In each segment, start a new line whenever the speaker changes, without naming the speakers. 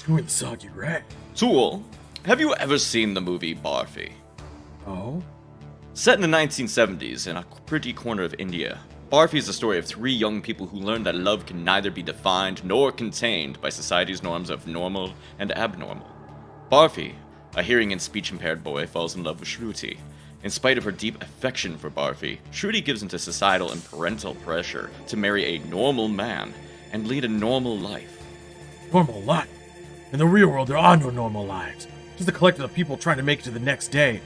Doing the Soggy Rat.
Tool, have you ever seen the movie Barfi?
Oh?
Set in the 1970s in a pretty corner of India, Barfi is the story of three young people who learn that love can neither be defined nor contained by society's norms of normal and abnormal. Barfi, a hearing and speech impaired boy, falls in love with Shruti. In spite of her deep affection for Barfi, Shruti gives into societal and parental pressure to marry a normal man and lead a normal life.
Normal life? In the real world, there are no normal lives. Just a collective of people trying to make it to the next day.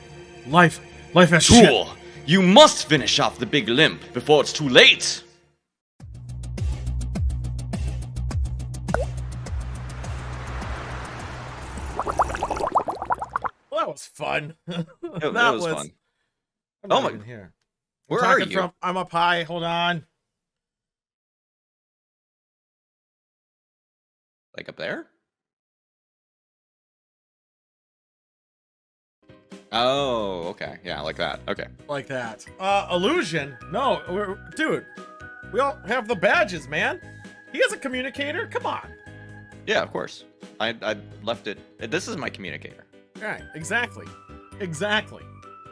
Life has shit.
Tool, you must finish off the big limp before it's too late!
Well, that was fun.
That was fun.
I'm not
Oh my-
even here.
Where
I'm
are
talking
you?
I'm up high. Hold on.
Like up there? Oh, okay. Yeah, like that. Okay.
Like that. Illusion? No, dude. We all have the badges, man. He has a communicator. Come on.
Yeah, of course. I left it. This is my communicator.
Right. Exactly. Exactly.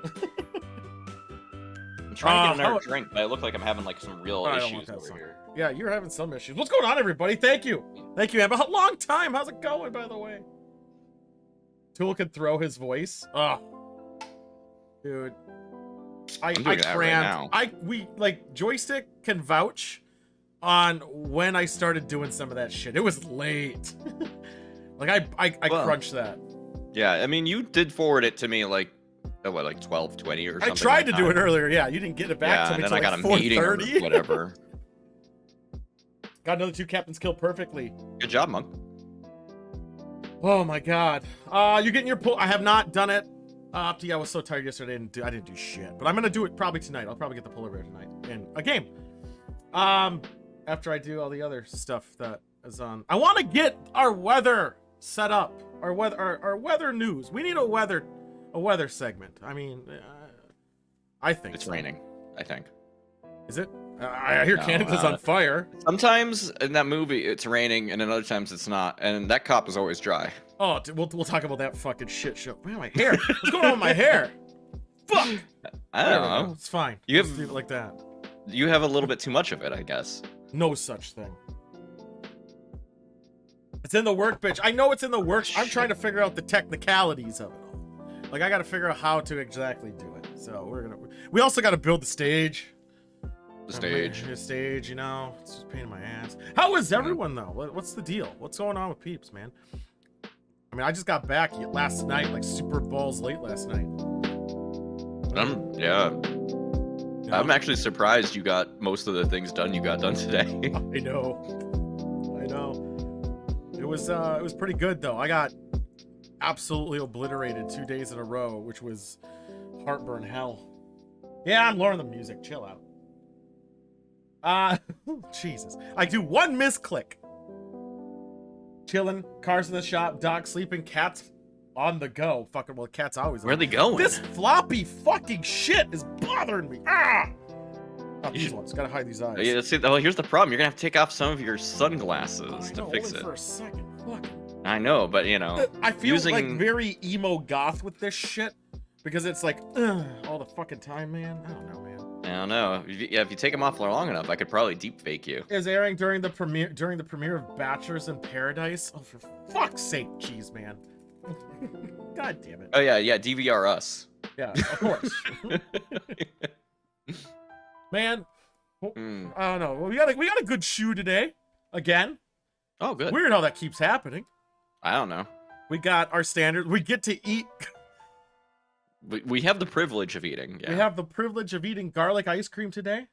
I'm trying to get
how-
another drink, but I look like I'm having like some real
I don't
issues
want that
over
song.
here.
Yeah, you're having some issues. What's going on, everybody? Thank you. Thank you, Amber. A long time. How's it going, by the way? Tool can throw his voice. Oh. Dude. I
I'm doing that right now.
we like joystick can vouch on when I started doing some of that shit. It was late. Like I
Well,
crunched that.
Yeah, I mean, you did forward it to me like, what, like 12:20 or something.
I tried to
like
do
that.
it earlier. Yeah, you didn't get it back
Yeah,
to
and
me
then I
till
got
like
a meeting or
4:30.
whatever.
Got another 2 captains killed perfectly.
Good job, Monk.
Oh my god. You're getting your pull. I have not done it. Yeah, I was so tired yesterday. I didn't do shit. But I'm gonna do it probably tonight. I'll probably get the polar bear tonight in a game. After I do all the other stuff that is on. I want to get our weather set up. Our weather news. We need a weather segment. I mean, I think
It's
so.
raining, I think.
Is it? I hear
No,
Canada's on fire.
Sometimes in that movie it's raining, and then other times it's not, and that cop is always dry.
Oh, we'll talk about that fucking shit show. Man, my hair. What's going on with my hair? Fuck.
I
There
don't
we go.
know.
It's fine.
You
Let's
have-
leave it like that.
You have a little bit too much of it, I guess.
No such thing. It's in the work, bitch. I know it's in the works. I'm trying to figure out the technicalities of it all. Like, I got to figure out how to exactly do it. So we also got to build the stage.
The stage.
The stage, you know. It's just a pain in my ass. How is everyone though? What's the deal? What's going on with peeps, man? I mean, I just got back last night, like super balls late last night.
Yeah.
You know?
I'm actually surprised you got most of the things done you got done today.
I know. It was pretty good though. I got absolutely obliterated 2 days in a row, which was heartburn hell. Yeah, I'm learning the music. Chill out. Jesus. I do one misclick. Chilling, cars in the shop, dog sleeping, cats on the go. Fucking well, cats always.
Where are they going?
This floppy fucking shit is bothering me. Ah! Not these ones. Gotta hide these eyes.
Yeah, see, well, here's the problem. You're gonna have to take off some of your sunglasses
I
to
know,
fix
only
it.
for a second. Fuck.
I know, but you know,
I feel like
using-
very emo goth with this shit because it's like all the fucking time, man. I don't know, man.
I don't know. If you take them off long enough, I could probably deep fake you.
Is airing during the premiere of Bachelors in Paradise. Oh, for fuck's sake, cheese man. God damn it.
Oh yeah, DVR us.
Yeah, of course. Man,
Mm.
I don't know. Well, we got a good shoe today. Again.
Oh, good.
Weird how that keeps happening.
I don't know.
We got our standard. We get to eat.
We have the privilege of eating. Yeah.
We have the privilege of eating garlic ice cream today.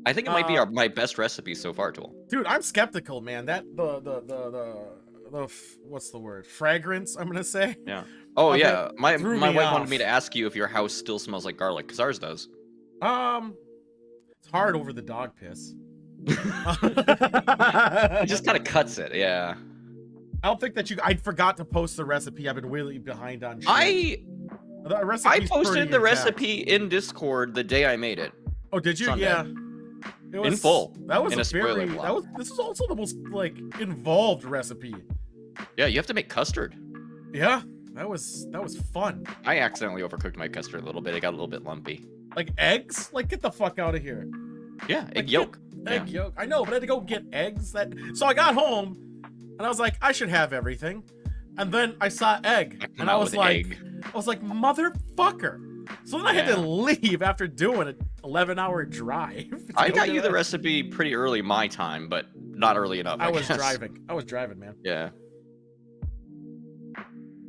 I think it might be my best recipe so far, Tool.
Dude, I'm skeptical, man. That the what's the word? Fragrance, I'm gonna say.
Yeah. Oh
Okay,
yeah. My
threw
wife
me
wanted
off.
me to ask you if your house still smells like garlic, because ours does.
It's hard over the dog piss.
It just kind of cuts it. Yeah.
I don't think that I forgot to post the recipe. I've been really behind on shit.
I
The recipe's
posted
pretty
the
intact.
recipe in Discord the day I made it.
Oh, did you?
Sunday.
Yeah. It
In full,
That was
in a spoiler block.
This was also the most like involved recipe
Yeah, you have to make custard.
Yeah, that was fun.
I accidentally overcooked my custard a little bit. It got a little bit lumpy.
Like eggs? Like get the fuck out of here.
Yeah,
Like,
egg yolk.
Egg yolk. I know, but I had to go get eggs. So I got home, and I was like, I should have everything. And then I saw egg, and I was like, motherfucker. So then I had to leave after doing an 11-hour drive.
I got you the recipe pretty early my time, but not early enough.
I was driving, man.
Yeah.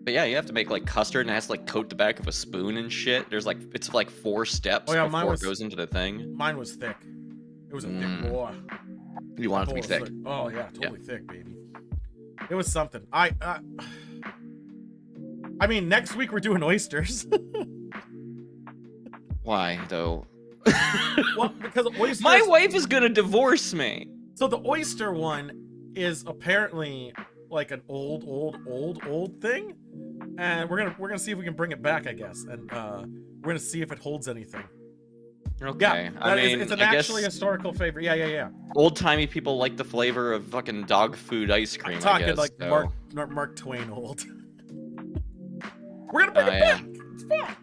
But yeah, you have to make like custard, and it has to like coat the back of a spoon and shit. There's like it's like 4 steps before it goes into the thing.
Mine was thick. It was a thick boy.
You want it to be thick?
Oh yeah, totally thick, baby. It was something. I mean, next week we're doing oysters.
Why though?
Well, because oysters.
My wife is gonna divorce me.
So the oyster one is apparently like an old thing, and we're gonna see if we can bring it back, I guess, and we're gonna see if it holds anything.
Okay,
yeah,
I mean,
it's an actually historical flavor. Yeah.
Old timey people like the flavor of fucking dog food ice cream.
I'm talking
I guess,
like
so.
Mark Twain old. We're gonna bring it back. It's fine.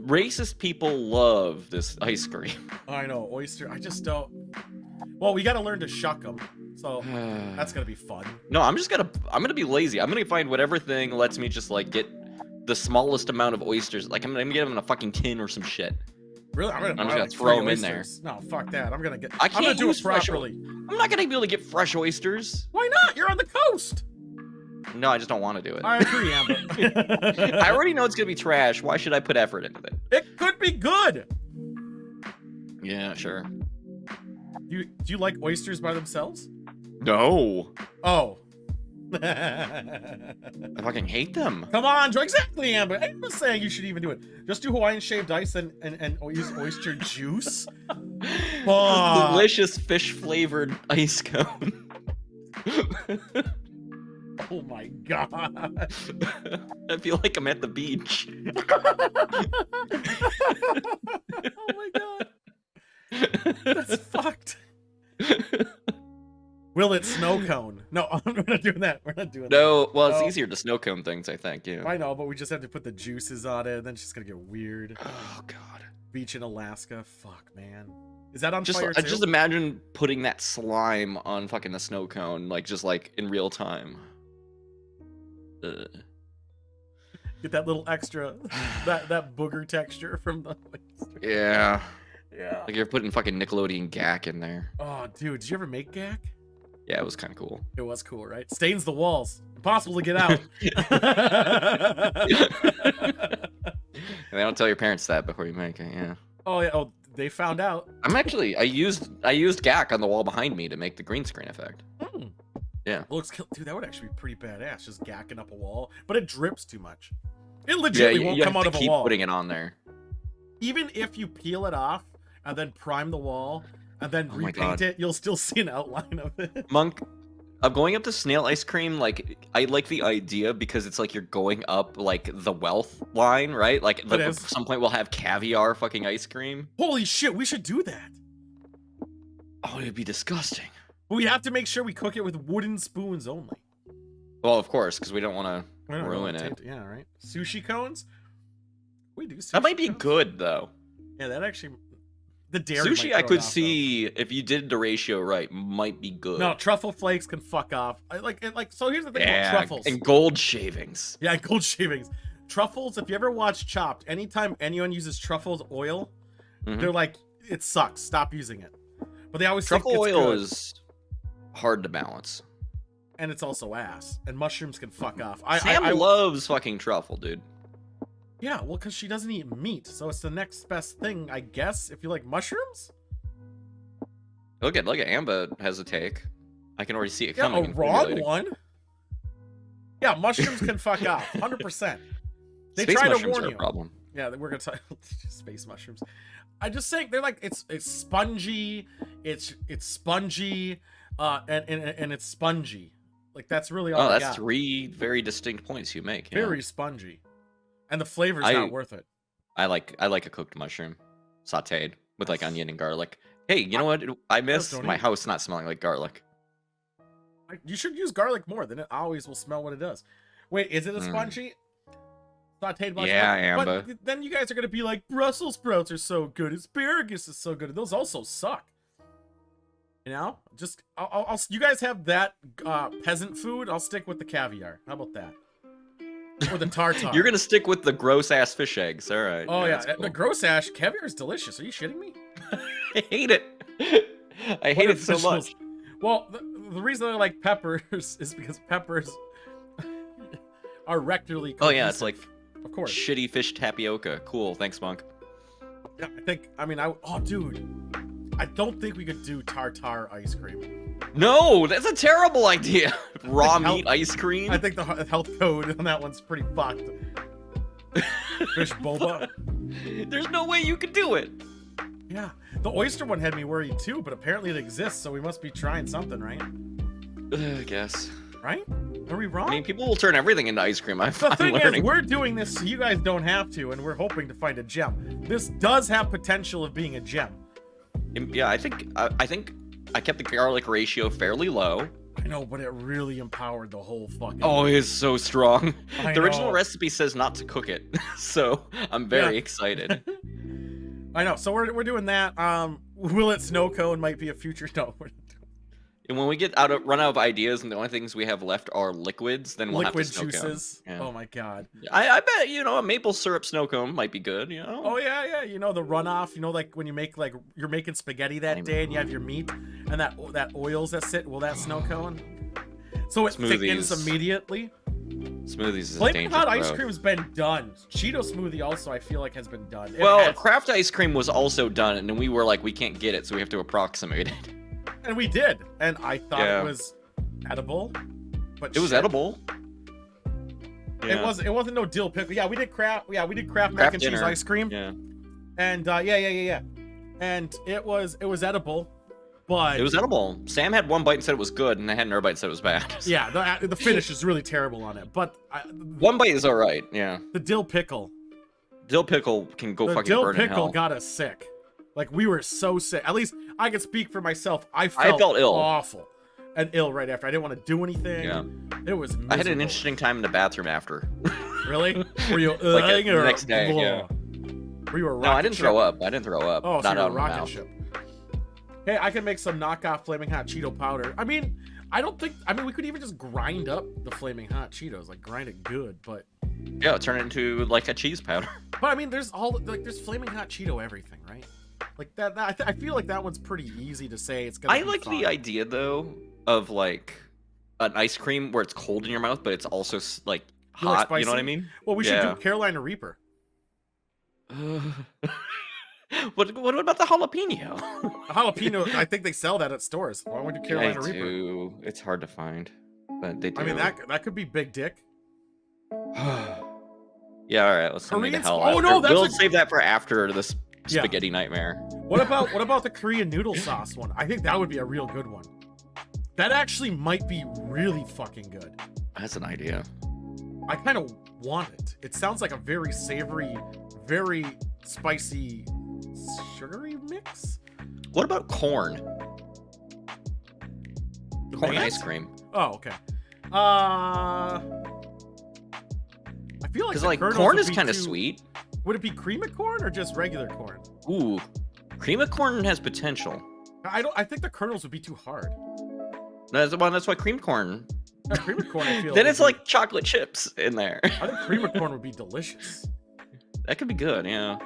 Racist people love this ice cream.
I know, oyster. I just don't. Well, we gotta learn to shuck them, so that's gonna be fun.
No, I'm gonna be lazy. I'm gonna find whatever thing lets me just like get the smallest amount of oysters. Like I'm gonna get them in a fucking tin or some shit.
Really? I'm just
gonna throw them in there.
No, fuck that. I'm gonna
do
it properly.
I'm not gonna be able to get fresh oysters.
Why not? You're on the coast.
No, I just don't want to do it.
I agree, Amber.
I already know it's gonna be trash. Why should I put effort into it?
It could be good.
Yeah, sure.
Do you like oysters by themselves?
No.
Oh.
I fucking hate them.
Come on, Joe. Exactly, Amber. I'm not saying you should even do it. Just do Hawaiian shaved ice and use oyster juice.
Delicious fish flavored ice cone.
Oh my god.
I feel like I'm at the beach.
Oh my god. That's fucked. Will it snow cone? No, we're not doing that. We're not doing that.
No, well, it's easier to snow cone things, I think, yeah.
I know, but we just have to put the juices on it, and then it's just gonna get weird.
Oh, God.
Beach in Alaska. Fuck, man. Is that on
just,
fire, too?
Just imagine putting that slime on fucking a snow cone, like, just, like, in real time.
Get that little extra, that booger texture from the oyster.
Yeah.
Yeah.
Like you're putting fucking Nickelodeon gack in there.
Oh, dude, did you ever make gack?
Yeah, it was kind of cool.
It was cool, right? Stains the walls. Impossible to get out.
And they don't tell your parents that before you make it, yeah.
Oh, yeah. Oh, they found out.
I used gack on the wall behind me to make the green screen effect.
Mm.
Yeah.
Looks, dude, that would actually be pretty badass, just gacking up a wall. But it drips too much. It legitimately won't come out of a wall.
You have to keep putting it on there.
Even if you peel it off and then prime the wall and then repaint it, you'll still see an outline of it.
Monk, I'm going up to snail ice cream. Like, I like the idea because it's like you're going up like the wealth line, right? Like, at some point we'll have caviar fucking ice cream.
Holy shit, we should do that.
Oh, it'd be disgusting.
But we have to make sure we cook it with wooden spoons only.
Well, of course, because we don't want to ruin it.
Yeah, right. Sushi cones? We do sushi
That might be
cones?
good, though.
Yeah, that actually... The dairy
sushi, I could see, if you did the ratio right, might be good.
No, truffle flakes can fuck off. So here's the thing about truffles.
And gold shavings.
Yeah, gold shavings. Truffles, if you ever watch Chopped, anytime anyone uses truffles oil, they're like, it sucks. Stop using it. But they always
truffle
think it's
oil
good.
Is hard to balance.
And it's also ass. And mushrooms can fuck off.
Sam loves fucking truffle, dude.
Yeah, well, because she doesn't eat meat, so it's the next best thing, I guess, if you like mushrooms?
Look at Amber has a take. I can already see it coming.
Yeah, a wrong one. Yeah, mushrooms can fuck off, 100%. They
Space
try to
mushrooms
warn
are
you.
a problem.
Yeah, we're gonna talk space mushrooms. I'm just saying they're like it's spongy, it's spongy, and it's spongy. Like that's really all.
Oh, that's 3 very distinct points you make. Yeah.
Very spongy, and the flavor's not worth it.
I like a cooked mushroom, sautéed with like onion and garlic. Hey, you know what? I miss my house not smelling like garlic.
You should use garlic more, then it always will smell what it does. Wait, is it a spongy? Sauteed bunch?
Yeah, Amber.
But then you guys are gonna be like, Brussels sprouts are so good, asparagus is so good, those also suck. You know, just I'll you guys have that peasant food. I'll stick with the caviar. How about that? Or the tartar.
You're gonna stick with the gross ass fish eggs, all right?
Oh yeah,
cool.
the gross ash caviar is delicious. Are you shitting me?
I hate it. I hate it so much.
Well, the reason I like peppers is because peppers are rectally cohesive.
Oh yeah, it's like
of course
shitty fish tapioca. Cool, thanks, Monk.
Yeah, oh dude, I don't think we could do tartar ice cream.
No, that's a terrible idea. Raw meat ice cream.
I think the health code on that one's pretty fucked. Fish boba.
There's no way you could do it.
Yeah, the oyster one had me worried too, but apparently it exists, so we must be trying something, right?
I guess.
Right? Are we wrong?
I mean, people will turn everything into ice cream.
The thing is, we're doing this so you guys don't have to, and we're hoping to find a gem. This does have potential of being a gem.
Yeah, I think I kept the garlic ratio fairly low.
I know, but it really empowered the whole fucking...
Oh, it is so strong.
The
original recipe says not to cook it, so I'm very excited.
I know, so we're doing that. Will it snow cone might be a future... No,
and when we run out of ideas and the only things we have left are liquids, then we'll
liquid
have to snow
juices.
Cone. Yeah.
Oh my god.
I bet, a maple syrup snow cone might be good,
Oh yeah, the runoff, like when you make you're making spaghetti that day and you have your meat and that oils that sit, will that snow cone? So it thickens immediately.
Smoothies is
Flaming hot ice cream's been done. Cheeto smoothie also I feel like has been done.
Kraft ice cream was also done, and then we were like, we can't get it, so we have to approximate it.
And we did, and I thought it was edible, but
it was edible.
Yeah. It wasn't no dill pickle. Yeah, we did Kraft mac and cheese ice cream.
Yeah.
And yeah. And it was edible, but
it was edible. Sam had one bite and said it was good, and I had another bite and said it was bad.
Yeah, the finish is really terrible on it, but
one bite is all right. Yeah.
The dill pickle.
Dill pickle can go fucking burn in hell.
Dill pickle got us sick. Like, we were so sick. At least I can speak for myself. I felt
ill.
Awful and ill right after. I didn't want to do anything.
Yeah.
It was miserable.
I had an interesting time in the bathroom after.
Really? Were you
like the next day? Yeah.
Were you a rocket
No, I didn't throw up. I didn't throw up.
Oh, so
not
you're a
out of my
rocket
mouth.
ship. Hey, I can make some knockoff Flaming Hot Cheeto powder. I mean, we could even just grind up the Flaming Hot Cheetos, like grind it good, but...
Yeah, turn it into like a cheese powder.
But I mean, there's Flaming Hot Cheeto everything, right? Like that I feel like that one's pretty easy to say. It's gonna.
I like the idea though of like an ice cream where it's cold in your mouth, but it's also like hot. You know what I mean?
Well, we should do Carolina Reaper.
What about the jalapeno?
Jalapeno, I think they sell that at stores. Why would you do Carolina Reaper?
It's hard to find, but they do.
I mean, that could be big dick.
Yeah, all right. Let's send me the hell
out. Oh no,
we'll save that for after this spaghetti nightmare.
What about the Korean noodle sauce one? I think that would be a real good one. That actually might be really fucking good.
That's an idea.
I kind of want it. It sounds like a very savory, very spicy, sugary mix.
What about corn? Corn ice cream.
Oh, okay. I feel like
like corn is kind of sweet.
Would it be cream of corn or just regular corn?
Ooh, cream of corn has potential.
I think the kernels would be too hard.
That's why cream corn.
Yeah, cream of corn, I feel.
Then it's like chocolate chips in there.
I think cream of corn would be delicious.
That could be good, yeah.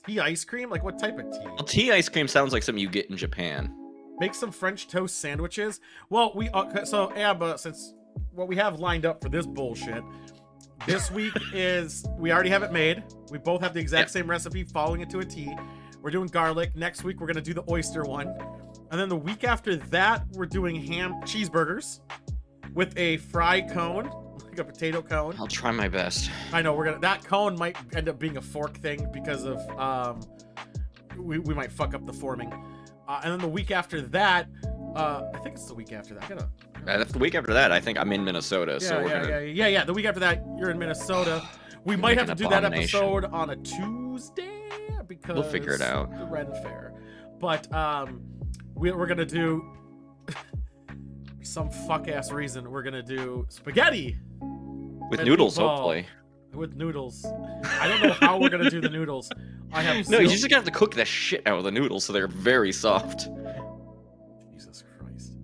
Tea ice cream? Like what type of tea?
Well, tea ice cream sounds like something you get in Japan.
Make some French toast sandwiches. Well, since what we have lined up for this bullshit. This week we already have it made. We both have the exact same recipe, following it to a T. We're doing garlic. Next week, we're going to do the oyster one. And then the week after that, we're doing ham cheeseburgers with a fry cone, like a potato cone.
I'll try my best.
I know, that cone might end up being a fork thing because of, we might fuck up the forming. And then the week after that, I think it's the week after that.
The week after that, I think I'm in Minnesota.
Yeah. The week after that, you're in Minnesota. We might have to do that episode on a Tuesday because
we'll figure it out.
The Ren Fair. But we're gonna do. some fuck-ass reason, we're gonna do spaghetti.
With
and
noodles,
meatball.
hopefully.
With noodles. I don't know how we're gonna do the noodles. I have
No, you just have to cook the shit out of the noodles so they're very soft.
Jesus Christ.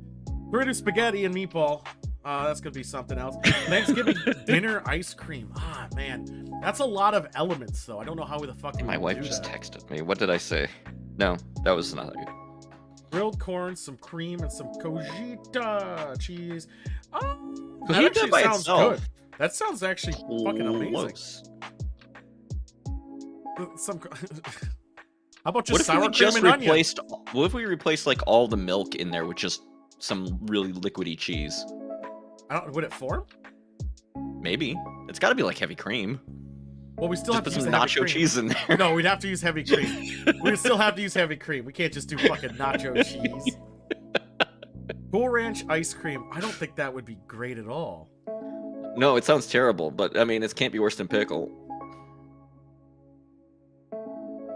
We're gonna do spaghetti and meatball. That's gonna be something else. Thanksgiving dinner ice cream. Ah, man. That's a lot of elements, though. I don't know how the fuck
My wife just texted me. What did I say? No, that was not good.
Grilled corn, some cream, and some cojita cheese. Oh, that
Cojita
actually
by
sounds
itself.
good. That sounds actually fucking amazing.
Close.
Some. How about just
What if
sour
we
cream
just
and onion?
replaced? What if we replaced like all the milk in there with just some really liquidy cheese?
Would it form?
Maybe. It's got to be like heavy cream.
Well, we still
Just
have
put
to use
some
the heavy
nacho
cream.
cheese in there.
No, we'd have to use heavy cream. We still have to use heavy cream. We can't just do fucking nacho cheese. Cool Ranch ice cream. I don't think that would be great at all.
No, it sounds terrible, but I mean, it can't be worse than pickle.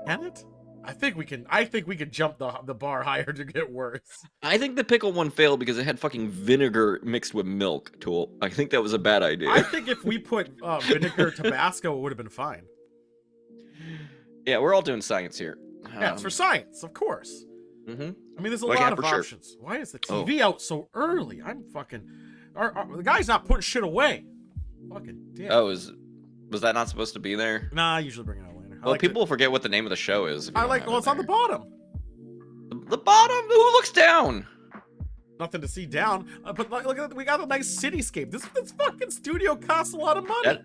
Can it? I think we can. I think we could jump the bar higher to get worse.
I think the pickle one failed because it had fucking vinegar mixed with milk, Tool. I think that was a bad idea.
I think if we put vinegar Tabasco, it would have been fine.
Yeah, we're all doing science here.
Yeah, it's for science, of course.
Mm-hmm.
I mean, there's a
Look
lot
out
of
for sure.
options. Why is the TV out so early? I'm fucking. The guy's not putting shit away. Fucking damn.
Oh, was that not supposed to be there?
Nah, I usually bring it out later.
Well, people forget what the name of the show is.
Well, it's on the bottom.
The bottom? Who looks down?
Nothing to see down. But look at we got a nice cityscape. This fucking studio costs a lot of money.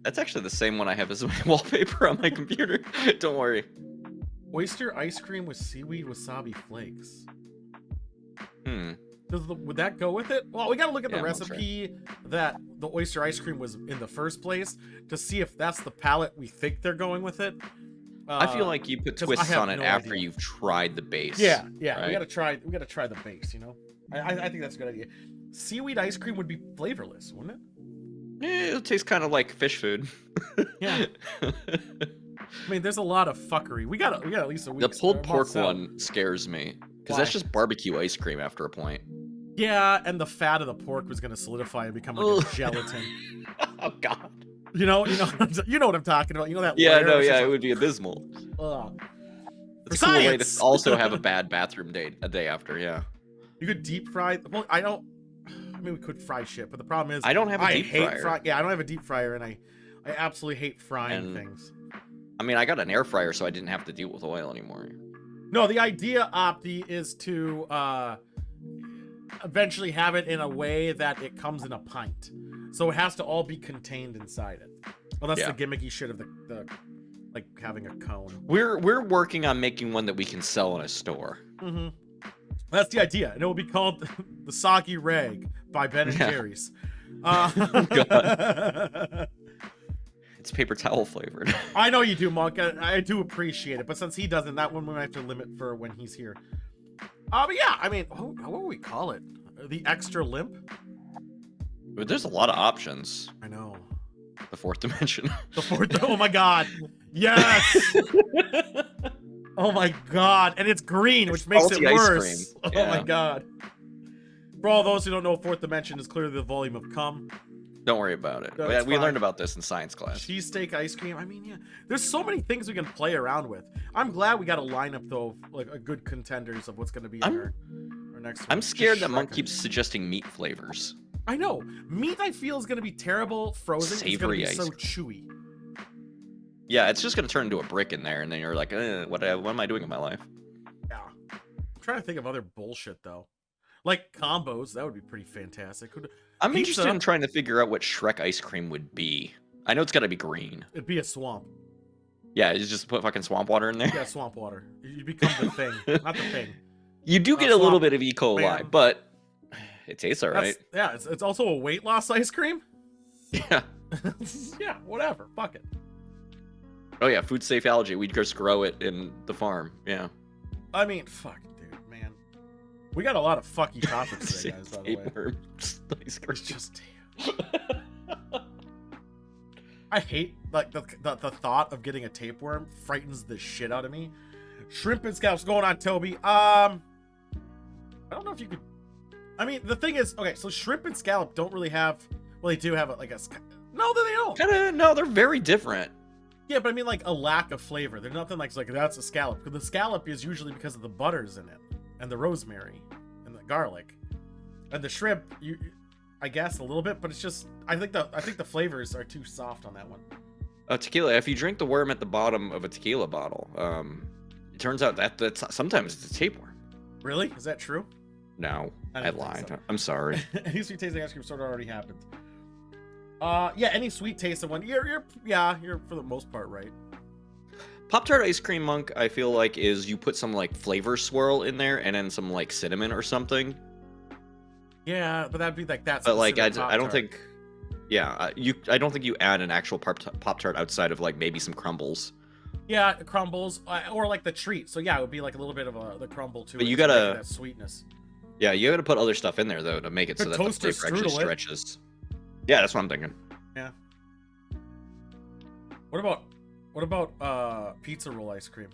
That's actually the same one I have as my wallpaper on my computer. Don't worry.
Oyster ice cream with seaweed wasabi flakes. Would that go with it? Well, we gotta look at the recipe that the oyster ice cream was in the first place to see if that's the palette we think they're going with it.
I feel like you put twists on it after you've tried the base.
Yeah,
right?
we gotta try the base, you know. I think that's a good idea. Seaweed ice cream would be flavorless, wouldn't it?
It'll taste kind of like fish food.
Yeah. I mean, there's a lot of fuckery. We got at least a week.
The pulled pork one scares me because that's just barbecue ice cream after a point.
Yeah, and the fat of the pork was gonna solidify and become like a gelatin.
Oh God.
You know what I'm talking about. You know that.
Yeah, no, yeah, it would be abysmal.
It's
a cool way to also have a bad bathroom day a day after. Yeah.
You could deep fry. Well, I mean, we could fry shit, but the problem is
I don't have a deep fryer.
Yeah, I don't have a deep fryer, and I absolutely hate frying things.
I mean, I got an air fryer, so I didn't have to deal with oil anymore.
No, the idea, Opti, is to eventually have it in a way that it comes in a pint. So it has to all be contained inside it. Well, that's the gimmicky shit of the like having a cone.
We're working on making one that we can sell in a store.
Mm-hmm. That's the idea, and it will be called the Soggy Rag by Ben and Jerry's.
God. It's paper towel flavored.
I know you do, Monk. I do appreciate it, but since he doesn't, that one we might have to limit for when he's here. But yeah, I mean, what would we call it? The extra limp?
But there's a lot of options.
I know.
The fourth dimension.
The fourth. Oh my God! Yes. Oh my God! And it's green, which makes it worse. Oh my God! For all those who don't know, fourth dimension is clearly the volume of cum.
Don't worry about it.
No,
we learned about this in science class.
Cheesesteak ice cream. I mean, yeah. There's so many things we can play around with. I'm glad we got a lineup though, like a good contenders of what's going to be in our next one.
I'm scared that Monk keeps suggesting meat flavors.
I know. Meat, I feel, is going to be terrible. Frozen is going to be so chewy.
Yeah, it's just going to turn into a brick in there, and then you're like, what am I doing in my life?
Yeah. I'm trying to think of other bullshit, though. Like combos. That would be pretty fantastic.
I'm interested in trying to figure out what Shrek ice cream would be. I know it's got to be green.
It'd be a swamp.
Yeah, you just put fucking swamp water in there?
Yeah, swamp water. You become the thing. Not the thing.
You do get a little bit of E. coli, but it tastes all right.
Yeah, it's also a weight loss ice cream.
Yeah.
Yeah, whatever. Fuck it.
Oh yeah, food safe algae. We'd just grow it in the farm. Yeah.
I mean, fuck, dude, man. We got a lot of fucky topics today, guys, by the way. It's just... I hate, like, the thought of getting a tapeworm frightens the shit out of me. Shrimp and scallops going on, Toby. I don't know if you could I mean, the thing is, okay, so shrimp and scallop don't really have. Well, they do have like a. No, they don't.
Kinda, no, they're very different.
Yeah, but I mean, like a lack of flavor. There's nothing like that's a scallop. Because the scallop is usually because of the butters in it, and the rosemary, and the garlic, and the shrimp. I guess a little bit, but it's just. I think the flavors are too soft on that one.
Tequila. If you drink the worm at the bottom of a tequila bottle, it turns out that's sometimes it's a tapeworm.
Really? Is that true?
No, I lied.
So.
I'm sorry.
Any sweet tasting ice cream sort of already happened. Yeah, any sweet tasting one. You're for the most part right.
Pop-Tart ice cream, Monk, I feel like is you put some like flavor swirl in there and then some like cinnamon or something.
Yeah, but that'd be like that.
But like I don't think. Yeah, I don't think you add an actual Pop-Tart outside of like maybe some crumbles.
Yeah, crumbles or like the treat. So yeah, it would be like a little bit of the crumble too.
But you gotta
that sweetness.
Yeah, you gotta put other stuff in there though to make it so that the flavor actually stretches. Yeah, that's what I'm thinking.
Yeah. What about pizza roll ice cream?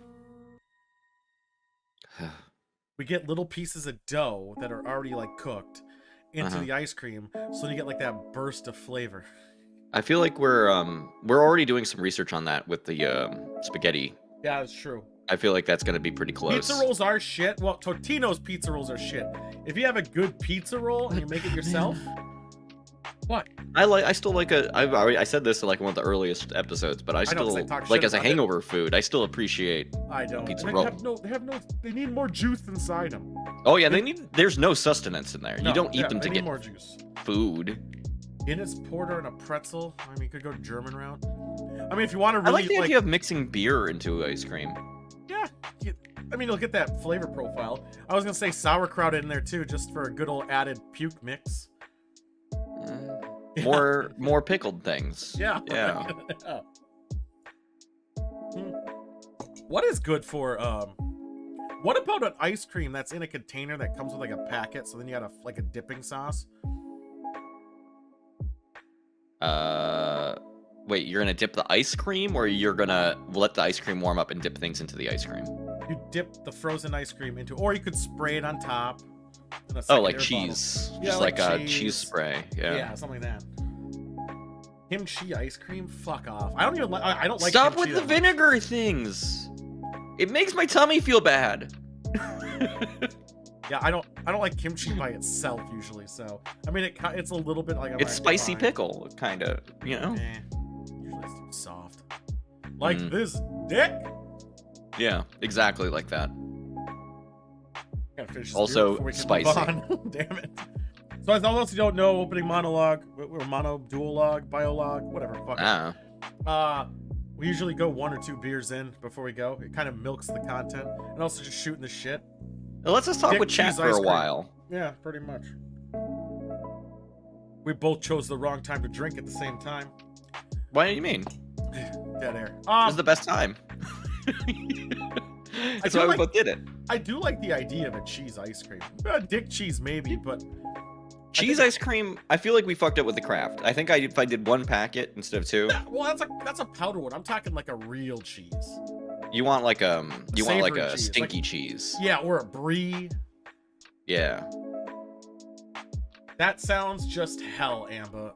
We get little pieces of dough that are already like cooked into the ice cream, so you get like that burst of flavor.
I feel like we're already doing some research on that with the spaghetti.
Yeah, that's true.
I feel like that's gonna be pretty close.
Pizza rolls are shit. Well, Totino's pizza rolls are shit. If you have a good pizza roll and you make it yourself, what?
I still like I said this in like one of the earliest episodes, but I still like as a hangover food. I still appreciate.
I don't.
Pizza roll.
They need more juice inside them.
Oh yeah, there's no sustenance in there.
No,
you don't eat them to get
more juice.
Food.
Guinness Porter and a pretzel. I mean, you could go German route. I mean, if you want to really,
I like the idea of mixing beer into ice cream.
Yeah, I mean, you'll get that flavor profile. I was gonna say sauerkraut in there too, just for a good old added puke mix.
More pickled things.
Yeah.
Yeah.
What is good for what about an ice cream that's in a container that comes with like a packet, so then you got like a dipping sauce?
Wait, you're gonna dip the ice cream, or you're gonna let the ice cream warm up and dip things into the ice cream?
You dip the frozen ice cream into, or you could spray it on top.
Oh, like cheese.
Yeah,
just
like
a cheese spray. Yeah.
Yeah, something like that. Kimchi ice cream? Fuck off. I don't even like. I don't like.
Stop with the vinegar things. It makes my tummy feel bad.
Yeah, I don't like kimchi by itself usually. So I mean, it's a little bit like
it's spicy pickle, kind of. You know.
Usually it's too soft. Like this dick.
Yeah, exactly like that.
Gotta finish this
also spicy.
Damn it. So as those who don't know, opening monologue, or duologue, biologue, whatever. Fuck it. We usually go 1 or 2 beers in before we go. It kind of milks the content, and also just shooting the shit.
Now let's just talk with chat for a while.
Yeah, pretty much. We both chose the wrong time to drink at the same time.
What do you mean?
Dead air.
It was the best time. That's why we both did it.
I do like the idea of a cheese ice cream. Dick cheese maybe, but
cheese ice cream. I feel like we fucked up with the Kraft. I think if I did 1 packet instead of 2.
Well, that's a powder one. I'm talking like a real cheese.
You want like a
cheese.
stinky cheese.
Yeah, or a brie.
Yeah.
That sounds just hell, Amber.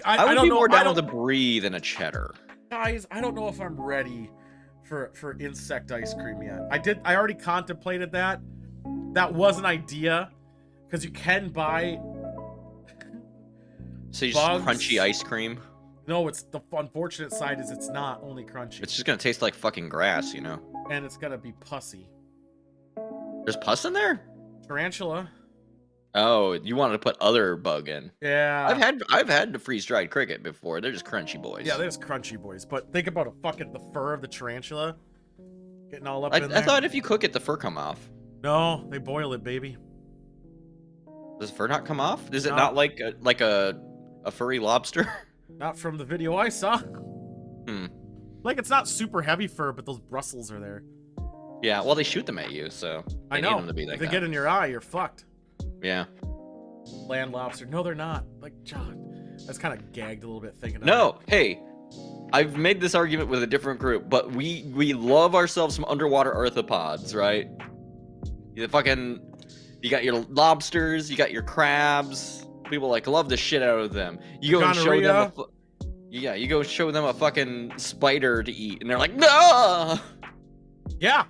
I would be more down with a brie than a cheddar.
Guys, I don't know if I'm ready for insect ice cream yet. I already contemplated that. That was an idea, because you can buy
so you just crunchy ice cream.
No, it's the unfortunate side is it's not only crunchy.
It's just gonna taste like fucking grass, you know.
And it's gonna be pussy.
There's pus in there?
Tarantula.
Oh, you wanted to put other bug in.
Yeah.
I've had the freeze-dried cricket before. They're just crunchy boys.
Yeah, they're just crunchy boys. But think about the fur of the tarantula getting all up in there.
I thought if you cook it, the fur come off.
No, they boil it, baby.
Does the fur not come off? Is it not like a furry lobster?
Not from the video I saw. Like, it's not super heavy fur, but those bristles are there.
Yeah, well, they shoot them at you, so
I know.
Need them to be like
if they get in your eye, you're fucked.
Yeah.
Land lobster. No, they're not. Like, John, that's kind of gagged a little bit thinking
of it. Hey, I've made this argument with a different group, but we love ourselves some underwater arthropods, right? The fucking You got your lobsters, you got your crabs. People like love the shit out of them. You go and show them you go show them a fucking spider to eat, and they're like, no.
Yeah.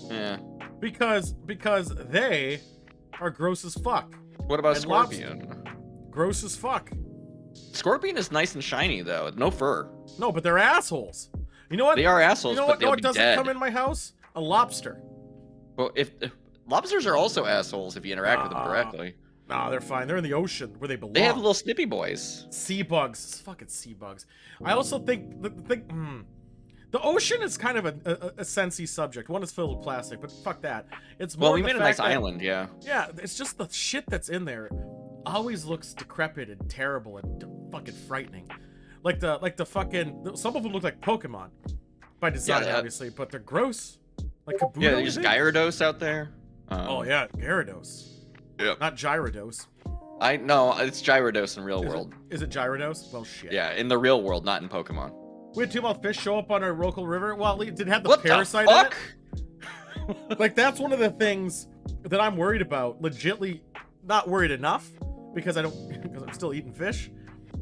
Yeah.
Because they are gross as fuck.
What about
And
scorpion?
Gross as fuck.
Scorpion is nice and shiny though, no fur.
No, but they're assholes. You know what?
They are assholes,
You know
but
what?
they'll
What
be
doesn't
dead.
come in my house? A lobster.
Well, if lobsters are also assholes if you interact with them directly.
Nah, they're fine. They're in the ocean where they belong.
They have little snippy boys.
Sea bugs. Fucking sea bugs. I also think the ocean is kind of a sensey subject. One is filled with plastic, but fuck that. It's more
Well, we
the
made a
fact
nice
that-
island, yeah.
Yeah, it's just the shit that's in there always looks decrepit and terrible and fucking frightening. Like the fucking, some of them look like Pokemon by design,
Yeah,
obviously, but they're gross. Like Kabuto.
Yeah, there's Gyarados out there.
Oh yeah, Gyarados.
Yeah.
Not Gyarados.
I know it's Gyarados in real world.
Is it Gyarados? Well, shit.
Yeah, in the real world, not in Pokemon.
We had two-mouth fish show up on our local river. Well, it did have the
What
parasite
the fuck?
in it. Like, that's one of the things that I'm worried about. Legitly not worried enough because I'm still eating fish.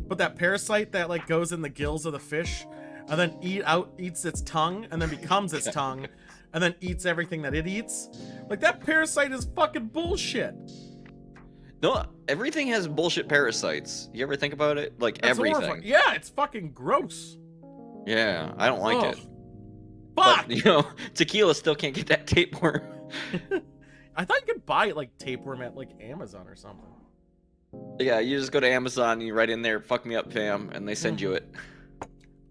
But that parasite that like goes in the gills of the fish and then eats its tongue and then becomes its tongue and then eats everything that it eats. Like, that parasite is fucking bullshit.
No, everything has bullshit parasites. You ever think about it? Like
That's
everything.
horrifying. Yeah, it's fucking gross.
Yeah, I don't like
Ugh.
it.
Fuck!
But, you know, tequila still can't get that tapeworm.
I thought you could buy like tapeworm at like Amazon or something.
Yeah, you just go to Amazon and you write in there, "Fuck me up, fam," and they send you it.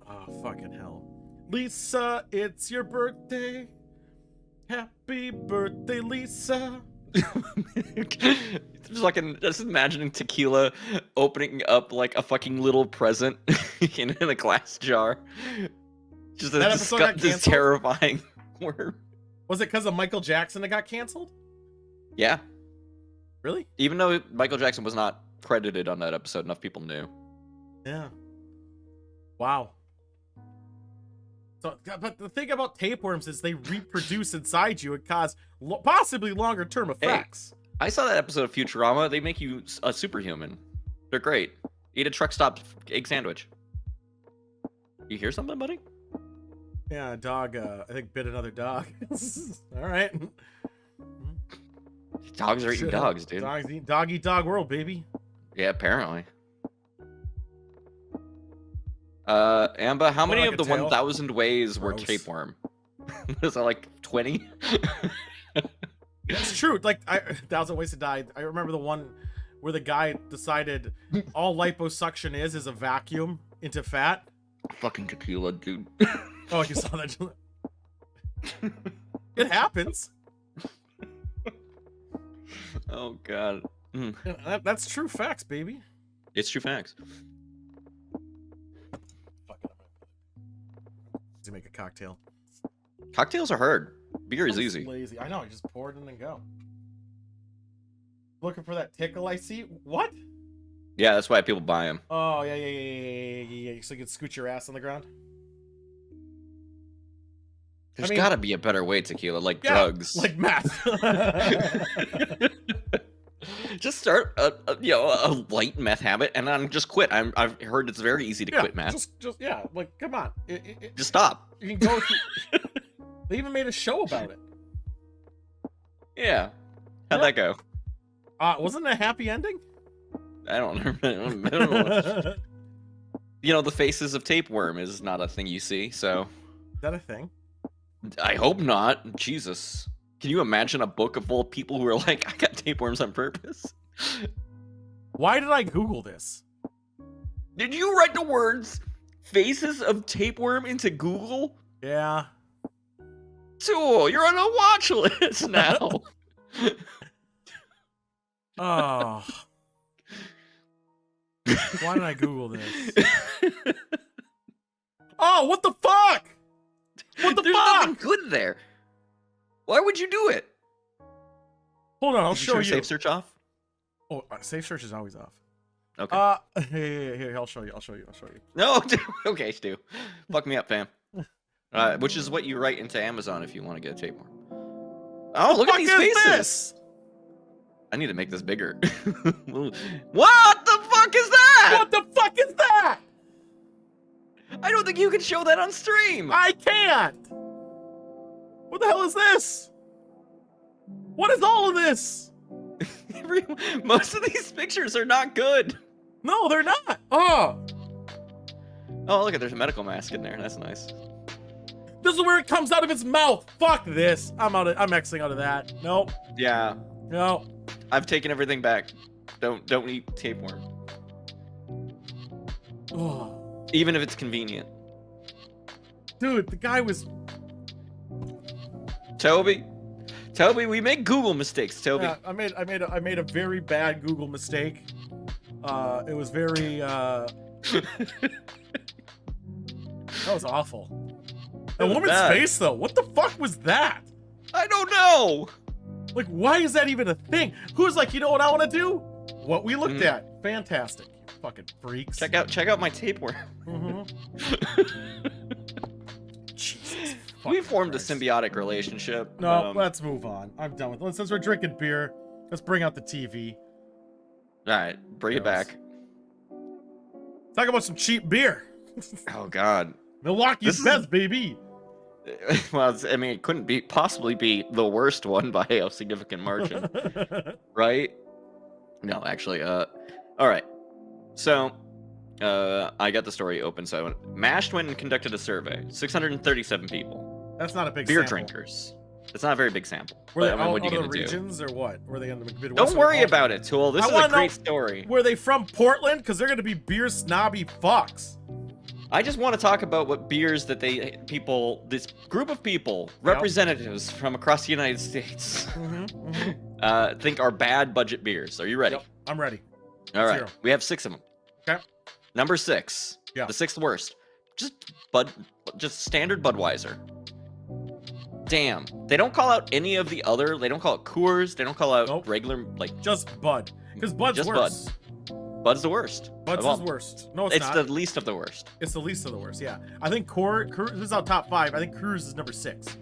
Oh, fucking hell. Lisa, it's your birthday. Happy birthday, Lisa.
Just imagining tequila opening up like a fucking little present in a glass jar. Just
That episode got
this
canceled?
terrifying worm.
Was it because of Michael Jackson that got canceled?
Yeah,
Really?
even though Michael Jackson was not credited on that episode, enough people knew.
Yeah. Wow. So, but the thing about tapeworms is they reproduce inside you and cause possibly longer term effects.
I saw that episode of Futurama. They make you a superhuman. They're great. Eat a truck stop egg sandwich. You hear something, buddy?
Yeah, a dog, I think, bit another dog. All right.
Dogs are eating
Shit.
dogs, dude.
Dogs eat dog eat dog world, baby.
Yeah, apparently. Amber, how many
like
of
a
the
tail?
1,000 ways were
Gross.
tapeworm? Was that like 20?
It's true. Like, 1,000 Ways to Die. I remember the one where the guy decided all liposuction is a vacuum into fat.
Fucking tequila, dude.
Oh, you saw that? It happens.
Oh, God. Mm.
That's true facts, baby.
It's true facts.
Fuck it. To make a cocktail.
Cocktails are hard. Beer is
I'm
easy.
Lazy. I know. You just pour it in and go. Looking for that tickle I see. What?
Yeah, that's why people buy them.
Oh yeah. So you can scoot your ass on the ground.
There's
mean-
gotta be a better way, tequila, like
Yeah,
drugs.
like meth.
Just start a light meth habit and then just quit. I've heard it's very easy to quit meth.
Just yeah. Like, come on.
Just stop.
You can go. They even made a show about it.
Yeah. How'd
Yeah.
that go?
Wasn't it a happy ending?
I don't know. You know, the faces of tapeworm is not a thing you see, so
Is that a thing?
I hope not. Jesus. Can you imagine a book full of people who are like, I got tapeworms on purpose?
Why did I Google this?
Did you write the words faces of tapeworm into Google?
Yeah.
Tool, you're on a watch list now.
Oh. Why did I Google this? Oh, what the fuck? What the
There's
fuck?
nothing good there. Why would you do it?
Hold on, I'll
Did
show
turn
you.
Safe search off?
Oh, safe search is always off.
Okay.
Here, I'll show you.
No, okay, Stu. Fuck me up, fam. Which is what you write into Amazon if you want to get a tapeworm. Oh, look at
Fuck
these
is
faces.
this?
I need to make this bigger. What the fuck is that?
What the fuck is that?
I don't think you can show that on stream.
I can't. What the hell is this? What is all of this?
Most of these pictures are not good.
No, they're not. Oh.
Oh, look at there's a medical mask in there. That's nice.
This is where it comes out of its mouth. Fuck this. I'm Xing out of that. Nope.
Yeah.
No.
I've taken everything back. Don't eat tapeworm.
Oh.
Even if it's convenient.
Dude, the guy was.
Toby, we make Google mistakes, Toby.
Yeah, I made a very bad Google mistake. It was very. That was awful. The woman's face, though. What the fuck was that?
I don't know.
Like, why is that even a thing? Who's like, you know what I want to do? What we looked at. Fantastic. You fucking freaks.
Check out my tapeworm.
Jesus.
We formed a symbiotic relationship.
No, let's move on. I'm done with it. Since we're drinking beer, let's bring out the TV.
All right, bring it back.
Talk about some cheap beer.
Oh God.
Milwaukee's best, baby.
Well, I mean, it couldn't possibly be the worst one by a significant margin, right? No, actually. All right. So, I got the story open. So, Mashed went and conducted a survey. 637 people.
That's not a big
beer
sample.
drinkers. It's not a very big sample.
Were they
I mean,
all
what are you
other
gonna
regions or what? Were they in the Midwest?
Don't worry about it, Tool. This is a great story.
Were they from Portland? Because they're going to be beer snobby fucks.
I just want to talk about what beers that this group of people, representatives from across the United States, think are bad budget beers. Are you ready?
Yep, I'm ready.
All right. We have 6 of them.
Okay.
Number 6.
Yeah.
The 6th worst. Just standard Budweiser. Damn. They don't call out any of the other. They don't call it Coors. They don't call out regular, like.
Just Bud. Because Bud's worse.
Bud's the worst.
Bud's the worst. No, it's not.
It's the least of the worst.
It's the least of the worst, yeah. I think Coors, this is our top 5. I think Coors is number 6.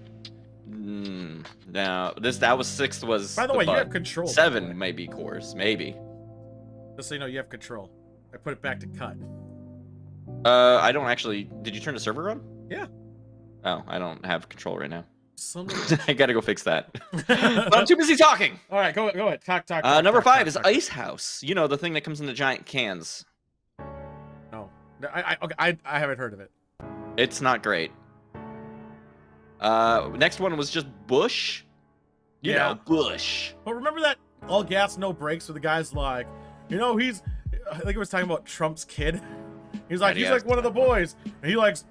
No, that was 6th was.
By the way, you have control.
7 might be Coors, maybe.
Just so you know, you have control. I put it back to cut.
I don't actually. Did you turn the server on?
Yeah.
Oh, I don't have control right now.
Somebody...
I gotta go fix that. But I'm too busy talking.
All right, go ahead. Talk.
Number 5 is Ice House. You know, the thing that comes in the giant cans.
No, I haven't heard of it.
It's not great. Next one was just Bush. You know, Bush.
But remember that all gas, no brakes, where the guy's like, you know, I think he was talking about Trump's kid. He's like one of the boys. And he likes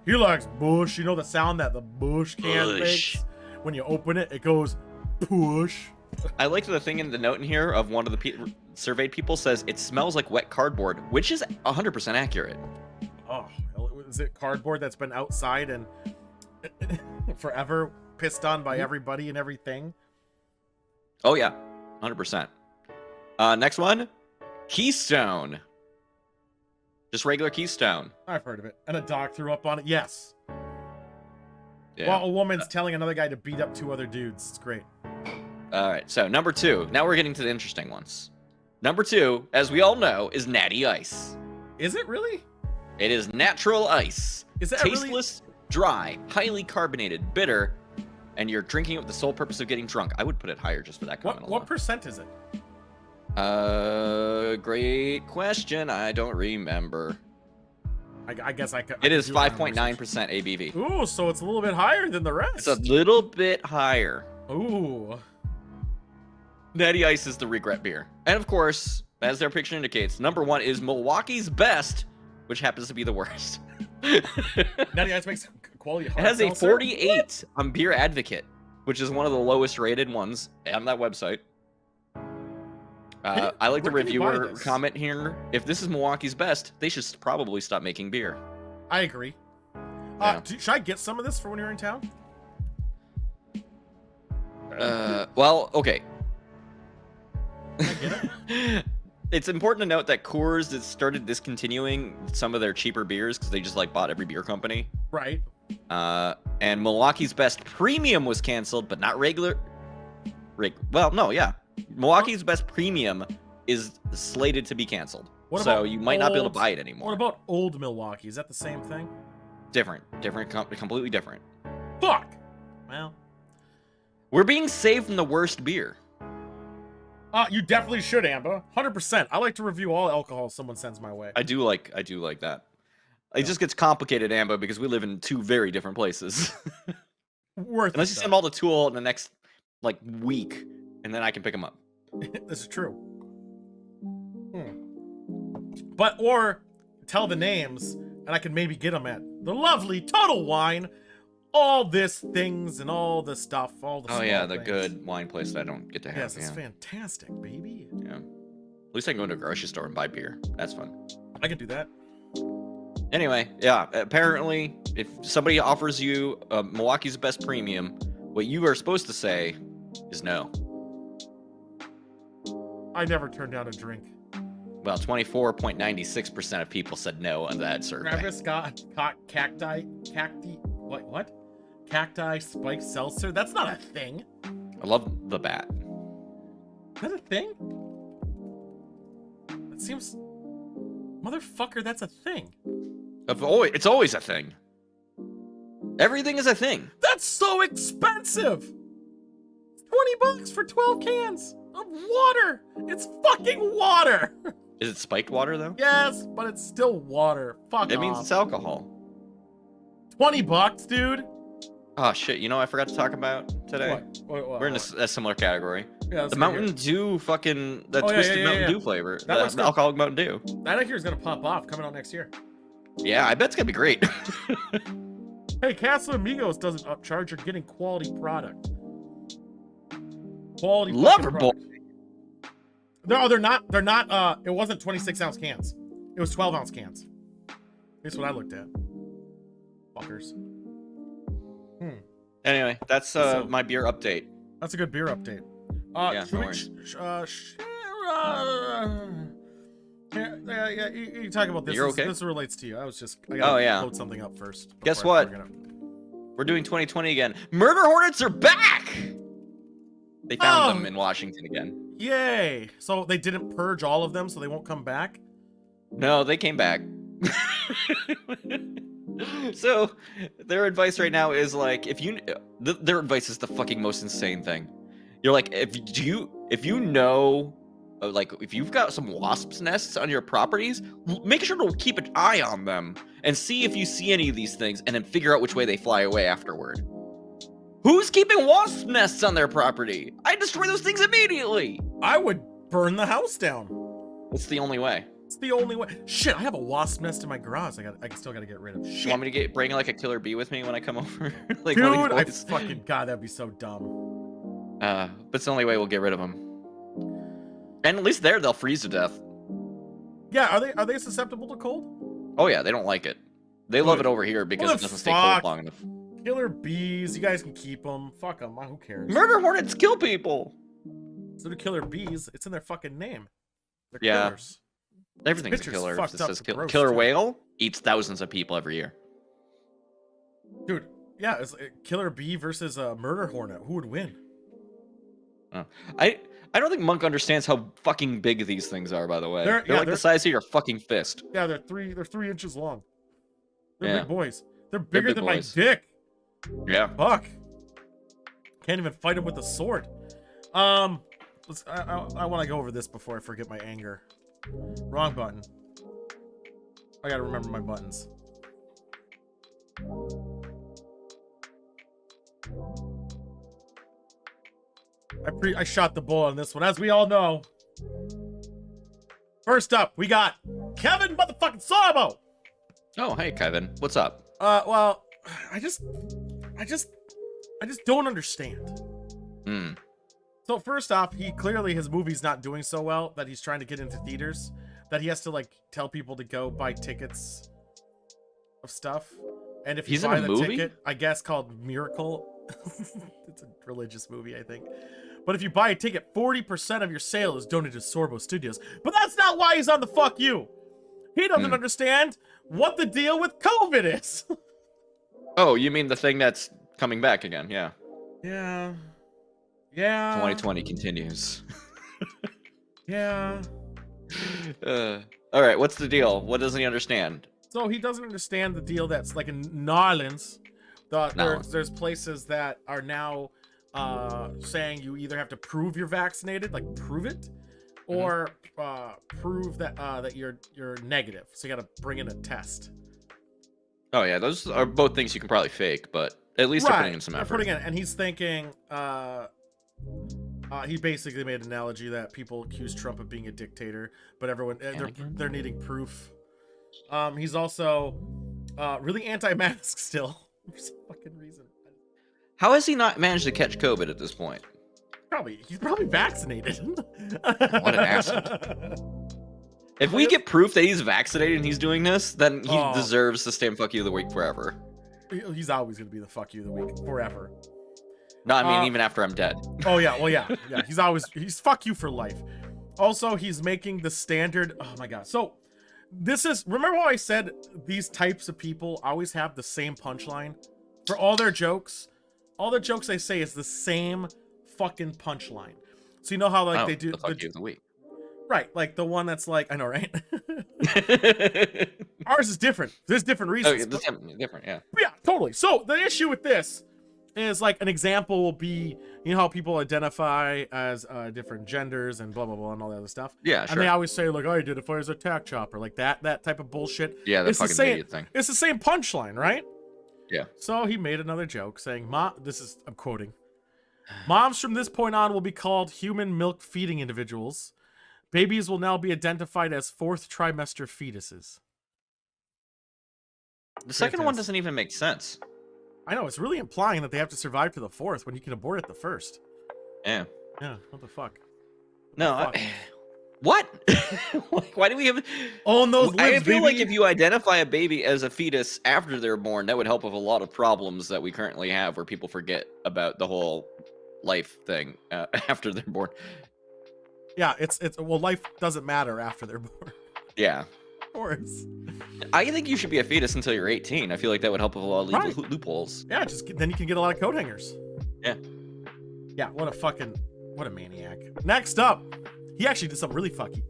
Bush. You know the sound that the Bush can makes? When you open it, it goes push.
I liked the thing in the note in here of one of the surveyed people says it smells like wet cardboard, which is 100% accurate.
Oh, is it cardboard that's been outside and forever pissed on by everybody and everything?
Oh yeah, 100%. Next one, Keystone. Just regular Keystone.
I've heard of it. And a dog threw up on it. Yes.
Yeah.
While a woman's telling another guy to beat up 2 other dudes. It's great.
All right, so number 2. Now we're getting to the interesting ones. Number 2, as we all know, is Natty Ice.
Is it really?
It is natural ice.
Is that
tasteless, dry, highly carbonated, bitter, and you're drinking it with the sole purpose of getting drunk. I would put it higher just for that comment alone.
What percent is it?
Great question. I don't remember.
I guess I could.
It is 5.9% ABV.
Ooh, so it's a little bit higher than the rest.
It's a little bit higher.
Ooh.
Natty Ice is the regret beer. And of course, as their picture indicates, number 1 is Milwaukee's Best, which happens to be the worst.
Natty Ice makes quality hard
It has a
seltzer?
48 on Beer Advocate, which is one of the lowest rated ones on that website. I like the reviewer comment here. If this is Milwaukee's Best, they should probably stop making beer.
I agree.
Yeah.
Should I get some of this for when you're in town?
Well, okay.
Can I get it?
It's important to note that Coors has started discontinuing some of their cheaper beers because they just like bought every beer company.
Right.
And Milwaukee's Best Premium was canceled, but not regular. Well, no, yeah. Milwaukee's Best Premium is slated to be canceled. So you might not be able to buy it anymore.
What about Old Milwaukee? Is that the same thing?
Different, completely different.
Fuck! Well.
We're being saved from the worst beer.
You definitely should, Amber. 100%. I like to review all alcohol someone sends my way.
I do like that. It just gets complicated, Amber, because we live in two very different places. Unless you send them all to Tool in the next, like, week, and then I can pick them up.
This is true. But, or tell the names, and I can maybe get them at the lovely Total Wine. All this things and all the stuff, all the
Oh yeah, the
things.
good wine place that I don't get to have.
Yes, it's fantastic, baby.
Yeah. At least I can go to a grocery store and buy beer. That's fun.
I can do that.
Anyway, yeah, apparently, if somebody offers you Milwaukee's Best Premium, what you are supposed to say is no.
I never turned down a drink.
Well, 24.96% of people said no on that survey.
Travis Scott, cacti, what? Cacti spiked seltzer? That's not a thing.
I love the bat.
Is that a thing? That seems... Motherfucker, that's a thing.
It's always a thing. Everything is a thing.
That's so expensive! 20 bucks for 12 cans of water! It's fucking water!
Is it spiked water, though?
Yes, but it's still water. Fuck
It
off.
means it's alcohol.
20 bucks, dude?
Oh, shit. You know what I forgot to talk about today?
What?
We're in a similar category.
Yeah,
the Mountain Dew fucking... The twisted Mountain Dew flavor. The alcoholic Mountain Dew.
That I hear is going to pop off coming out next year.
Yeah, I bet it's going to be great.
Hey, Casa Amigos doesn't upcharge. You're getting quality product. Quality
Loverboy.
No, they're not. They're not. It wasn't 26-ounce cans. It was 12-ounce cans. Here's what I looked at. Fuckers.
Anyway, that's my beer update.
That's a good beer update.
Yeah, no worries.
Yeah, you can talk about this.
You're okay?
This relates to you. I gotta load something up first.
Guess what? We're doing 2020 again. Murder Hornets are back! They found them in Washington again.
Yay! So they didn't purge all of them, so they won't come back?
No, they came back. So, their advice right now is like, their advice is the fucking most insane thing. You're like, if you know, like, if you've got some wasps' nests on your properties, make sure to keep an eye on them and see if you see any of these things, and then figure out which way they fly away afterward. Who's keeping wasp nests on their property? I destroy those things immediately.
I would burn the house down.
It's the only way.
It's the only way. Shit, I have a wasp nest in my garage. I still gotta get rid of. Shit.
You want me to bring like a killer bee with me when I come over? Like,
dude, I fucking God, that'd be so dumb.
But it's the only way we'll get rid of them. And at least they'll freeze to death.
Yeah, are they susceptible to cold?
Oh yeah, they don't like it. They love it over here because it doesn't stay cold long enough.
Killer bees, you guys can keep them. Fuck them, who cares?
Murder hornets kill people.
So do killer bees. It's in their fucking name. They're killers.
Everything's a killer. It says killer whale eats thousands of people every year.
Dude, yeah, it's a killer bee versus a murder hornet. Who would win?
I don't think Monk understands how fucking big these things are. By the way, they're like the size of your fucking fist.
Yeah, they're 3 inches long. They're big boys. They're bigger than
boys.
my dick.
Yeah.
Fuck. Can't even fight them with a sword. I want to go over this before I forget my anger. Wrong button. I gotta remember my buttons. I shot the bull on this one, as we all know. First up, we got Kevin motherfucking Sorbo.
Oh, hey Kevin, what's up?
Well, I just don't understand. So first off, his movie's not doing so well that he's trying to get into theaters, that he has to like tell people to go buy tickets of stuff. And if you buy the ticket, I guess called Miracle, it's a religious movie, I think. But if you buy a ticket, 40% of your sale is donated to Sorbo Studios. But that's not why he's on the Fuck You. He doesn't understand what the deal with COVID is.
Oh, you mean the thing that's coming back again? Yeah.
Yeah. Yeah.
2020 continues.
Yeah.
All right, what's the deal? What doesn't he understand?
So he doesn't understand the deal that's like in Nolans. There's places that are now saying you either have to prove you're vaccinated, like prove it, or prove that that you're negative. So you got to bring in a test.
Oh yeah, those are both things you can probably fake, but at least they're putting in some effort.
They're putting in, and he's thinking. He basically made an analogy that people accuse Trump of being a dictator, but everyone they're needing proof. He's also really anti-mask still for some fucking reason.
How has he not managed to catch COVID at this point?
He's probably vaccinated.
What an asshole. If we get proof that he's vaccinated and he's doing this, then he deserves to stay in fuck you of the week forever.
He's always gonna be the fuck you of the week forever.
No, I mean even after I'm dead.
Oh yeah, well yeah. He's fuck you for life. Also, he's making the standard. Oh my god. So this is, remember how I said these types of people always have the same punchline for all their jokes? All the jokes they say is the same fucking punchline. So you know how like they do
the fuck you of the week.
Right, like the one that's like, I know, right? Ours is different. There's different reasons.
Oh, yeah, different, yeah.
Yeah, totally. So the issue with this is like an example will be, you know how people identify as different genders and blah blah blah and all that other stuff.
Yeah, sure.
And they always say like, I identify as a tack chopper, like that type of bullshit.
Yeah, the fucking idiot thing.
It's the same punchline, right?
Yeah.
So he made another joke saying, I'm quoting, "Moms from this point on will be called human milk feeding individuals. Babies will now be identified as fourth trimester fetuses."
The second one doesn't even make sense.
I know, it's really implying that they have to survive to the fourth when you can abort at the first.
Yeah.
Yeah, what the fuck?
What? Why do we have...
Own those libs,
I feel
baby.
like if you identify a baby as a fetus after they're born, that would help with a lot of problems that we currently have where people forget about the whole life thing after they're born.
Yeah, well, life doesn't matter after they're born.
Yeah.
Of course.
I think you should be a fetus until you're 18. I feel like that would help with a lot of legal loopholes.
Yeah, then you can get a lot of coat hangers.
Yeah.
Yeah, what a maniac. Next up, he actually did something really fucky.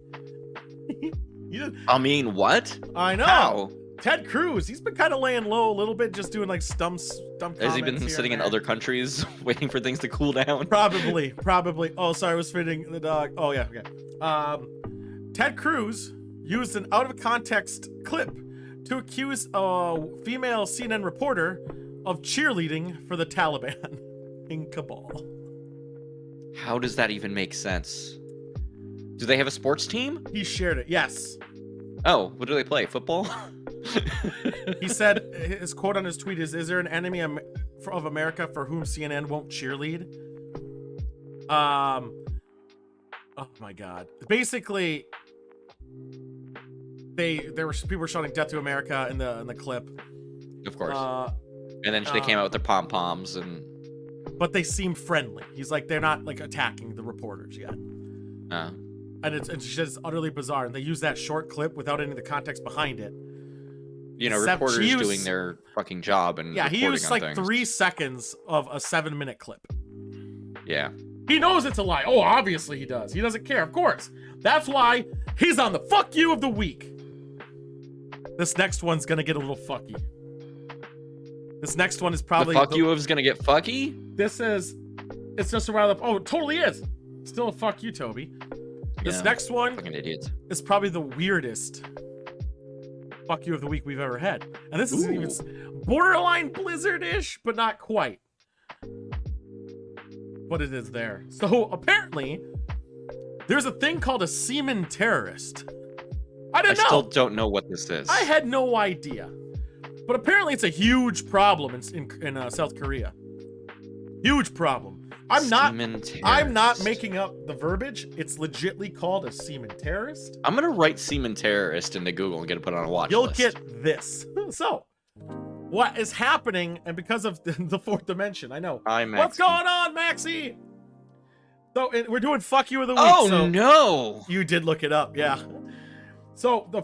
I mean, what?
I know.
How?
Ted Cruz, he's been kind of laying low a little bit, just doing like dumb comments.
Has he been sitting in other countries waiting for things to cool down? Probably.
Oh, sorry, I was feeding the dog. Oh, yeah, okay. Ted Cruz used an out-of-context clip to accuse a female CNN reporter of cheerleading for the Taliban in Kabul.
How does that even make sense? Do they have a sports team?
He shared it, yes.
Oh, what do they play? Football?
He said, his quote on his tweet is there an enemy of America for whom CNN won't cheerlead? Oh my god. Basically, people were shouting "Death to America" in the clip.
Of course. And then they came out with their pom poms
but they seem friendly. He's like, they're not like attacking the reporters yet. And it's just utterly bizarre. And they use that short clip without any of the context behind it.
You know, reporters doing their fucking job and
yeah, he used like
things.
3 seconds of a 7-minute clip.
Yeah.
He knows it's a lie. Oh, obviously he does. He doesn't care, of course. That's why he's on the fuck you of the week. This next one's gonna get a little fucky. This next one is probably
the fuck you of's gonna get fucky?
It's just a while up. Oh, it totally is. Still a fuck you, Toby. This next one
fucking idiots.
Is probably the weirdest fuck you of the week we've ever had. And this isn't even borderline Blizzard-ish, but not quite. But it is there. So apparently, there's a thing called a semen terrorist. I didn't know.
I still don't know what this is.
I had no idea. But apparently it's a huge problem in South Korea. Huge problem. I'm not making up the verbiage. It's legitly called a semen terrorist.
I'm gonna write semen terrorist into Google and get it put on a watch list.
You'll get this. So, what is happening? And because of the fourth dimension, I know.
Hi, Maxie.
What's going on, Maxie? So we're doing fuck you of the week.
Oh
so
no!
You did look it up, yeah. So the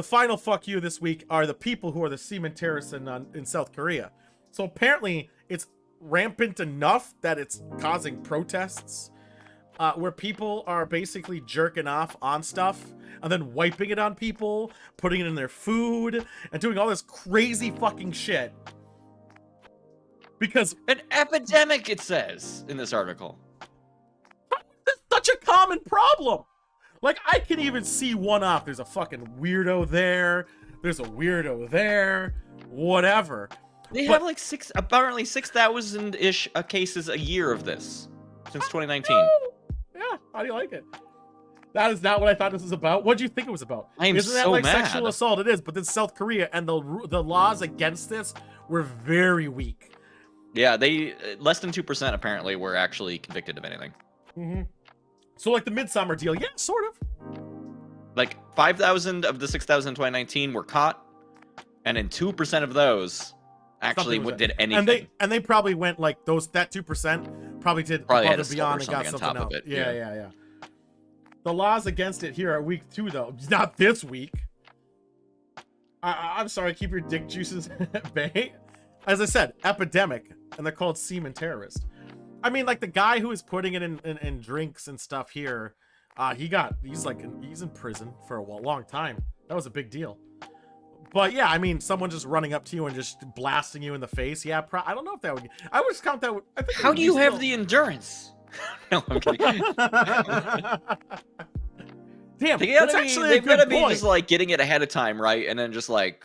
final fuck you this week are the people who are the semen terrorists in South Korea. So apparently it's rampant enough that it's causing protests. where people are basically jerking off on stuff and then wiping it on people, putting it in their food, and doing all this crazy fucking shit. Because
an epidemic, it says in this article.
It's such a common problem. Like, I can even see one off. There's a fucking weirdo there. There's a weirdo there. Whatever.
They have like apparently 6,000-ish cases a year of this since 2019.
Yeah, how do you like it? That is not what I thought this was about. What do you think it was about?
Isn't
that
so
like
mad.
Sexual assault? It is, but then South Korea and the laws against this were very weak.
Yeah, they less than 2% apparently were actually convicted of anything.
Mm-hmm. So like the Midsummer deal, yeah, sort of.
Like 5,000 of the 6,000 in 2019 were caught, and in 2% of those actually did anything.
And they probably went like that 2% probably did
probably
above
had
and beyond and got
on
something
top
out.
of it.
Yeah. The laws against it here are week 2 though, not this week. I'm sorry, keep your dick juices at bay. As I said, epidemic, and they're called semen terrorists. I mean, like the guy who is putting it in drinks and stuff here, he's in prison for a long time. That was a big deal. But yeah, I mean, someone just running up to you and just blasting you in the face. Yeah, I don't know if that would. I would just count that. I think
how do you have the endurance? No, I'm kidding.
Damn,
they've got to be just like getting it ahead of time, right? And then just like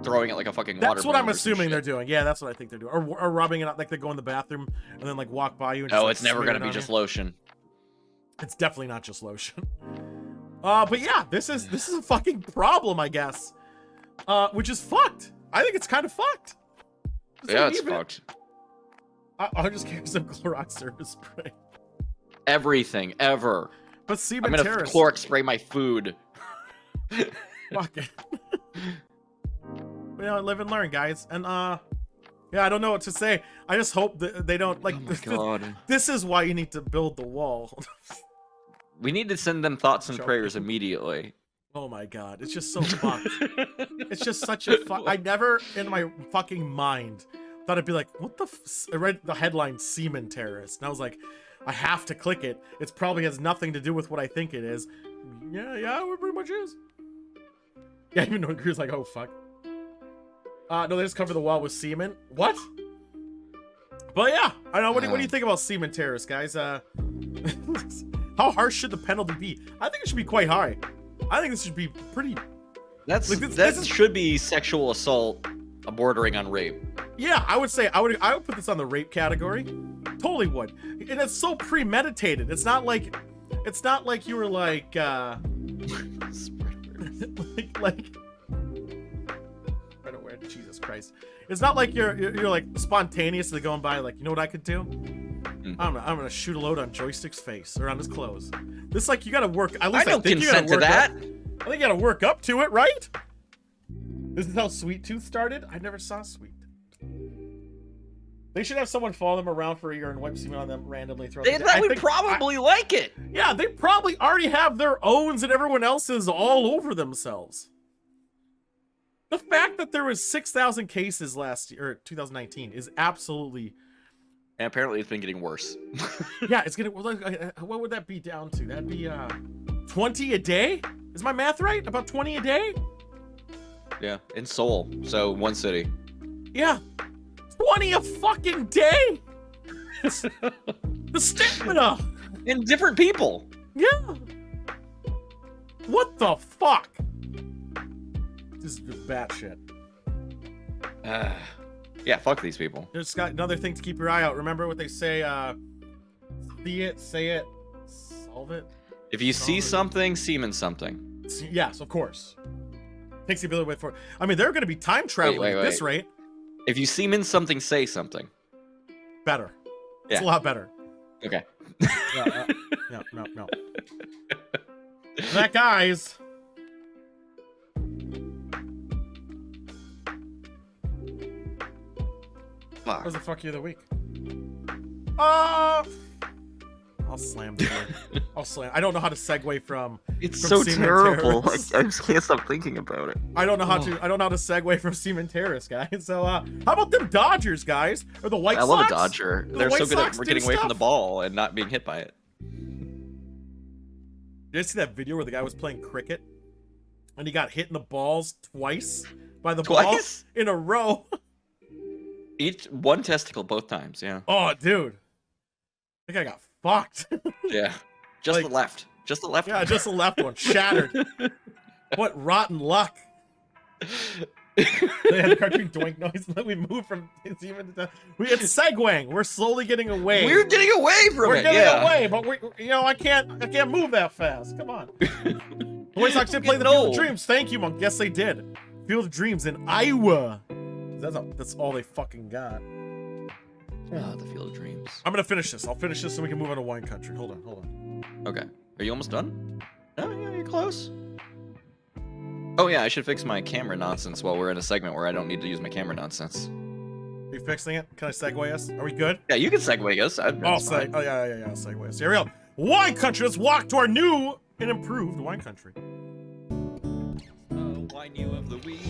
throwing it like a fucking water.
That's what I'm assuming they're doing. Yeah, that's what I think they're doing. Or rubbing it out, like they go in the bathroom and then like walk by you. And
no, it's never gonna be just lotion.
It's definitely not just lotion. But yeah, this is a fucking problem, I guess. Which is fucked. I think it's kind of fucked.
Yeah, it's fucked.
I'll just carry some Clorox surface spray.
Everything ever.
But semen
I'm gonna Clorox spray my food.
Fuck it. You know, live and learn, guys. And yeah, I don't know what to say. I just hope that they don't like.
Oh my God.
This is why you need to build the wall.
We need to send them thoughts and prayers immediately.
Oh my God, it's just so fucked. It's just such a fuck. I never in my fucking mind thought it'd be like, what the? I read the headline, semen terrorist, and I was like, I have to click it. It probably has nothing to do with what I think it is. Yeah, it pretty much is. Yeah, even though Drew's like, oh fuck. No, they just cover the wall with semen. What? But yeah, I don't know. What do you think about semen terrorists, guys? How harsh should the penalty be? I think it should be quite high. I think this should be pretty.
That should be sexual assault, bordering on rape.
Yeah, I would say I would put this on the rape category. Totally would. And it's so premeditated. It's not like you were like like right away. Jesus Christ. It's not like you're like spontaneously going by like, you know what I could do? I'm gonna shoot a load on Joystick's face or on his clothes. This like you gotta work. At least
I don't consent to that.
I think you gotta work up to it, right? This is how Sweet Tooth started. I never saw Sweet. They should have someone follow them around for a year and wipe semen on them randomly.
They would probably like it.
Yeah, they probably already have their owns and everyone else's all over themselves. The fact that there was 6,000 cases last year, or 2019, is absolutely.
And apparently, it's been getting worse.
Yeah, it's gonna. What would that be down to? That'd be 20 a day. Is my math right? About 20 a day?
Yeah, in Seoul, so one city.
Yeah, 20 a fucking day. The stigma.
In different people.
Yeah. What the fuck? This is batshit.
Yeah, fuck these people.
There's got another thing to keep your eye out. Remember what they say, see it, say it, solve it.
If you see something, semen something.
Yes, of course. Takes the ability to wait for it. I mean, they're going to be time traveling at this rate.
If you semen something, say something.
Better.
Yeah.
It's a lot better.
Okay.
No. That, guys. What was the fuck you of the week? I'll slam the door. I'll slam. I don't know how to segue from.
It's
from
so terrible. I just can't stop thinking about it.
I don't know how to. I don't know how to segue from semen terrorists, guys. So, how about them Dodgers, guys, or the White Sox?
I love a Dodger. They're so good at getting away from the ball and not being hit by it.
Did you see that video where the guy was playing cricket and he got hit in the balls twice by the ball in a row?
One testicle both times, yeah.
Oh, dude. I think I got fucked.
Yeah. Just the left. Just the left.
Yeah, just the left one. Shattered. What rotten luck. They had the cartoon doink noise and then we moved from it's segueing. We're slowly getting away.
We're getting away from
We're
it.
getting away, but I can't move that fast. Come on. Boys actually play the Field of Dreams. Thank you, Monk. Yes, they did. Field of Dreams in Iowa. That's all they fucking got.
The Field of Dreams.
I'm gonna finish this. I'll finish this so we can move on to wine country. Hold on.
Okay. Are you almost done? Oh yeah, you're close. Oh yeah, I should fix my camera nonsense while we're in a segment where I don't need to use my camera nonsense.
Are you fixing it? Can I segue us? Are we good?
Yeah, you can segue us.
Yeah, segue us. Here we go. Wine country. Let's walk to our new and improved wine country.
Wine you of the week.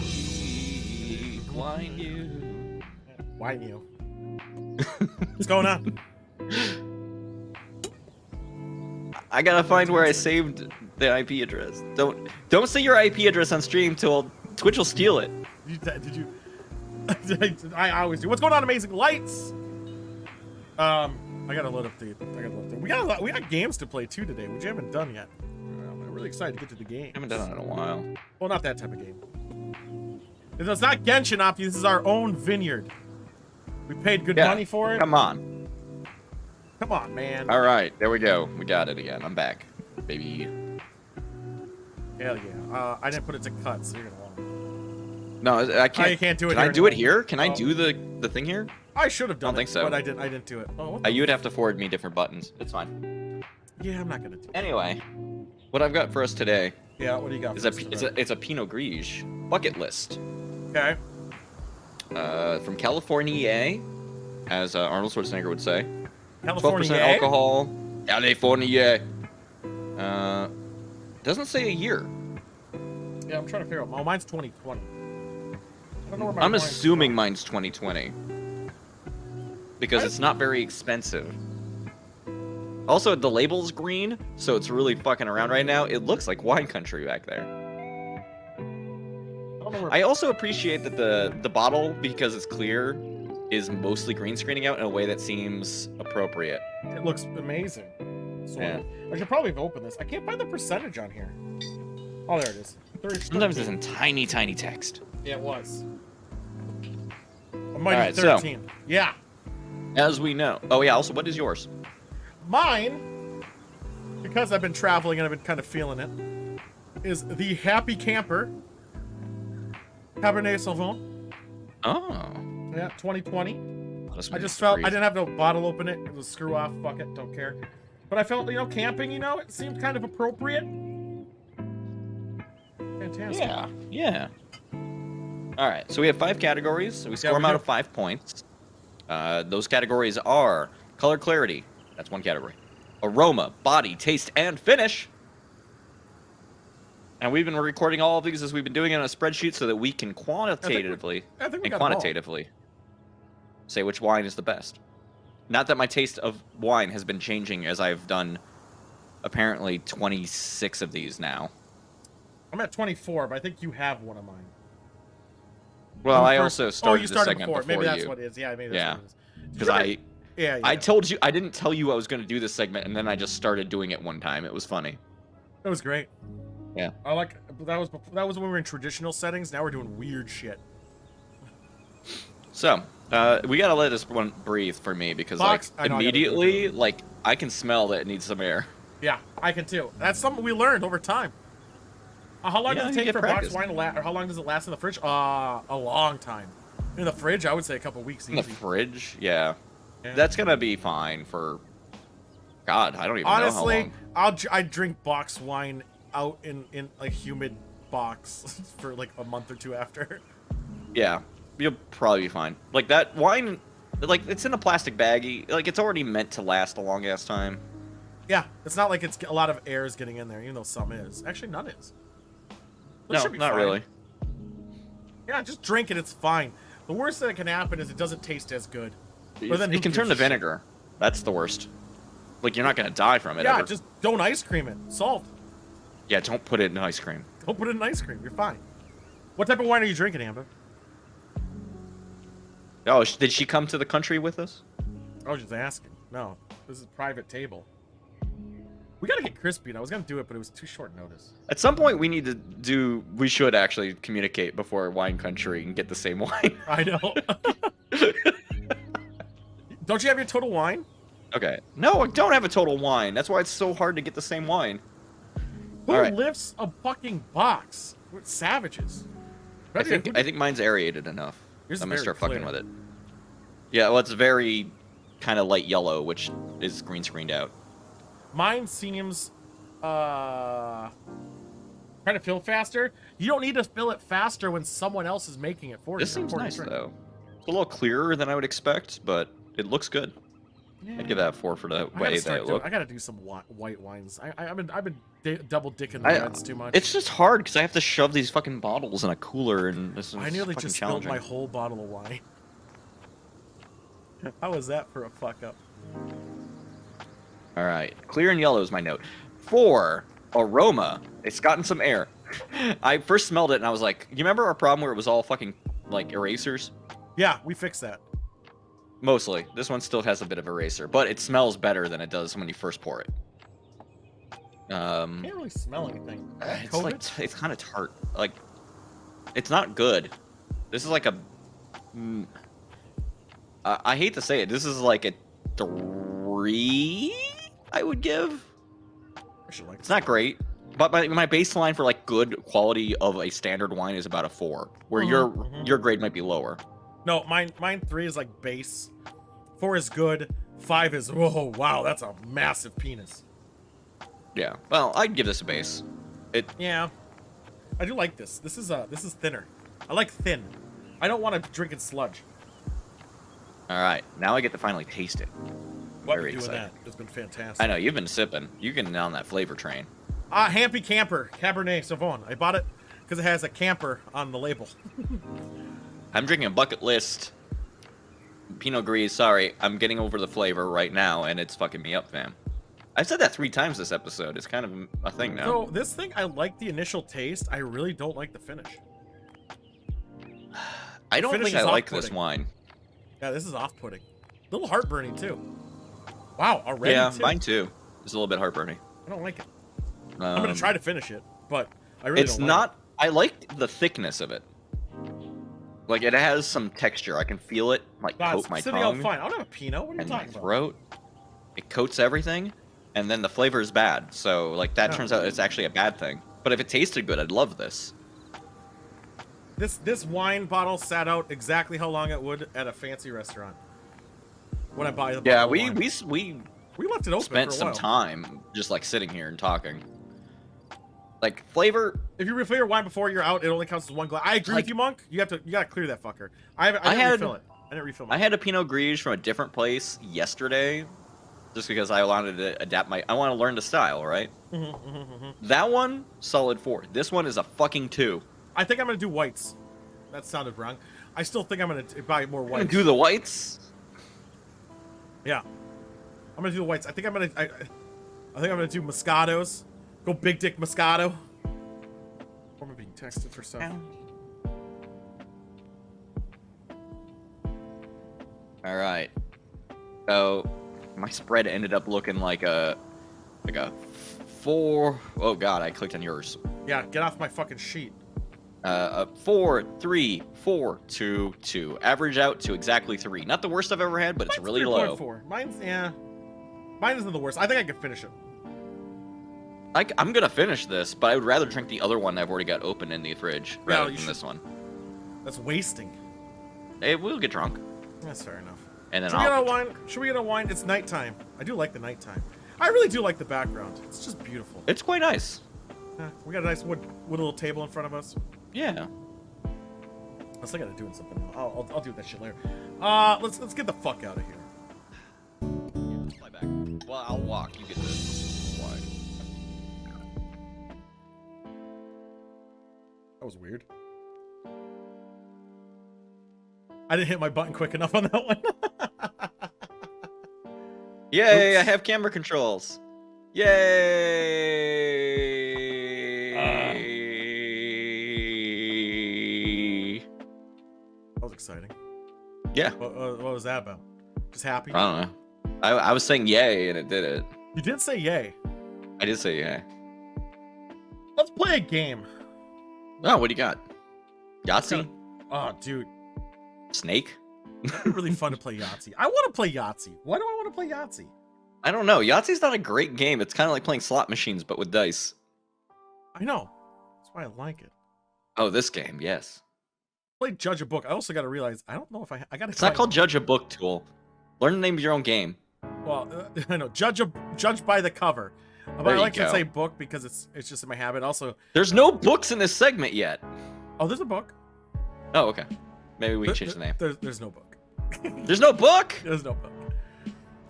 Wine you.
Wine you. What's going on?
I gotta find where I saved the IP address. Don't say your IP address on stream till Twitch will steal it.
Did you? I always do. What's going on, Amazing Lights? I gotta load up the. We got games to play too today, which you haven't done yet. I'm really excited to get to the game.
I haven't done it in a while.
Well, not that type of game. It's not Genshin, Opti. This is our own vineyard. We paid good money for it.
Come on.
Come on, man.
All right, there we go. We got it again. I'm back, baby.
Hell yeah. I didn't put it to cut, so you're gonna want it.
No, I can't.
You can't do it.
Can I do it here? Can I do the thing here?
I should have done it.
I don't think so.
But I didn't do it. Oh,
you would have to forward me different buttons. It's fine.
Yeah, I'm not gonna do it.
Anyway, what I've got for us today.
Yeah, what do you got?
It's a Pinot Gris bucket list.
Okay.
From California, as Arnold Schwarzenegger would say.
California
12% alcohol. California. Doesn't say a year.
Yeah, I'm trying to figure out. Oh, mine's 2020. I don't know where
I'm assuming mine's 2020 because it's not very expensive. Also, the label's green, so it's really fucking around right now. It looks like wine country back there. I also appreciate that the bottle, because it's clear, is mostly green screening out in a way that seems appropriate.
It looks amazing.
Yeah.
I should probably have opened this. I can't find the percentage on here. Oh, there it is.
Sometimes it's in tiny, tiny text.
Yeah, it was. It might be 13. So, yeah.
As we know. Oh, yeah. Also, what is yours?
Mine, because I've been traveling and I've been kind of feeling it, is the Happy Camper Cabernet Sauvignon.
Oh.
Yeah, 2020. I just felt I didn't have no bottle open it. It was screw off. Fuck it. Don't care. But I felt, camping, it seemed kind of appropriate. Fantastic.
Yeah. Yeah. All right. So we have 5 categories. We score them out of 5 points. Those categories are color clarity. That's one category. Aroma, body, taste, and finish. And we've been recording all of these as we've been doing it on a spreadsheet so that we can quantitatively and quantitatively say which wine is the best. Not that my taste of wine has been changing as I've done apparently 26 of these now.
I'm at 24, but I think you have one of mine.
Well, I also started the segment before
maybe that's
you.
what it is. Yeah, maybe that's what it is.
Because
Yeah.
I told you I didn't tell you I was going to do this segment, and then I just started doing it one time. It was funny.
It was great.
Yeah.
That was when we were in traditional settings. Now we're doing weird shit.
So we gotta let this one breathe for me because immediately I can smell that it needs some air.
Yeah, I can too. That's something we learned over time. How long does it take for box wine to last? Or how long does it last in the fridge? A long time. In the fridge, I would say a couple weeks.
In the fridge, yeah. That's gonna be fine for. God, I don't even know how long.
Honestly, I drink box wine out in a humid box for like a month or two after.
Yeah, you'll probably be fine. Like that wine, it's in a plastic baggie. Like it's already meant to last a long ass time.
Yeah, it's not like it's a lot of air is getting in there, even though some is. Actually, none is.
No, not really.
Yeah, just drink it. It's fine. The worst that can happen is it doesn't taste as good.
But then it can turn to vinegar. That's the worst. Like you're not gonna die from it.
Yeah,
ever.
just don't ice cream it. Salt.
Yeah, don't put it in ice cream.
Don't put it in ice cream. You're fine. What type of wine are you drinking, Amber?
Oh, did she come to the country with us?
I was just asking. No, this is a private table. We gotta get crispy. I was gonna do it, but it was too short notice.
At some point, we should actually communicate before wine country and get the same wine.
I know. Don't you have your total wine?
Okay. No, I don't have a total wine. That's why it's so hard to get the same wine.
Who lifts a fucking box? We're savages.
I think mine's aerated enough.
Yours
I'm
is
gonna start
very
fucking
clear.
with it. Yeah, well, it's very kind of light yellow, which is green screened out.
Mine seems trying to fill faster. You don't need to fill it faster when someone else is making it for you.
This seems nice though. It's a little clearer than I would expect, but it looks good.
Yeah.
I'd give that a 4 for the way that it looked.
I gotta do some white wines. I've been double dicking the reds too much.
It's just hard because I have to shove these fucking bottles in a cooler, and this is
I nearly
fucking
just spilled
challenging.
my whole bottle of wine. How was that for a fuck up?
All right, clear and yellow is my note. 4, aroma. It's gotten some air. I first smelled it and I was like, you remember our problem where it was all fucking like erasers?
Yeah, we fixed that.
Mostly. This one still has a bit of eraser, but it smells better than it does when you first pour it.
Can't really smell anything.
It's like it's kind of tart. Like, it's not good. This is like a. I hate to say it. This is like a 3. I would give. It's not great, but my baseline for like good quality of a standard wine is about a 4, where your grade might be lower.
No, mine 3 is like base. 4 is good. 5 is wow, that's a massive penis.
Yeah. Well, I'd give this a base.
Yeah. I do like this. This is thinner. I like thin. I don't want to drink it sludge.
All right. Now I get to finally taste it.
What
Very
are you doing
excited.
that? It's been fantastic.
I know you've been sipping. You're getting on that flavor train.
Hampy Camper Cabernet Sauvignon. I bought it because it has a camper on the label.
I'm drinking a bucket list Pinot Gris. Sorry, I'm getting over the flavor right now, and it's fucking me up, fam. I've said that 3 times this episode. It's kind of a thing now.
So this thing, I like the initial taste. I really don't like the finish.
I don't think I like this wine.
Yeah, this is off-putting. A little heartburning too. Wow, already.
Yeah,
too?
mine too. It's a little bit heartburning.
I don't like it. I'm gonna try to finish it, but I really
it's
don't
not. I like the thickness of it. Like it has some texture. I can feel it like coat my
sitting out
tongue
fine. I don't have a Pinot. What are you
and my
talking about?
throat. It coats everything, and then the flavor is bad. So like that turns out it's actually a bad thing. But if it tasted good, I'd love this.
This wine bottle sat out exactly how long it would at a fancy restaurant. When I buy the bottle
Yeah,
of
we
wine. We left it open
spent
for a
some
while.
time just like sitting here and talking. Like flavor.
If you refill your wine before you're out, it only counts as 1 glass. I agree with you, Monk. You gotta clear that fucker. I didn't refill it. I didn't refill mine.
I had a Pinot Gris from a different place yesterday, just because I wanted to adapt I want to learn the style, right? That one, solid 4. This one is a fucking 2.
I think I'm gonna do whites. That sounded wrong. I still think I'm gonna buy more
I'm
whites.
gonna do the whites.
Yeah, I'm gonna do the whites. I think I'm gonna do Moscatos. Go big dick Moscato. Or am I being texted for stuff?
All right. So my spread ended up looking like a 4. Oh god, I clicked on yours.
Yeah, get off my fucking sheet.
4, 3, 4, 2, 2. Average out to exactly 3. Not the worst I've ever had, but it's really low.
3.4. Mine isn't the worst. I think I could finish it.
I'm gonna finish this, but I would rather drink the other one I've already got open in the fridge rather than this one.
That's wasting.
Hey, we'll get drunk.
That's fair enough.
And then
Should we get a wine? It's nighttime. I do like the nighttime. I really do like the background. It's just beautiful.
It's quite nice.
We got a nice wood little table in front of us.
Yeah.
I still gotta do something. I'll do that shit later. Let's get the fuck out of here.
Yeah, fly back. Well, I'll walk. You get this. Why?
That was weird. I didn't hit my button quick enough on that one.
Yay! Oops. I have camera controls. Yay!
exciting.
Yeah.
What was that about? Just happy?
I don't know. I was saying yay, and it did it.
You did say yay.
I did say yay.
Let's play a game.
Oh, what do you got? Yahtzee?
Oh, dude.
Snake?
It'd be really fun to play Yahtzee. I want to play Yahtzee. Why do I want to play Yahtzee?
I don't know. Yahtzee's not a great game. It's kind of like playing slot machines, but with dice.
I know. That's why I like it.
Oh, this game, yes.
Play Judge a Book. I also got to realize, I don't know if I got to.
It's not called Judge a Book, Tool. Learn the name of your own game.
Well, I know. Judge by the cover. But I like to say book because it's just in my habit. Also,
there's no books in this segment yet.
Oh, there's a book.
Oh, okay. Maybe we can change the name.
There's no book.
There's no book.
There's no book.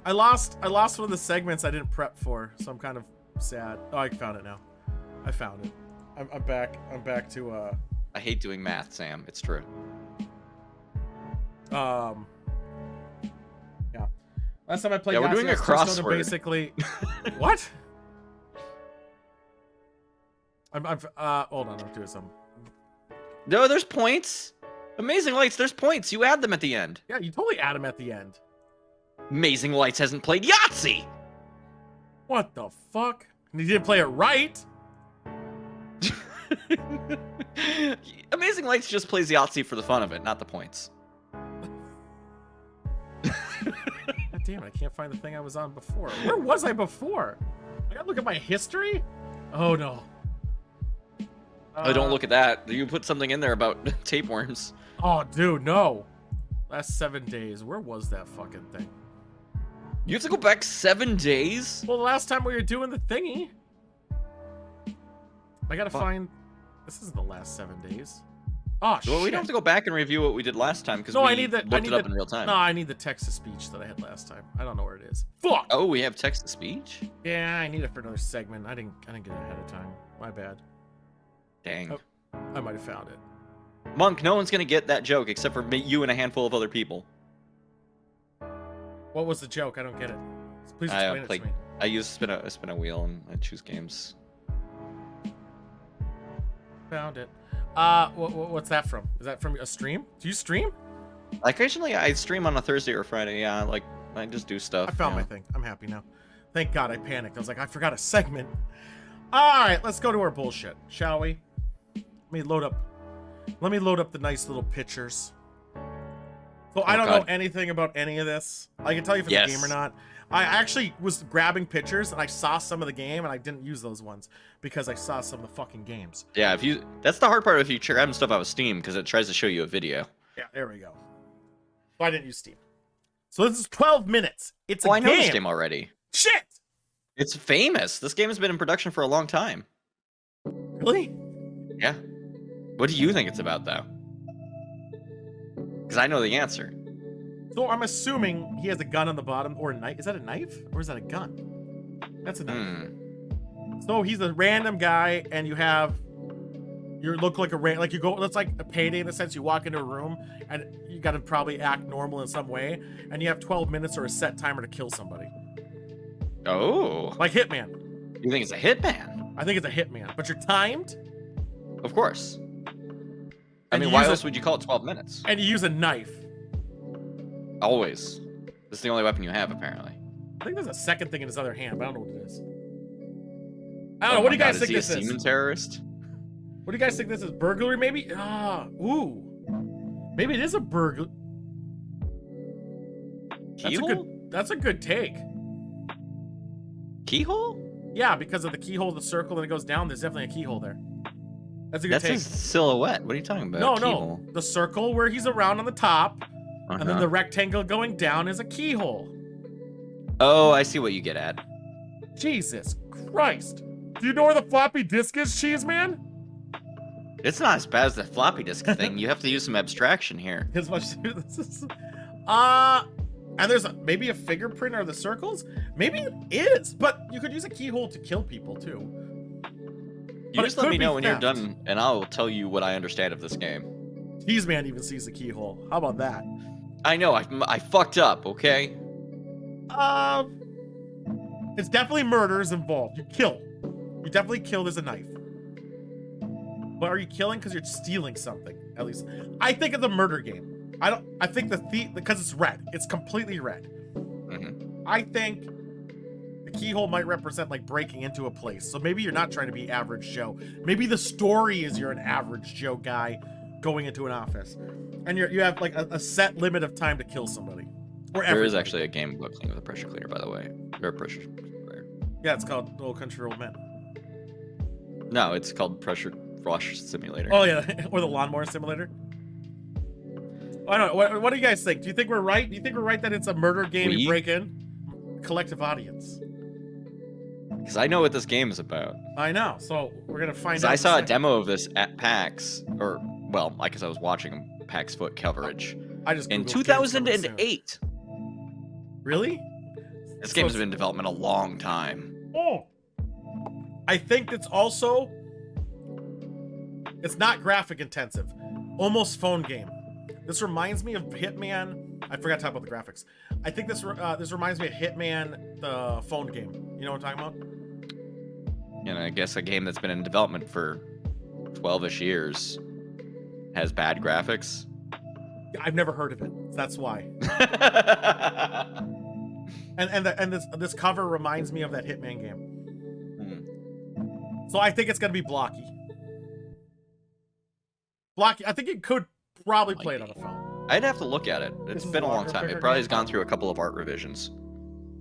I lost one of the segments I didn't prep for, so I'm kind of sad. Oh, I found it now. I found it. I'm back. I'm back to
I hate doing math, Sam. It's true.
Yeah. Last time I played,
we're doing a crossword.
Basically, what? I'm hold on, I'm doing something.
No, there's points. Amazing Lights, there's points. You add them at the end.
Yeah, you totally add them at the end.
Amazing Lights hasn't played Yahtzee.
What the fuck? And he didn't play it right.
Amazing Lights just plays Yahtzee for the fun of it, not the points.
God damn it, I can't find the thing I was on before. Where was I before? I gotta look at my history? Oh no.
Oh, don't look at that. You put something in there about tapeworms.
Oh, dude, no. Last 7 days. Where was that fucking thing?
You have to go back 7 days?
Well, the last time we were doing the thingy. I gotta find... This isn't the last 7 days. Oh, shit.
Well, we don't have to go back and review what we did last time because we looked it up in real time.
No, I need the text-to-speech that I had last time. I don't know where it is. Fuck!
Oh, we have text-to-speech?
Yeah, I need it for another segment. I didn't get it ahead of time. My bad.
Dang.
Oh, I might have found it.
Monk, no one's gonna get that joke except for you and a handful of other people.
What was the joke? I don't get it. Please explain it to me.
I use spin a wheel and I choose games.
Found it. What's that from? Is that from a stream? Do you stream?
Occasionally, I stream on a Thursday or Friday. Yeah, like I just do stuff.
I found my thing. I'm happy now. Thank God I panicked. I was like, I forgot a segment. All right, let's go to our bullshit, shall we? Let me load up the nice little pictures. So I don't know anything about any of this. I can tell you if it's a game or not. I actually was grabbing pictures and I saw some of the game and I didn't use those ones because I saw some of the fucking games.
Yeah, that's the hard part if you grabbing stuff out of Steam because it tries to show you a video.
Yeah, there we go. So I didn't use Steam. So this is 12 minutes. It's a game.
I know this game already.
Shit!
It's famous. This game has been in production for a long time.
Really?
Yeah. What do you think it's about, though? Because I know the answer.
So I'm assuming he has a gun on the bottom, or a knife. Is that a knife, or is that a gun? That's a knife. So he's a random guy, and you look like like you go. That's like a Payday in the sense you walk into a room, and you got to probably act normal in some way, and you have 12 minutes or a set timer to kill somebody.
Oh.
Like Hitman.
You think it's a Hitman?
I think it's a Hitman, but you're timed.
Of course. I mean, why else would you call it 12 minutes?
And you use a knife.
Always. This is the only weapon you have, apparently.
I think there's a second thing in his other hand, but I don't know what it is. I don't know. What do you guys think this is?
Is he a semen terrorist?
What do you guys think this is? Burglary, maybe? Ooh. Maybe it is a burglar. That's a good take.
Keyhole?
Yeah, because of the keyhole, the circle, and it goes down. There's definitely a keyhole there. That's a good take.
That's his silhouette. What are you talking about?
No. The circle where he's around on the top, and then the rectangle going down is a keyhole.
Oh, I see what you get at.
Jesus Christ. Do you know where the floppy disk is, Cheese Man?
It's not as bad as the floppy disk thing. You have to use some abstraction here.
As much and there's maybe a fingerprint or the circles? Maybe it is, but you could use a keyhole to kill people too.
You just let me know when you're done, and I'll tell you what I understand of this game.
Cheese Man even sees the keyhole. How about that?
I know, I fucked up, okay?
It's definitely murders involved. You kill. You definitely kill. There's a knife. But are you killing because you're stealing something? At least, I think it's a murder game. I think the thief, because it's red. It's completely red. I think the keyhole might represent like breaking into a place. So maybe you're not trying to be average Joe. Maybe the story is you're an average Joe guy going into an office, and you have like a set limit of time to kill somebody. Or
there is actually a game about cleaning with a pressure cleaner, by the way. Or pressure sprayer.
Yeah, it's called Old Country Old Men.
No, it's called Pressure Wash Simulator.
Oh yeah, or the Lawnmower Simulator. I don't know. What do you guys think? Do you think we're right? Do you think we're right that it's a murder game you break in? Collective audience.
Because I know what this game is about.
I know. So we're gonna find out.
I saw a demo of this at PAX, or well, I guess I was watching PAX Foot coverage.
I just
in 2008.
Really?
This game has been in development a long time.
Oh. I think it's also. It's not graphic intensive. Almost phone game. This reminds me of Hitman. I forgot to talk about the graphics. I think this reminds me of Hitman, the phone game. You know what I'm talking about?
And I guess a game that's been in development for 12-ish years has bad graphics.
I've never heard of it. That's why. and this cover reminds me of that Hitman game. So I think it's gonna be blocky. Blocky. I think it could probably play it on a phone.
I'd have to look at it. It's been a long time. It probably has gone through a couple of art revisions.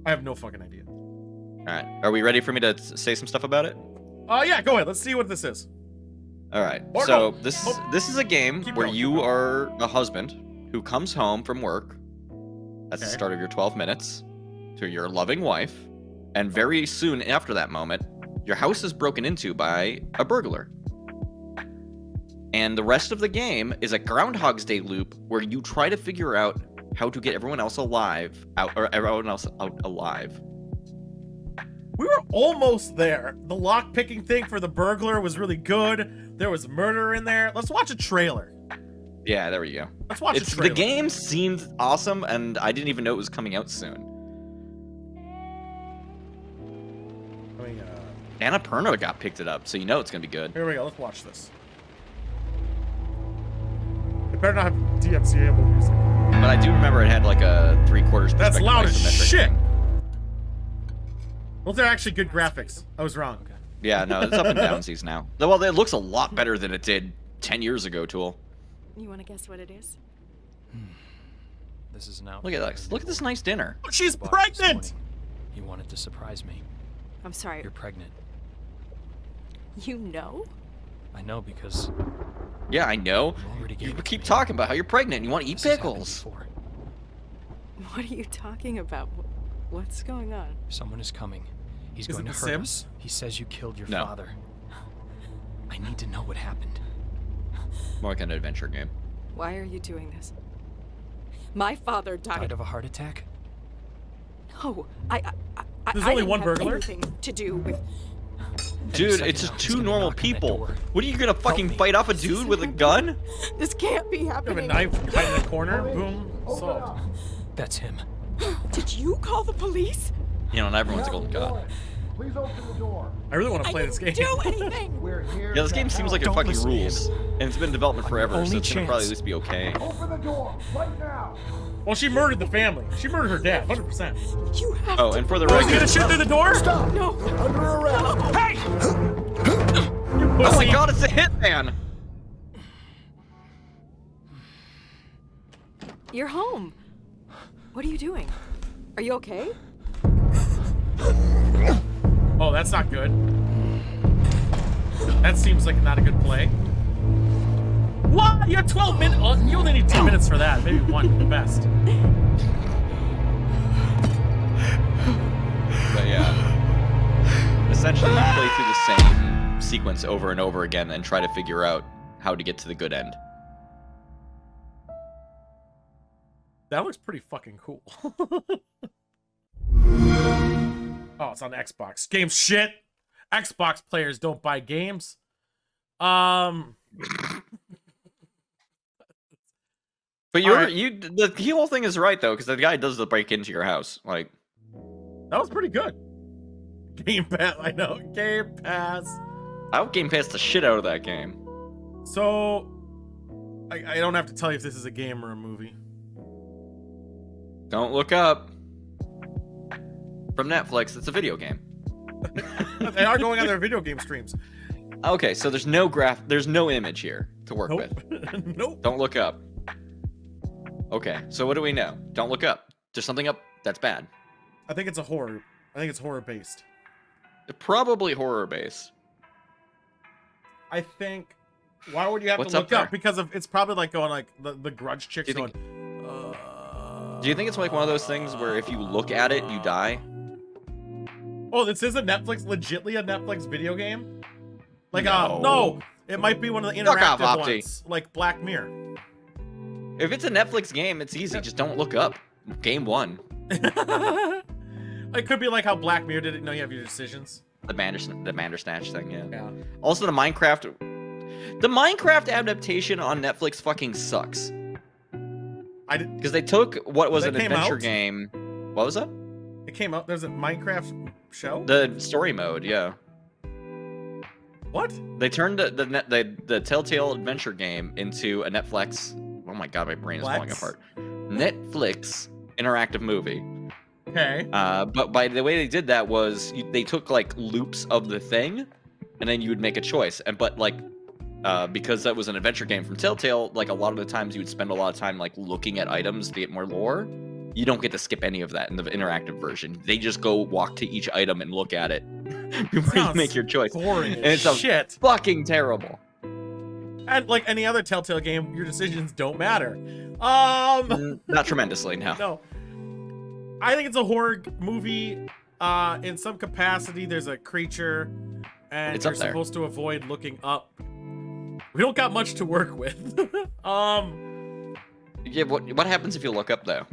I have no fucking idea.
All right. Are we ready for me to say some stuff about it?
Yeah, go ahead. Let's see what this is.
All right. So this is a game where you are a husband who comes home from work. That's the start of your 12 minutes to your loving wife, and very soon after that moment, your house is broken into by a burglar. And the rest of the game is a Groundhog's Day loop where you try to figure out how to get everyone else alive out alive.
We were almost there. The lock picking thing for the burglar was really good. There was murder in there. Let's watch a trailer.
Yeah, there we go.
Let's watch a trailer.
The game seemed awesome, and I didn't even know it was coming out soon. Annapurna got picked it up, so you know it's gonna be good.
Here we go. Let's watch this. It better not have DMCA music.
But I do remember it had like a 3/4.
That's loud as shit.
Thing.
Those are actually good graphics. I was wrong.
Okay. Yeah, no, it's up and downsies now. Well, it looks a lot better than it did 10 years ago, Tool.
You want to guess what it is?
This is an outfit.
Look at this. Look at this nice dinner.
She's pregnant.
He wanted to surprise me.
I'm sorry.
You're pregnant.
You know?
I know because.
Yeah, I know. You keep talking about how you're pregnant and you want to eat pickles.
What are you talking about? What's going on?
Someone is coming. He's going to hurt us. He says you killed your father. I need to know what happened.
More like an adventure game.
Why are you doing this? My father died
of a heart attack?
No,
There's only one burglar?
Anything to do with.
Dude, it's just two normal people. What are you gonna fucking fight off a dude with a gun?
This can't be happening.
You have a knife right in the corner. Boom. Solved.
That's him.
Did you call the police?
You know, and everyone's a golden god.
Please open the door.
I really want to play this game.
Do anything.
We're here.
Yeah, this game seems like it fucking rules, and it's been in development forever, so it's gonna probably at least be okay.
Open the door right now.
Well, she murdered the family. She murdered her dad, 100%.
You have
Oh, and for the
Oh,
record,
you gonna shoot through the door?
Stop.
No.
Under arrest.
Hey! You
oh my
pussy.
god, it's a hitman!
You're home. What are you doing? Are you okay?
Oh, that's not good. That seems like not a good play. What? You have 12 minutes? Oh, you only need 10 minutes for that. Maybe one at the best.
But yeah. Essentially, you play through the same sequence over and over again and try to figure out how to get to the good end.
That looks pretty fucking cool. Oh, it's on Xbox. Game shit. Xbox players don't buy games.
But the whole thing is right though, because the guy does the break into your house. Like,
that was pretty good. Game Pass, I know. Game Pass.
I would Game Pass the shit out of that game.
So, I don't have to tell you if this is a game or a movie.
Don't look up. From Netflix, it's a video game.
They are going on their video game streams.
Okay, so there's no image here to work with.
Nope.
Don't look up. Okay, so what do we know? Don't look up. There's something up that's bad.
I think it's a horror. I think it's horror based.
Probably horror based.
I think. Why would you have
What's
to
up
look
there?
up? Because of it's probably like going like the grudge chicks
Do you think-
going.
Do you think it's like one of those things where if you look at it, you die?
Oh, this is a Netflix, legitly a Netflix video game. Like
No.
no, it might be one of the
Fuck off,
interactive
Opti.
ones, like Black Mirror.
If it's a Netflix game, it's easy. Just don't look up. Game 1.
It could be like how Black Mirror did it. You know, you have your decisions.
The Bandersnatch thing, yeah.
Yeah.
Also, the Minecraft adaptation on Netflix fucking sucks.
I did.
Because they took what was
That
an
came
adventure
out?
game. What was that?
It came out. There's a Minecraft show.
The story mode, yeah.
What?
They turned the Telltale adventure game into a Netflix. Oh my god, my brain is falling
Flex?
apart. Netflix interactive movie.
Okay.
But by the way they did that was they took like loops of the thing, and then you would make a choice. Because that was an adventure game from Telltale, like a lot of the times you would spend a lot of time like looking at items to get more lore. You don't get to skip any of that in the interactive version. They just go walk to each item and look at it before you
Sounds
make your choice.
Boring
And
as
it's
shit.
fucking terrible.
And like any other Telltale game, your decisions don't matter.
Not tremendously, no.
No. I think it's a horror movie. In some capacity, there's a creature, and
It's
you're
up there.
supposed to avoid looking up. We don't got much to work with.
Yeah, what happens if you look up though?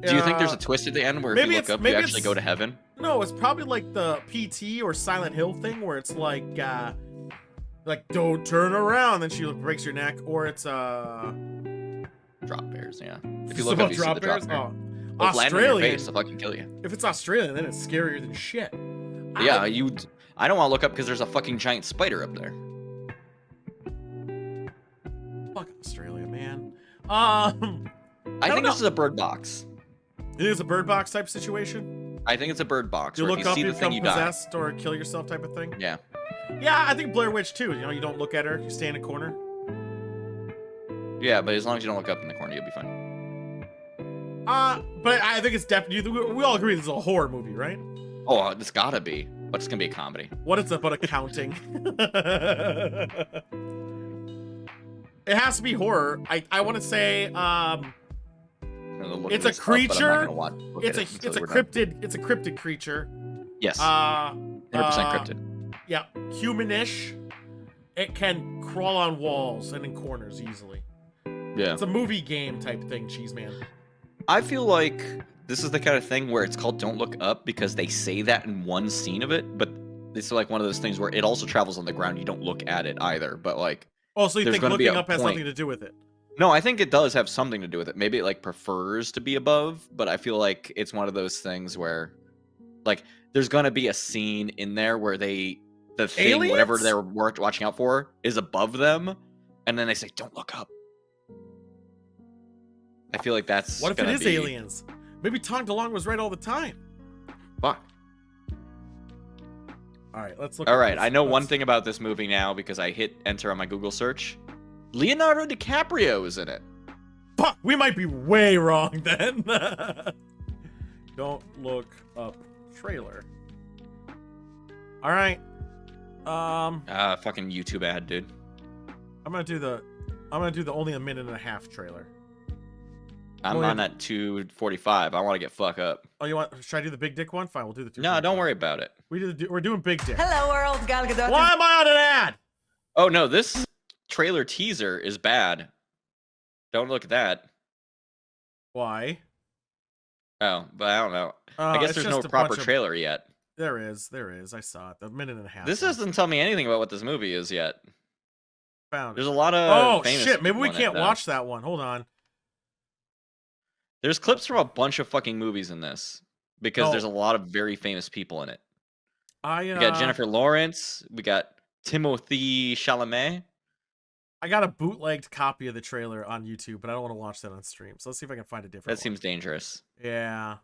Do you think there's a twist at the end where if
maybe
you
it's-
look up,
maybe
you actually
it's-
go to heaven?
No, it's probably like the PT or Silent Hill thing where it's like don't turn around, then she breaks your neck, or it's
Drop bears, yeah. If
it's
you look up,
about
you see the drop bear.
Oh,
They'll land on your
Australian.
face, they'll fucking kill you.
If it's Australian, then it's scarier than shit.
Yeah, I don't want to look up because there's a fucking giant spider up there.
Fuck Australia, man.
I
don't
think this
know.
is a bird box.
It is a bird box type situation.
I think it's a bird box.
You
Where
look
if you
up,
see
you
the thing,
become
you die.
possessed or kill yourself type of thing.
Yeah.
Yeah, I think Blair Witch too. You know, you don't look at her, you stay in a corner.
Yeah, but as long as you don't look up in the corner, you'll be fine.
But I think it's definitely. We all agree this is a horror movie, right?
Oh, it's gotta be. But it's gonna be a comedy.
What is it about accounting? It has to be horror. I want to say it's a creature. It's a cryptid creature.
Yes.
100%
100% cryptid.
Yeah, humanish. It can crawl on walls and in corners easily.
Yeah.
It's a movie game type thing, Cheese Man.
I feel like this is the kind of thing where it's called Don't Look Up because they say that in one scene of it, but it's like one of those things where it also travels on the ground. You don't look at it either, but like.
Oh, so you
There's
think
gonna be
looking
a
up has
point.
something to do with it?
No, I think it does have something to do with it. Maybe it like prefers to be above, but I feel like it's one of those things where, like, there's gonna be a scene in there where the thing, whatever
Aliens?
they're watching out for, is above them, and then they say, "Don't look up." I feel like that's
What if it
gonna
is
be-
aliens? Maybe Tom DeLonge was right all the time.
Fuck.
All right, let's look.
All
at
right,
this.
I know one
Let's-
thing about this movie now because I hit enter on my Google search. Leonardo DiCaprio is in it.
Fuck, we might be way wrong then. Don't look up trailer. All right.
Fucking YouTube ad, dude.
I'm gonna do the only a minute and a half trailer.
I'm
Oh, yeah.
on at 2:45. I want to get fuck up.
Oh, you want? Should I do the big dick one? Fine, we'll do the two.
No, don't worry about it.
We're doing big dick.
Hello, world. Gal Gadot.
Why am I on an ad?
Oh no, this trailer teaser is bad. Don't look at that.
Why?
Oh, but I don't know. I guess
it's
there's no
just a
proper
bunch of-
trailer yet.
There is. I saw it. The minute and a half.
This
one.
doesn't tell me anything about what this movie is yet.
Found.
There's a lot of
Oh
famous
shit! Maybe
people
we
in it,
can't
though.
watch that one. Hold on.
There's clips from a bunch of fucking movies in this because
Oh.
there's a lot of very famous people in it.
We
We got Jennifer Lawrence. We got Timothy Chalamet.
I got a bootlegged copy of the trailer on YouTube, but I don't want to watch that on stream. So let's see if I can find a different
That
one.
seems dangerous.
Yeah.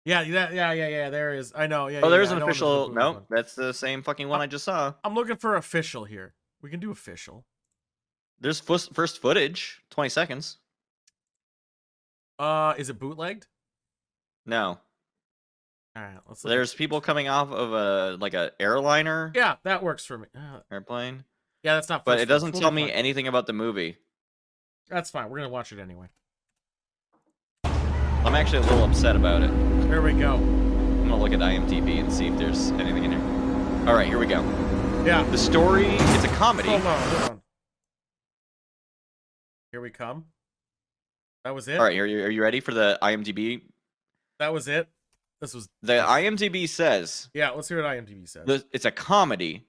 Yeah, there is. I know. Yeah.
Oh, there's
I
an
know
official.
the
Nope,
one.
that's the same fucking one I just saw.
I'm looking for official here. We can do official.
There's first footage, 20 seconds.
Is it bootlegged?
No.
All right, let's.
There's people coming off of a airliner.
Yeah, that works for me.
Airplane.
Yeah, that's not.
But it doesn't tell me
fine.
anything about the movie.
That's fine. We're gonna watch it anyway.
I'm actually a little upset about it.
There we go.
I'm gonna look at IMDb and see if there's anything in here. All right, here we go.
Yeah.
The story, it's a comedy.
Hold on. Here we come. That was it.
All right, are you ready for the IMDb?
That was it. This was
the IMDb says.
Yeah, let's hear what IMDb says.
It's a comedy.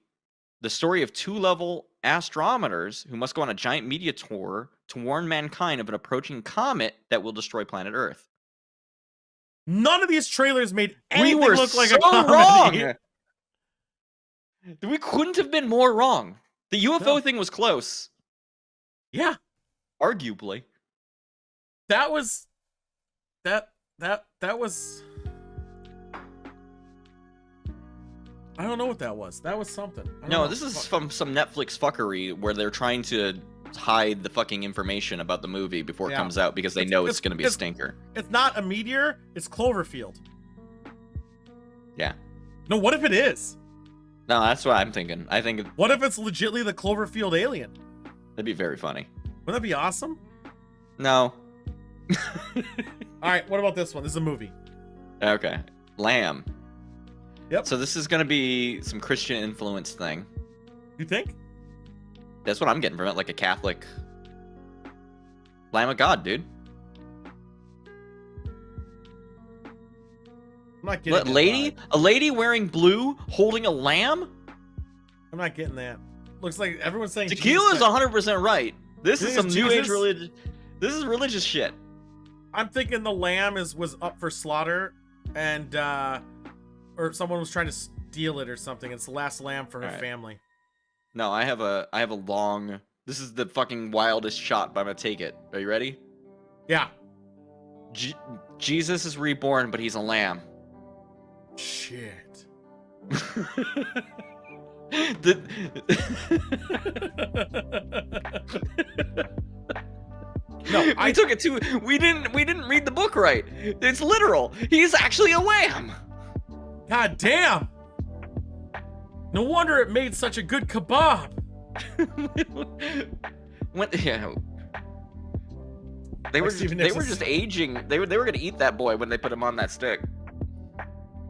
The story of two-level astronomers who must go on a giant media tour to warn mankind of an approaching comet that will destroy planet Earth.
None of these trailers made anything
we were
look like
so
a comedy.
Wrong. We couldn't have been more wrong. The UFO thing was close.
Yeah.
Arguably.
That was that was I don't know what that was. That was something.
No, this is from some Netflix fuckery where they're trying to hide the fucking information about the movie before it comes out because they know it's going to be a stinker.
It's not a meteor, it's Cloverfield.
Yeah.
No, what if it is?
No, that's what I'm thinking. I think.
What if it's legitly the Cloverfield alien?
That'd be very funny.
Wouldn't that be awesome?
No.
All right, what about this one? This is a movie.
Okay. Lamb.
Yep.
So this is going to be some Christian influence thing.
You think?
That's what I'm getting from it, like a Catholic Lamb of God, dude.
I'm not getting
What, a lady wearing blue holding a lamb?
I'm not getting that. Looks like everyone's saying
Tequila's 100% right. This is some new age
Jesus?
religion. This is religious shit.
I'm thinking the lamb was up for slaughter, and or someone was trying to steal it or something. It's the last lamb for her family.
No, I have a long. This is the fucking wildest shot, but I'm gonna take it. Are you ready?
Yeah.
Jesus is reborn, but he's a lamb.
Shit.
No, I took it too. We didn't read the book right. It's literal. He's actually a lamb.
God damn. No wonder it made such a good kebab.
They were just aging. They were gonna eat that boy when they put him on that stick.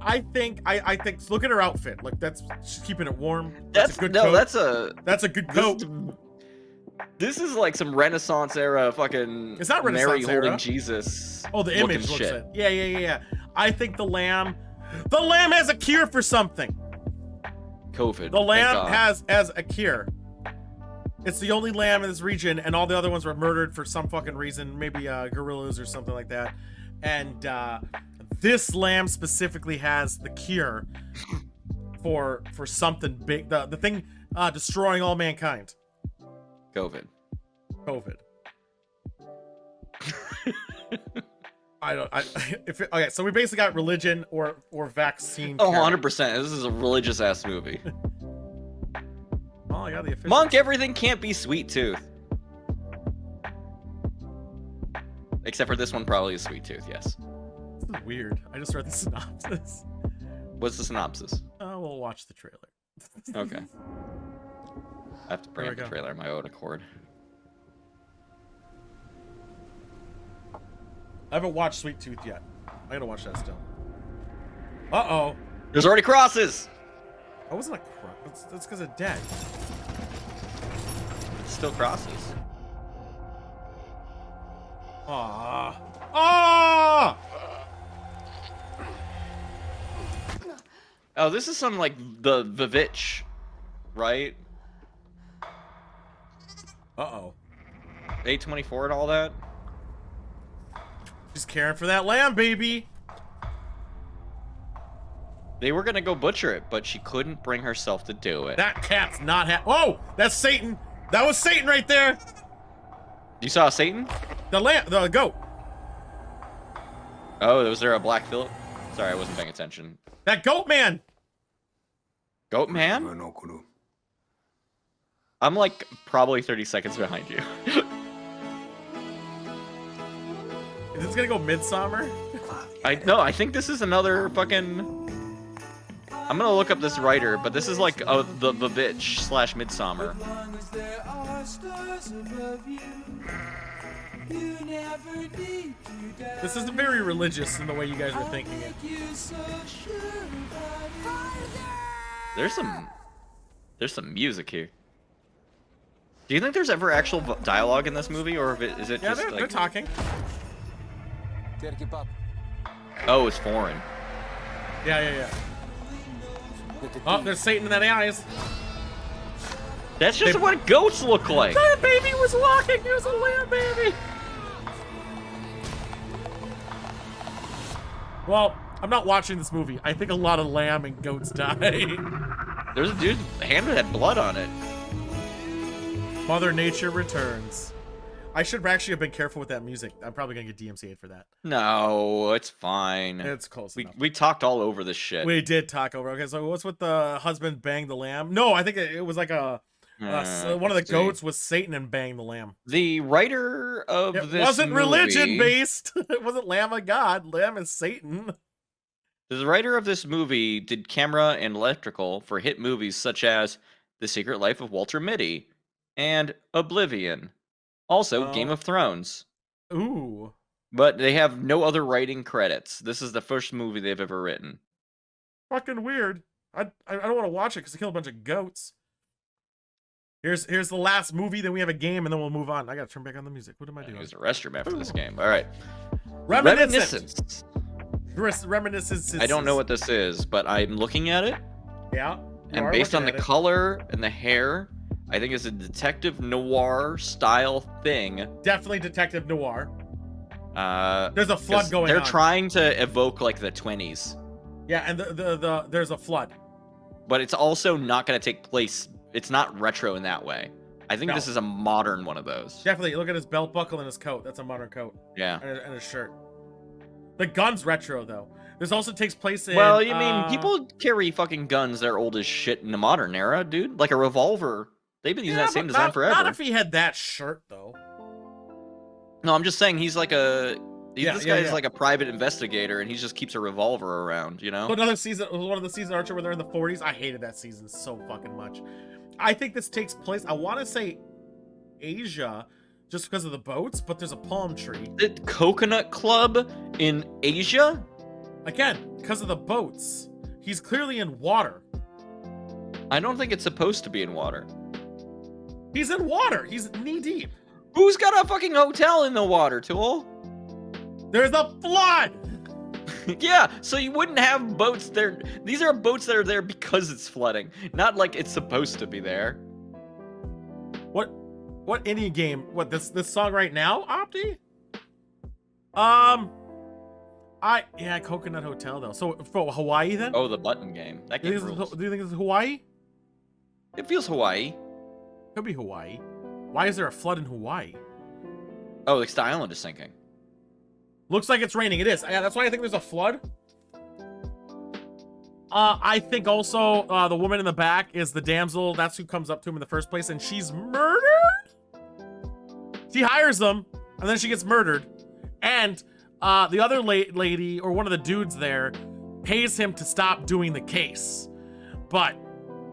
I think look at her outfit. Like she's keeping it warm. That's a good coat. That's a good coat.
This is like some Renaissance era fucking.
It's not Renaissance
Mary holding
era.
Jesus.
Oh, the image looks it. Yeah. I think the lamb has a cure for something.
COVID.
The lamb has a cure. It's the only lamb in this region, and all the other ones were murdered for some fucking reason, maybe gorillas or something like that. And this lamb specifically has the cure for something big. The thing destroying all mankind.
COVID.
Okay, so we basically got religion or vaccine.
Oh, 100%. This is a religious ass movie.
Oh, I got the official.
Monk, everything can't be Sweet Tooth. Except for this one probably is Sweet Tooth, yes.
This is weird. I just read the synopsis.
What's the synopsis?
We'll watch the trailer.
Okay. I have to bring up the trailer on my own accord.
I haven't watched Sweet Tooth yet. I gotta watch that still. Uh-oh.
There's already crosses!
That wasn't a cross. That's because of dead.
Still crosses.
Ah! Ah!
Oh, this is some like the Vivitch, right?
Uh-oh.
A24 and all that.
She's caring for that lamb, baby.
They were gonna go butcher it, but she couldn't bring herself to do it.
That cat's not Oh, that's Satan. That was Satan right there.
You saw Satan?
The goat.
Oh, was there a Black Phillip? Sorry, I wasn't paying attention.
That goat man.
Goat man? I'm like probably 30 seconds behind you.
Is this gonna go Midsummer?
I think this is another fucking... I'm gonna look up this writer, but this is like the bitch / Midsummer.
This isn't very religious in the way you guys were thinking it.
There's some music here. Do you think there's ever actual dialogue in this movie, or is it just like...
they're talking.
Oh, it's foreign.
Yeah. Oh, there's Satan in that eyes.
That's just what goats look like.
That baby was walking. It was a lamb baby. Well, I'm not watching this movie. I think a lot of lamb and goats die.
There's a dude's hand that had blood on it.
Mother Nature returns. I should actually have been careful with that music. I'm probably gonna get DMCA'd for that.
No, it's fine.
It's close enough.
We talked all over this shit.
We did talk over. Okay, so what's with the husband bang the lamb? No, I think it was like one of the goats was Satan and bang the lamb.
The writer of this
wasn't
movie,
religion based. It wasn't Lamb of God. Lamb is Satan.
The writer of this movie did camera and electrical for hit movies such as The Secret Life of Walter Mitty and Oblivion. Also, Game of Thrones.
Ooh.
But they have no other writing credits. This is the first movie they've ever written.
Fucking weird. I don't want to watch it because they kill a bunch of goats. Here's the last movie, then we have a game, and then we'll move on. I gotta turn back on the music. What am I doing?
Use the restroom after this game. All right.
Reminiscence.
I don't know what this is, but I'm looking at it.
Yeah.
And based on the color and the hair, I think it's a detective noir style thing.
Definitely detective noir. There's a flood going on.
They're trying to evoke like the 20s.
Yeah, and there's a flood.
But it's also not going to take place. It's not retro in that way. I think this is a modern one of those.
Definitely. Look at his belt buckle and his coat. That's a modern coat.
Yeah.
And his shirt. The gun's retro though. This also takes place in.
Well, you mean people carry fucking guns that are old as shit in the modern era, dude. Like a revolver. They've been using that same design forever.
Not if he had that shirt though.
No, I'm just saying he's like a. This guy's like a private investigator, and he just keeps a revolver around, you know?
Another season, one of the seasons Archer where they're in the 40s. I hated that season so fucking much. I think this takes place, I want to say Asia, just because of the boats, but there's a palm tree.
The Coconut Club in Asia?
Again, because of the boats. He's clearly in water.
I don't think it's supposed to be in water.
He's in water. He's knee deep.
Who's got a fucking hotel in the water, Tool?
There's a flood!
Yeah, so you wouldn't have boats there. These are boats that are there because it's flooding, not like it's supposed to be there.
What indie game? What, this song right now, Opti? Yeah, Coconut Hotel though. So for Hawaii then?
Oh, the button game. That game rules.
Do you think it's Hawaii?
It feels Hawaii.
Could be Hawaii. Why is there a flood in Hawaii?
Oh, like the island is sinking.
Looks like it's raining. It is. Yeah, that's why I think there's a flood. I think also the woman in the back is the damsel. That's who comes up to him in the first place, and she's murdered. She hires them, and then she gets murdered. And the other lady, or one of the dudes there, pays him to stop doing the case.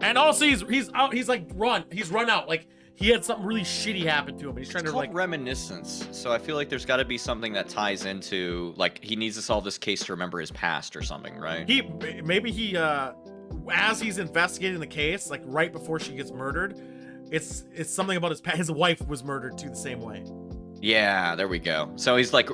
And also he's out. He's like he's run out. Like he had something really shitty happen to him. He's trying to like
reminiscence. So I feel like there's got to be something that ties into like he needs to solve this case to remember his past or something, right?
Maybe he as he's investigating the case, like right before she gets murdered, it's something about his wife was murdered too the same way. Yeah,
there we go. So he's like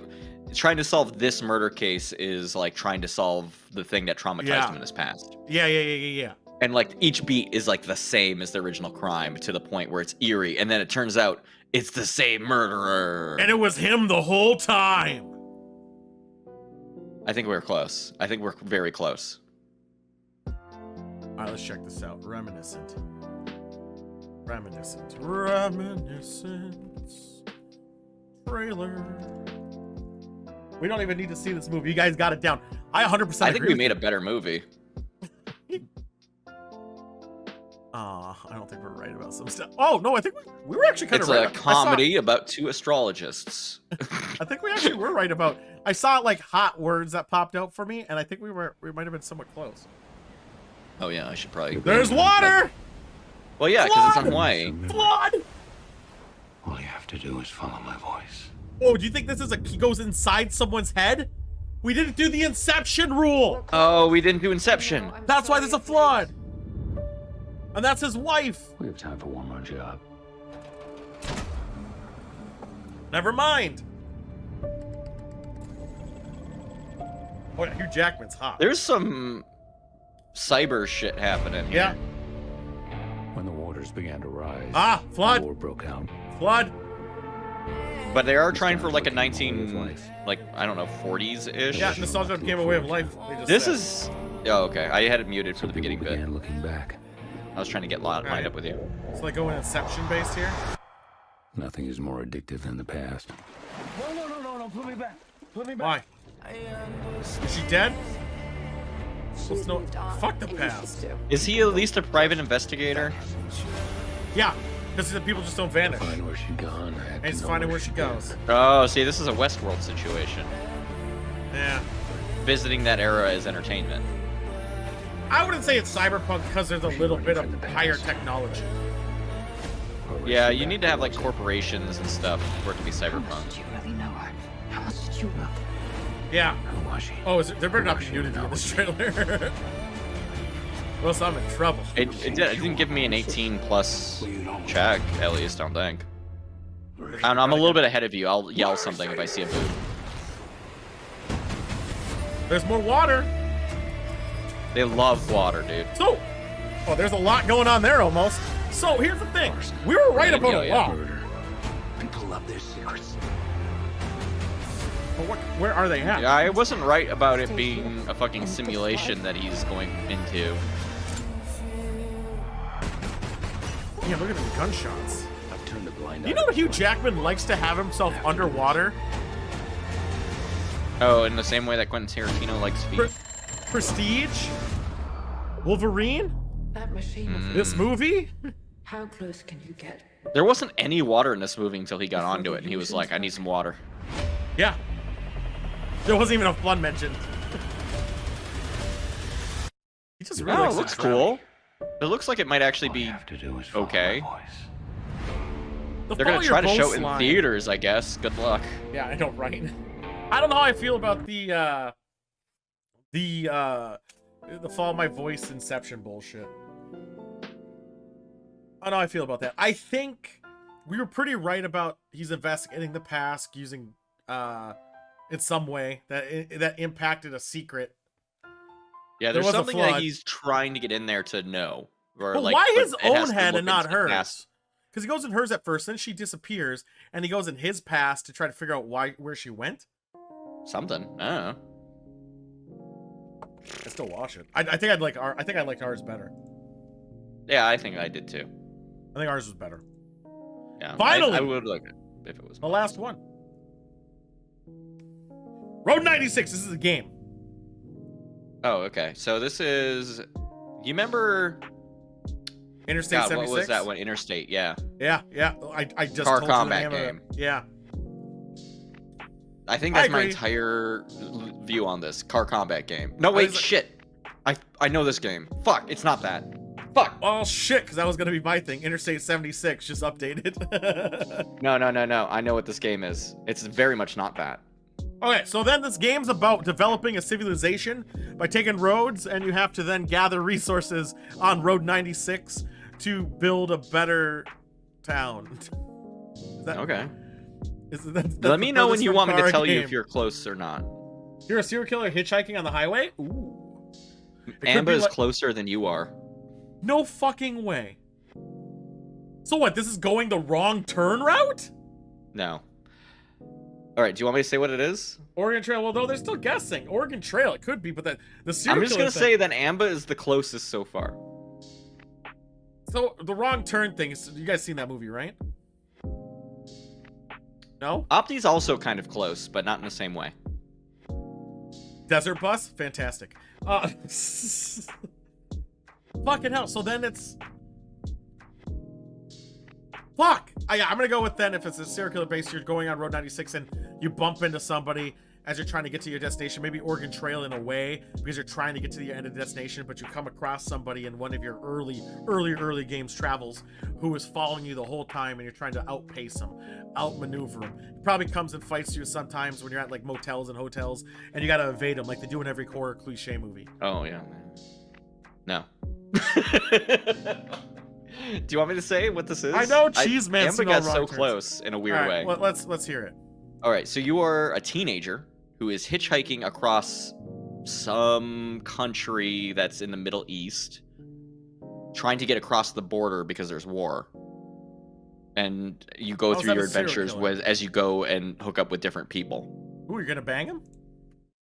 trying to solve this murder case is like trying to solve the thing that traumatized him in his past.
Yeah.
And like each beat is like the same as the original crime to the point where it's eerie, and then it turns out it's the same murderer.
And it was him the whole time.
I think we're close. I think we're very close.
let's check this out. Reminiscent. Trailer. We don't even need to see this movie. You guys got it down. I 100%
I think
agree
we
with
made
you.
a better movie.
I don't think we're right about some stuff. Oh, no, I think we were actually kind of right.
It's a comedy about two astrologists.
I think we actually were right about... I saw, like, hot words that popped out for me, and I think we might have been somewhat close.
Oh, yeah, I should probably...
There's water!
Well, yeah, because it's on Hawaii.
Flood!
All you have to do is follow my voice.
Oh, do you think this is he goes inside someone's head? We didn't do the Inception rule!
Oh, we didn't do Inception.
That's why there's a flood! And that's his wife!
We have time for one more job.
Never mind! Oh, yeah, Hugh Jackman's hot.
There's some cyber shit happening here.
Yeah.
When the waters began to rise,
Ah, flood!
war broke out.
Flood!
But they are trying for like a 19, like, I don't know, 40s-ish.
Yeah, nostalgia became a way of life. They just
This
said.
is... Oh, okay. I had it muted for
Some
the beginning
people
bit.
began looking back.
I was trying to get lined up with you.
So like going Inception based here?
Nothing is more addictive than the past.
No, put me back. Put me
Why? Is she dead? Let's no. Fuck the past.
Is he at least a private investigator?
Yeah, because the people just don't vanish.
Find where she gone.
And he's finding where she goes.
Oh, see, this is a Westworld situation.
Yeah.
Visiting that era is entertainment.
I wouldn't say it's cyberpunk because there's a little bit of higher technology.
Yeah, you need to have like corporations and stuff for it to be cyberpunk.
Did you really know her? How much did you know?
Yeah.
Who was she?
Oh, there better not be nudity in this trailer. Well, so I'm in trouble.
It didn't give me an 18+ check, at least, I don't think. And I'm a little bit ahead of you. I'll yell something if I see a boob.
There's more water.
They love water, dude.
So, oh, there's a lot going on there almost. So here's the thing. We were right about a lot.
Murder. People love their secrets.
But where are they at?
Yeah, I wasn't right about it being a fucking simulation that he's going into.
Yeah, look at the gunshots.
I've turned a blind eye.
You know what Hugh Jackman likes to have himself underwater?
Oh, in the same way that Quentin Tarantino likes feet.
Prestige? Wolverine?
That machine.
This movie?
How close can you get?
There wasn't any water in this movie until he got onto it, and he was like, I need some water.
Yeah. There wasn't even a flood mentioned. He just really
Oh, it
likes
looks
to drown.
cool. It looks like it might actually
All you
be
have to do is follow
okay.
my voice.
They're gonna try to show it in theaters, I guess. Good luck.
Yeah, I know, right? I don't know how I feel about the follow my voice Inception bullshit. I don't know how I feel about that. I think we were pretty right about he's investigating the past using in some way that impacted a secret.
Yeah,
There
there's
was a
something
flood.
that he's trying to get in there to know. Or
But
like,
why
but
his
it has
own
to
head
look
and not
into the
hers?
past.
Because he goes in hers at first, then she disappears, and he goes in his past to try to figure out where she went.
Something. I don't know.
I still watch it. I think I'd like I think I liked ours better.
Yeah, I think I did too.
I think ours was better.
Yeah.
Finally!
I would like it if it was.
The last one. Road 96. This is a game.
Oh, okay. So this is. You remember?
Interstate
God,
76.
what was that one? Interstate. Yeah.
Yeah. I just
Car
told you the
combat
name of it.
game.
Yeah.
I think
I
that's my
agree.
entire view on this car combat game. No, wait,
is it?
shit. I know this game. Fuck, it's not that. Fuck.
Oh shit, because that was gonna be my thing. Interstate 76 just updated.
No. I know what this game is. It's very much not that.
Okay, so then this game's about developing a civilization by taking roads, and you have to then gather resources on Road 96 to build a better town. Is that,
Okay.
that's
Let me
the
know when
purpose
you
for
want me to
car
tell you
game.
if you're close or not.
You're a serial killer hitchhiking on the highway? Ooh. It could
Amba
be
is
like-
closer than you are.
No fucking way. So what, this is going the wrong turn route?
No. All right, do you want me to say what it is?
Oregon Trail, well, no, they're still guessing. Oregon Trail, it could be, but the serial
I'm just
killer
gonna say that Amba is the closest so far.
So the wrong turn thing is, you guys seen that movie, right? No?
Opti's also kind of close, but not in the same way.
Desert Bus? Fantastic. Fucking hell. So then it's... Fuck! I'm gonna go with then if it's a serial killer base, you're going on Road 96 and you bump into somebody as you're trying to get to your destination, maybe Oregon Trail in a way, because you're trying to get to the end of the destination, but you come across somebody in one of your early games travels who is following you the whole time, and you're trying to outpace them, outmaneuver them. He probably comes and fights you sometimes when you're at like motels and hotels, and you gotta evade them like they do in every horror cliche movie.
Oh, yeah. No. Do you want me to say what this is?
I know, Cheese Man.
Amber got so close in a weird way.
Well, let's hear it.
All right, so you are a teenager who is hitchhiking across some country that's in the Middle East, trying to get across the border because there's war. And you go through your adventures as you go and hook up with different people.
Ooh, you're gonna bang him?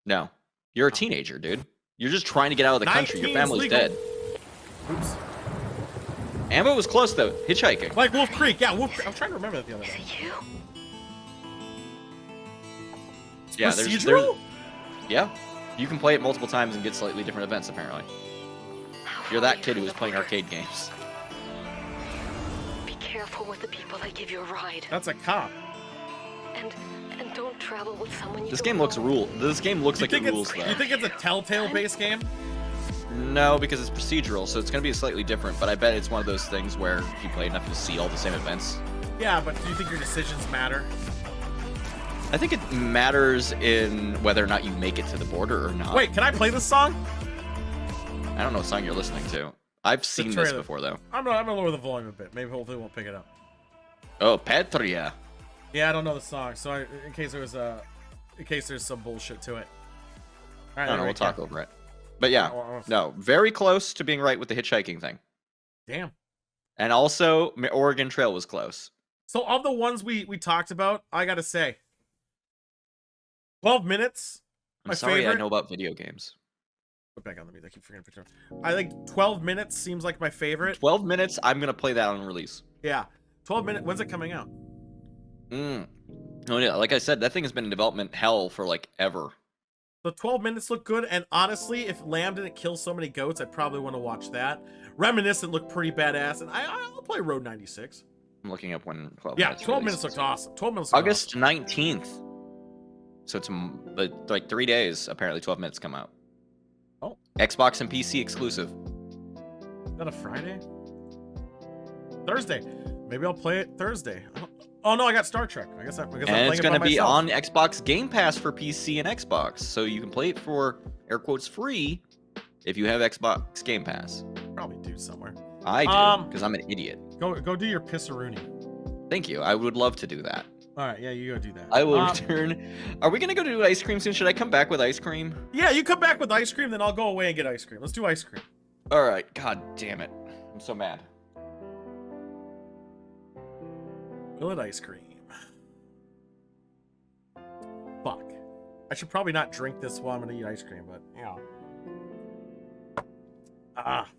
No. You're a teenager, dude. You're just trying to get out of the country. Your family's dead.
Oops.
Amber was close, though. Hitchhiking.
Like Wolf Creek. Yeah, Wolf Creek. I'm trying to remember that the other day.
Is it you?
Yeah,
procedural?
Yeah. You can play it multiple times and get slightly different events, apparently. You're that kid who was playing arcade games.
Be careful with the people that give you a ride.
That's a cop.
And don't travel with someone you
This
don't
game looks
know.
This game looks like it rules, though.
You think it's a Telltale-based game?
No, because it's procedural, so it's going to be slightly different, but I bet it's one of those things where if you play enough, you'll see all the same events.
Yeah, but do you think your decisions matter?
I think it matters in whether or not you make it to the border or not.
Wait, can I play this song?
I don't know what song you're listening to. I've seen this before, though.
I'm gonna lower the volume a bit. Maybe hopefully it won't pick it up.
Oh, Patria.
Yeah, I don't know the song, so in case there's some bullshit to it. All right,
I don't know, we'll talk over it. But yeah, no, very close to being right with the hitchhiking thing.
Damn.
And also, Oregon Trail was close.
So of the ones we talked about, I gotta say, 12 minutes.
I'm sorry, I know about video games.
Put back on the music. I keep forgetting to picture. I think 12 minutes seems like my favorite.
12 minutes. I'm gonna play that on release.
Yeah, 12 minutes. When's it coming out?
Oh yeah, like I said, that thing has been in development hell for like ever.
The 12 minutes look good, and honestly, if Lamb didn't kill so many goats, I'd probably want to watch that. Reminiscent looked pretty badass, and I'll play Road 96.
I'm looking up when 12
yeah,
minutes
12 minutes looked awesome. 12 minutes looked
August
awesome.
19th. So it's like 3 days, apparently 12 minutes come out.
Oh.
Xbox and PC exclusive.
Is that a Friday? Thursday. Maybe I'll play it Thursday. Oh no, I got Star Trek. I guess I'm playing
and it's
it
going to
by
be
myself.
on Xbox Game Pass for PC and Xbox. So you can play it for, air quotes, free if you have Xbox Game Pass.
Probably do somewhere.
I do, because I'm an idiot.
Go do your pissaroony.
Thank you. I would love to do that.
All right, yeah, you go do that.
I will return. Are we going to go do ice cream soon? Should I come back with ice cream?
Yeah, you come back with ice cream, then I'll go away and get ice cream. Let's do ice cream.
All right. God damn it. I'm so mad.
Will it ice cream? Fuck. I should probably not drink this while I'm gonna eat ice cream, but yeah.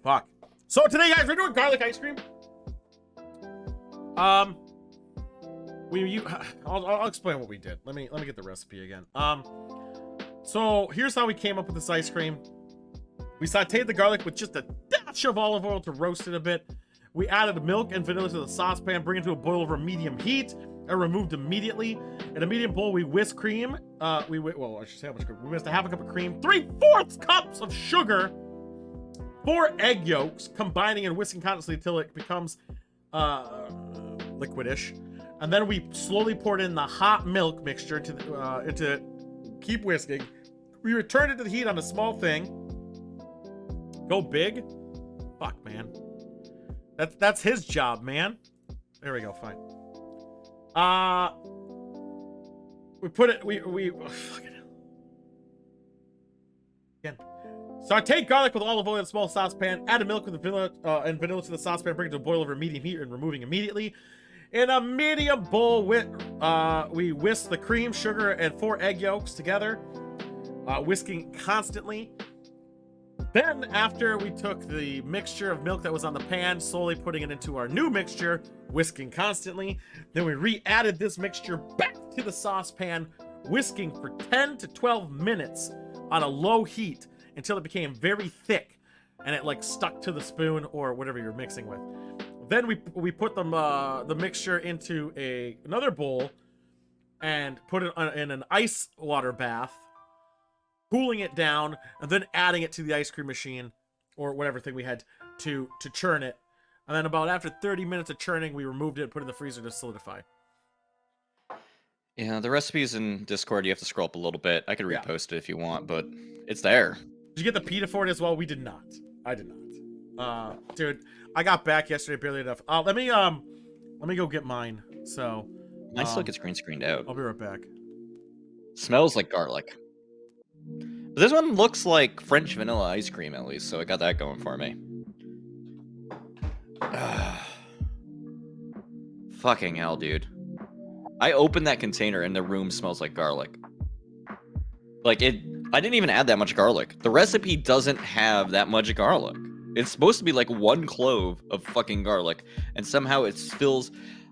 Fuck. So today, guys, we're doing garlic ice cream. I'll explain what we did. Let me get the recipe again. So here's how we came up with this ice cream. We sauteed the garlic with just a dash of olive oil to roast it a bit. We added milk and vanilla to the saucepan, bring it to a boil over medium heat, and removed immediately. In a medium bowl, we whisk cream. I should say how much cream. We whisked a half a cup of cream, 3/4 cups of sugar, 4 egg yolks, combining and whisking constantly until it becomes liquidish. And then we slowly poured in the hot milk mixture into it. Keep whisking. We returned it to the heat on a small thing. Go big. Fuck, man. That's his job, man. There we go. Fine. We put it. Fuck it. Again. Saute garlic with olive oil in a small saucepan. Add milk with the vanilla to the saucepan. Bring it to a boil over medium heat and removing immediately. In a medium bowl, we whisk the cream, sugar, and 4 egg yolks together, whisking constantly. Then, after we took the mixture of milk that was on the pan, slowly putting it into our new mixture, whisking constantly, then we re-added this mixture back to the saucepan, whisking for 10 to 12 minutes on a low heat until it became very thick and it like stuck to the spoon or whatever you're mixing with. Then we put the mixture into another bowl and put it in an ice water bath, cooling it down, and then adding it to the ice cream machine or whatever thing we had to churn it. And then about after 30 minutes of churning, we removed it and put it in the freezer to solidify.
Yeah, the recipe's in Discord. You have to scroll up a little bit. I could repost it if you want, but it's there.
Did you get the pita for it as well? We did not. I did not. Dude, I got back yesterday barely enough. Let me go get mine. So
mine still gets green screened out.
I'll be right back.
Smells like garlic. But this one looks like French vanilla ice cream at least, so I got that going for me. Fucking hell, dude. I opened that container and the room smells like garlic. Like I didn't even add that much garlic. The recipe doesn't have that much garlic. It's supposed to be like 1 clove of fucking garlic, and somehow it fills.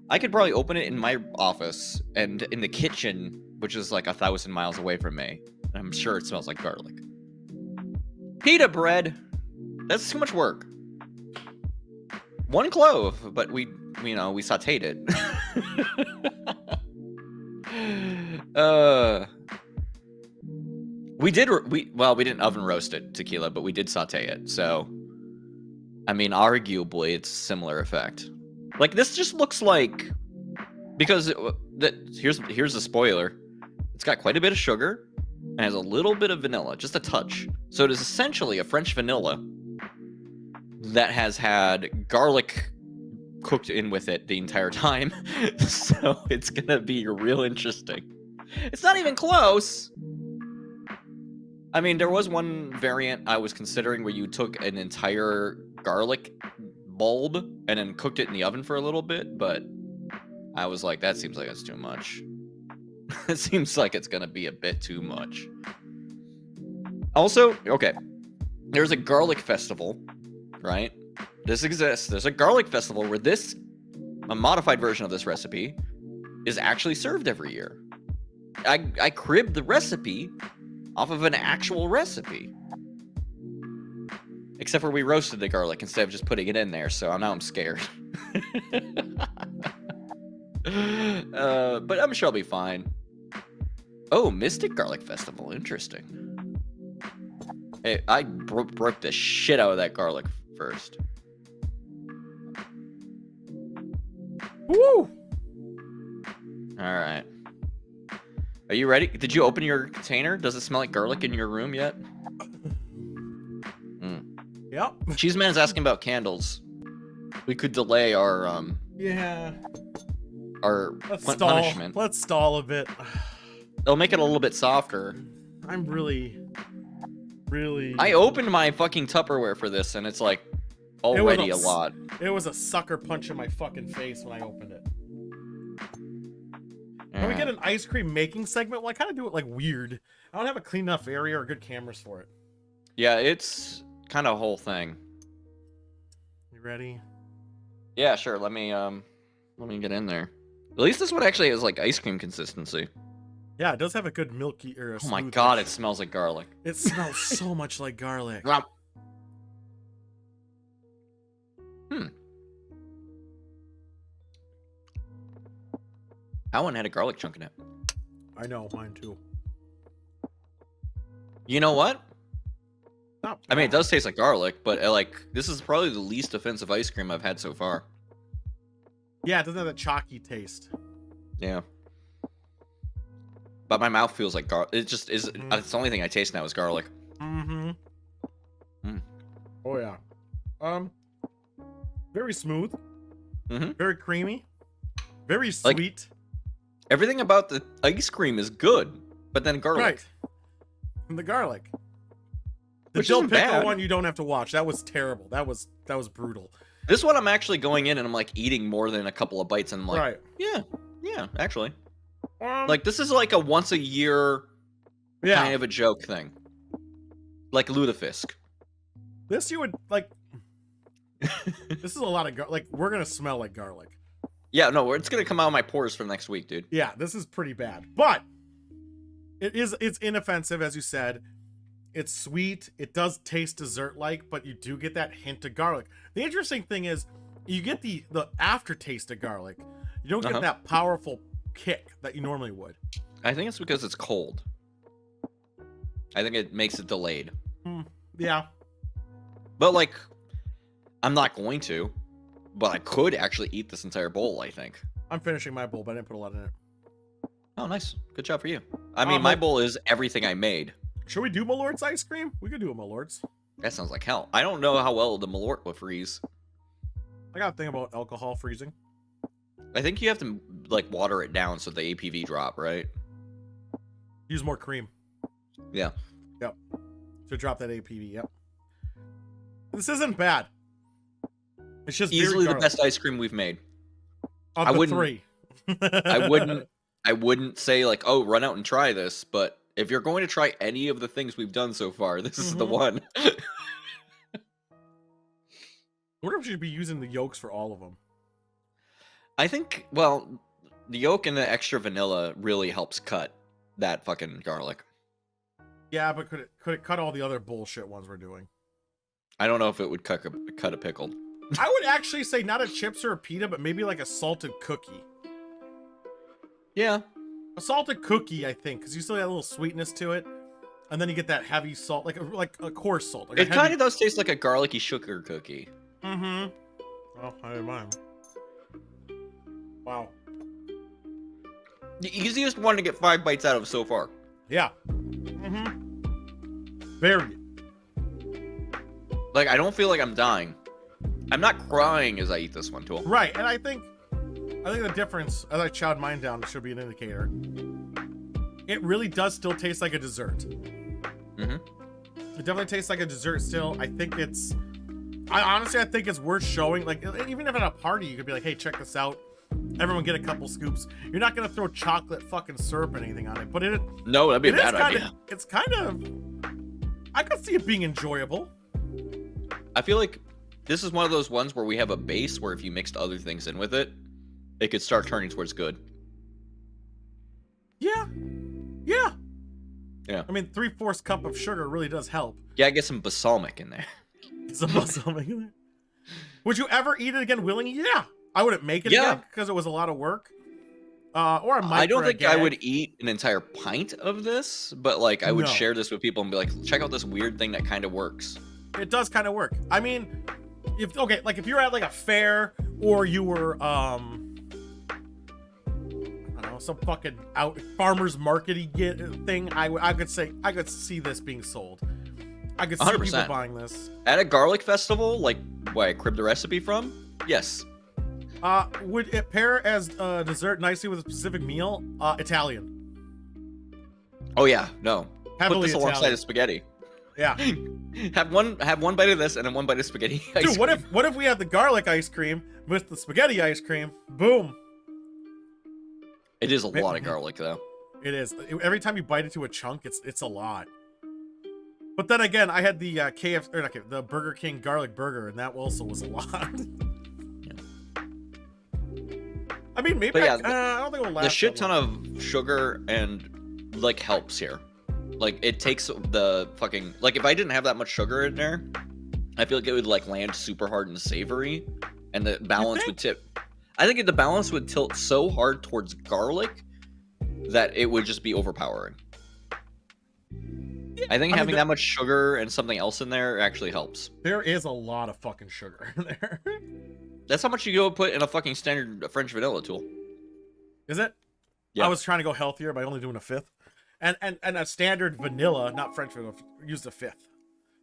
I could probably open it in my office and in the kitchen, which is like 1,000 miles away from me. And I'm sure it smells like garlic. Pita bread. That's too much work. 1 clove, but we sauteed it. We didn't oven roast it, tequila, but we did saute it. So, I mean, arguably, it's a similar effect. Like, this just looks like, because here's the spoiler. It's got quite a bit of sugar and has a little bit of vanilla, just a touch. So it is essentially a French vanilla that has had garlic cooked in with it the entire time. So it's gonna be real interesting. It's not even close. I mean, there was one variant I was considering where you took an entire garlic bulb and then cooked it in the oven for a little bit, but I was like, that seems like it's too much. It seems like it's gonna be a bit too much. Also, okay, there's a garlic festival, right? This exists. There's a garlic festival where a modified version of this recipe is actually served every year. I cribbed the recipe off of an actual recipe. Except for we roasted the garlic instead of just putting it in there, so now I'm scared. But I'm sure I'll be fine. Oh, Mystic Garlic Festival. Interesting. Hey, I broke the shit out of that garlic first.
Woo!
Alright. Are you ready? Did you open your container? Does it smell like garlic in your room yet?
Yep.
Cheeseman's asking about candles. We could delay our punishment.
Let's stall a bit.
It'll make it a little bit softer.
I'm really.
I opened my fucking Tupperware for this, and it's like already a lot.
It was a sucker punch in my fucking face when I opened it. When we get an ice cream making segment, well, I kind of do it like weird. I don't have a clean enough area or good cameras for it.
Yeah, it's kind of a whole thing.
You ready?
Yeah, sure. Let me get in there. At least this one actually has like ice cream consistency.
Yeah, it does have a good milky or a
Oh my
smooth
god,
texture.
it smells like garlic.
It smells so much like garlic.
That one had a garlic chunk in it.
I know, mine too.
You know what?
Not
I mean, it
bad.
does taste like garlic, but this is probably the least offensive ice cream I've had so far.
Yeah, it doesn't have that chalky taste.
Yeah. But my mouth feels like garlic. It just is. It's the only thing I taste now is garlic.
Mm-hmm. Oh yeah. Very smooth. Very creamy. Very sweet.
Everything about the ice cream is good, but then garlic.
Right. And the garlic. The
Which
dill
isn't
pickle
bad.
one you don't have to watch. That was terrible. That was brutal.
This one I'm actually going in and I'm like eating more than a couple of bites and I'm like, yeah, actually. Like this is like a once a year kind of a joke thing. Like Lutefisk.
This you would like. This is a lot of like we're gonna smell like garlic.
Yeah, no, it's gonna come out of my pores for next week, dude.
Yeah, this is pretty bad, but it's inoffensive, as you said. It's sweet. It does taste dessert-like, but you do get that hint of garlic. The interesting thing is, you get the aftertaste of garlic. You don't get that powerful kick that you normally would.
I think it's because it's cold. I think it makes it delayed.
Yeah.
But like, I'm not going to. But I could actually eat this entire bowl, I think.
I'm finishing my bowl, but I didn't put a lot in it.
Oh, nice. Good job for you. I mean, my bowl is everything I made.
Should we do Malort's ice cream? We could do a Malort's.
That sounds like hell. I don't know how well the Malort will freeze.
I got a thing about alcohol freezing.
I think you have to, like, water it down so the APV drop, right?
Use more cream.
Yeah.
Yep. To drop that APV, yep. This isn't bad. It's just
easily the best ice cream we've made.
Of the three.
I wouldn't say, like, oh, run out and try this, but if you're going to try any of the things we've done so far, this is the one.
I wonder if we should be using the yolks for all of them.
I think, well, the yolk and the extra vanilla really helps cut that fucking garlic.
Yeah, but could it cut all the other bullshit ones we're doing?
I don't know if it would cut a pickle.
I would actually say not a chips or a pita, but maybe like a salted cookie.
Yeah.
A salted cookie, I think, because you still have a little sweetness to it, and then you get that heavy salt, like a coarse salt. Like
it kind of does taste like a garlicky sugar cookie.
Mm-hmm. Oh, I didn't mind. Wow.
The easiest one to get 5 bites out of so far.
Yeah. Mm-hmm. Very.
Like, I don't feel like I'm dying. I'm not crying as I eat this one, Tool.
Right, and I think the difference, as I chowed mine down, should be an indicator. It really does still taste like a dessert.
Mm-hmm.
It definitely tastes like a dessert still. I think it's... I think it's worth showing. Like, even if at a party, you could be like, hey, check this out. Everyone get a couple scoops. You're not going to throw chocolate fucking syrup or anything on it, but it...
No, that'd be a bad idea.
It's kind of... I could see it being enjoyable.
I feel like this is one of those ones where we have a base where if you mixed other things in with it, it could start turning towards good.
Yeah. Yeah.
Yeah.
I mean, 3/4 cup of sugar really does help.
Yeah, get some balsamic in there.
Some balsamic in there. Would you ever eat it again willingly? Yeah. I wouldn't make it again because it was a lot of work. Or I might.
I don't think I would eat an entire pint of this, but like I would share this with people and be like, check out this weird thing that kind of works.
It does kind of work. I mean, if you're at like a fair or you were I don't know, some fucking out farmers market-y thing, I could see this being sold. I could see
100%.
people buying this.
At a garlic festival, like where I cribbed the recipe from, yes.
Would it pair as dessert nicely with a specific meal? Italian.
Oh yeah, no.
Heavily
Put this alongside
Italian.
of spaghetti.
Yeah.
have one bite of this and then one bite of spaghetti ice
Dude, what if we had the garlic ice cream with the spaghetti ice cream? Boom.
It is a lot of garlic though.
It is. Every time you bite into a chunk, it's a lot. But then again, I had the the Burger King garlic burger, and that also was a lot. I mean, maybe I don't think it'll last.
The shit ton of sugar and like helps here. Like it takes the fucking like if I didn't have that much sugar in there, I feel like it would like land super hard and savory, and the balance would tip. I think the balance would tilt so hard towards garlic that it would just be overpowering. I think having that much sugar and something else in there actually helps.
There is a lot of fucking sugar in there.
That's how much you go put in a fucking standard French vanilla tool.
Is it?
Yeah.
I was trying to go healthier by only doing a 5th. And a standard vanilla, not French vanilla, used a 5th.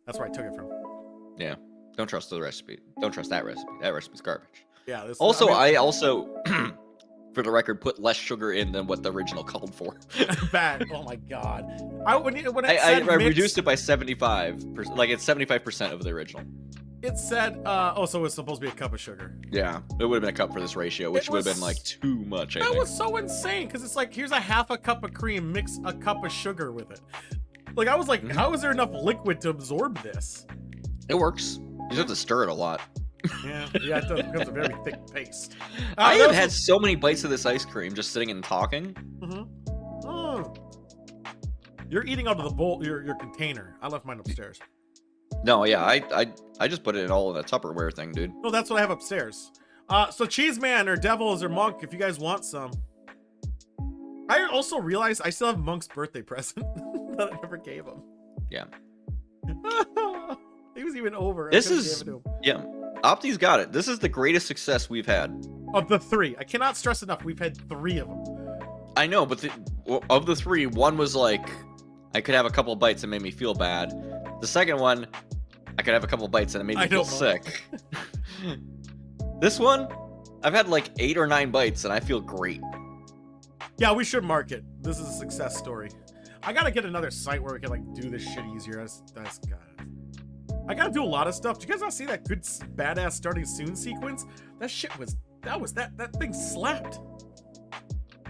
That's where I took it from.
Yeah. Don't trust the recipe. Don't trust that recipe. That recipe's garbage.
Yeah.
I also, for the record, put less sugar in than what the original called for.
Bad. Oh my god.
I reduced it by 75%. Like it's 75% of the original.
It said, so it's supposed to be a cup of sugar.
Yeah, it would have been a cup for this ratio, which would have been like too much. I think.
That was so insane because it's like here's a half a cup of cream, mix a cup of sugar with it. Like I was like, how is there enough liquid to absorb this?
It works. You just have to stir it a lot.
Yeah, it does. It becomes a very thick paste.
I have had so many bites of this ice cream just sitting and talking.
You're eating out of the bowl, your container. I left mine upstairs.
No, yeah, I just put it all in a Tupperware thing, dude.
No, that's what I have upstairs. So Cheeseman or Devils or Monk, if you guys want some. I also realized I still have Monk's birthday present that I never gave him.
Yeah.
He was even over.
This is, yeah, Opti's got it. This is the greatest success we've had.
Of the 3. I cannot stress enough, we've had 3 of them.
I know, but of the 3, one was like, I could have a couple bites and made me feel bad. The second one, I could have a couple bites and it made me feel sick. This one, I've had like 8 or 9 bites and I feel great.
Yeah, we should mark it. This is a success story. I gotta get another site where we can like do this shit easier. I gotta do a lot of stuff. Did you guys not see that good badass starting soon sequence? That shit was that thing slapped.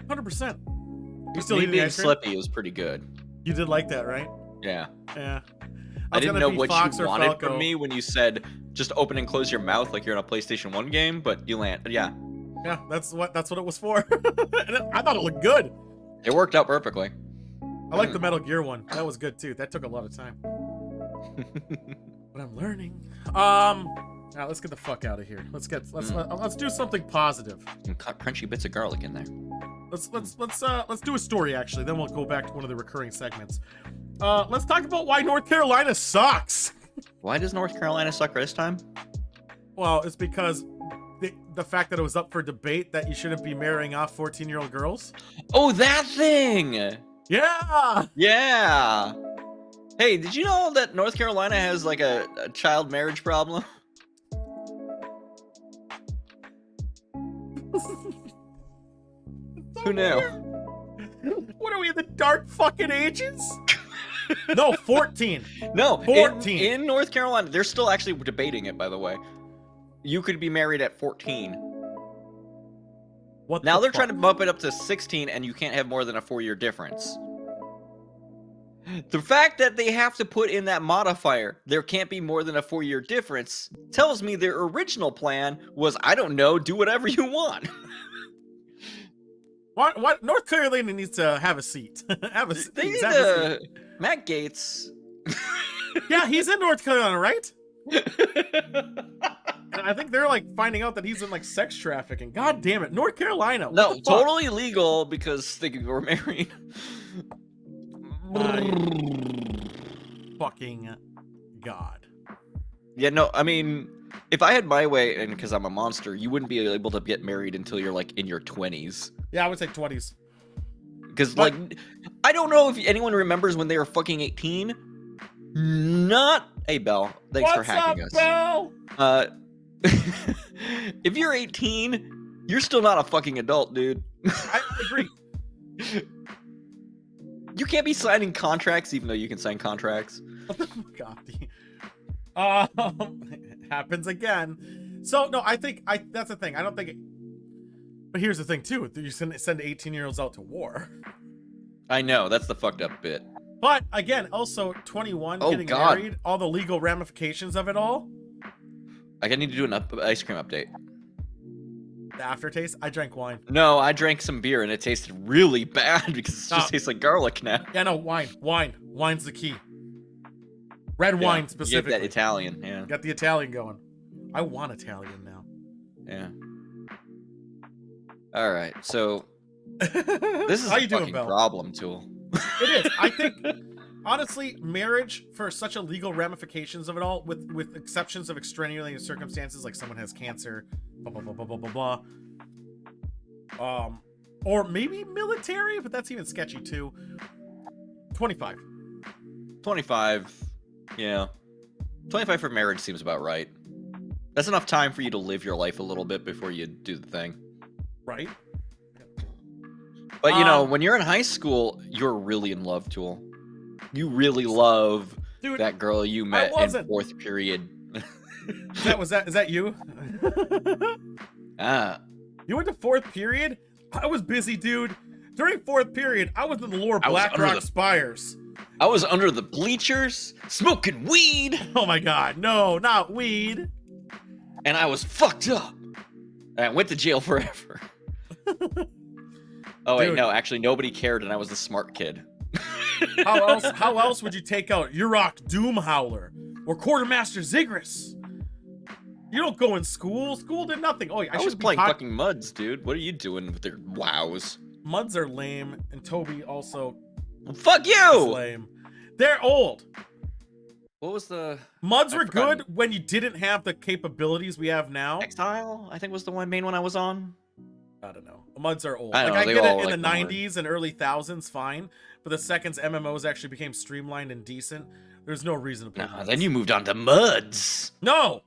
100%. You still eating ice cream?
Slippy was pretty good.
You did like that, right?
Yeah.
Yeah.
I didn't know what you wanted from me when you said just open and close your mouth like you're in a PlayStation 1 game, but you land. Yeah.
Yeah, that's what it was for. And I thought it looked good.
It worked out perfectly.
I like the Metal Gear one. That was good too. That took a lot of time. But I'm learning. Now let's get the fuck out of here. Let's do something positive.
And cut crunchy bits of garlic in there.
Let's do a story actually. Then we'll go back to one of the recurring segments. Let's talk about why North Carolina sucks.
Why does North Carolina suck this time?
Well, it's because the fact that it was up for debate that you shouldn't be marrying off 14-year-old girls.
Oh, that thing!
Yeah!
Yeah! Hey, did you know that North Carolina has like a child marriage problem? Who knew?
What are we in the dark fucking ages? No, 14.
No,
14.
In North Carolina, they're still actually debating it, by the way. You could be married at 14.
What?
Now they're trying to bump it up to 16, and you can't have more than a 4-year difference. The fact that they have to put in that modifier, there can't be more than a 4-year difference, tells me their original plan was, I don't know, do whatever you want.
What? North Carolina needs to have a seat. Have a seat.
They need to... Matt Gaetz.
Yeah, he's in North Carolina, right? And I think they're like finding out that he's in like sex trafficking. God damn it, North Carolina.
No, totally legal because they were married.
Fucking God.
Yeah, no, I mean, if I had my way, and because I'm a monster, you wouldn't be able to get married until you're like in your 20s.
Yeah, I would say 20s.
Because like, I don't know if anyone remembers when they were fucking 18. Hey, Belle. Thanks for hacking us.
Belle?
If you're 18, you're still not a fucking adult, dude.
I agree.
You can't be signing contracts, even though you can sign contracts.
God. It happens again. So no, I think that's the thing. I don't think. But here's the thing too: you send 18-year-olds out to war. I
know that's the fucked up bit.
But again, also 21 getting married, all the legal ramifications of it all.
I need to do an ice cream update.
The aftertaste? I drank wine.
No, I drank some beer and it tasted really bad because it just tastes like garlic now.
Yeah, no, wine. Wine's the key. Red wine specifically.
You get that Italian, yeah.
Got the Italian going. I want Italian now.
Yeah. All right, so this is a fucking problem, Tool.
It is. I think, honestly, marriage, for such a legal ramifications of it all, with exceptions of extraneous circumstances, like someone has cancer, blah, blah, blah, blah, blah, blah, blah. Or maybe military, but that's even sketchy, too. 25.
25, yeah. 25 for marriage seems about right. That's enough time for you to live your life a little bit before you do the thing.
Right?
But, you know, when you're in high school, you're really in love, Tool. You really love that girl you met in 4th period.
Is that you? You went to 4th period? I was busy, dude. During 4th period, I was in the lower Blackrock Spires.
I was under the bleachers, smoking weed.
Oh my god, no, not weed.
And I was fucked up. And I went to jail forever. Oh, wait,
Dude.
no, actually, nobody cared, and I was the smart kid.
How else would you take out Urok Doomhowler or Quartermaster Zigris? You don't go in school. School did nothing. Oh,
I was playing fucking Muds, dude. What are you doing with your wows?
Muds are lame, and Toby also.
Well, fuck
is
you!
lame. They're old.
What was the...
Muds
I
were
forgot.
good when you didn't have the capabilities we have now.
Exile, I think was the main one I was on.
I don't know. Muds are old.
I don't know,
I
they
get
all,
it in
like,
the
were-
90s and early thousands, fine. But the seconds MMOs actually became streamlined and decent, there's no reason to play
No,
Muds.
then you moved on to Muds.
No!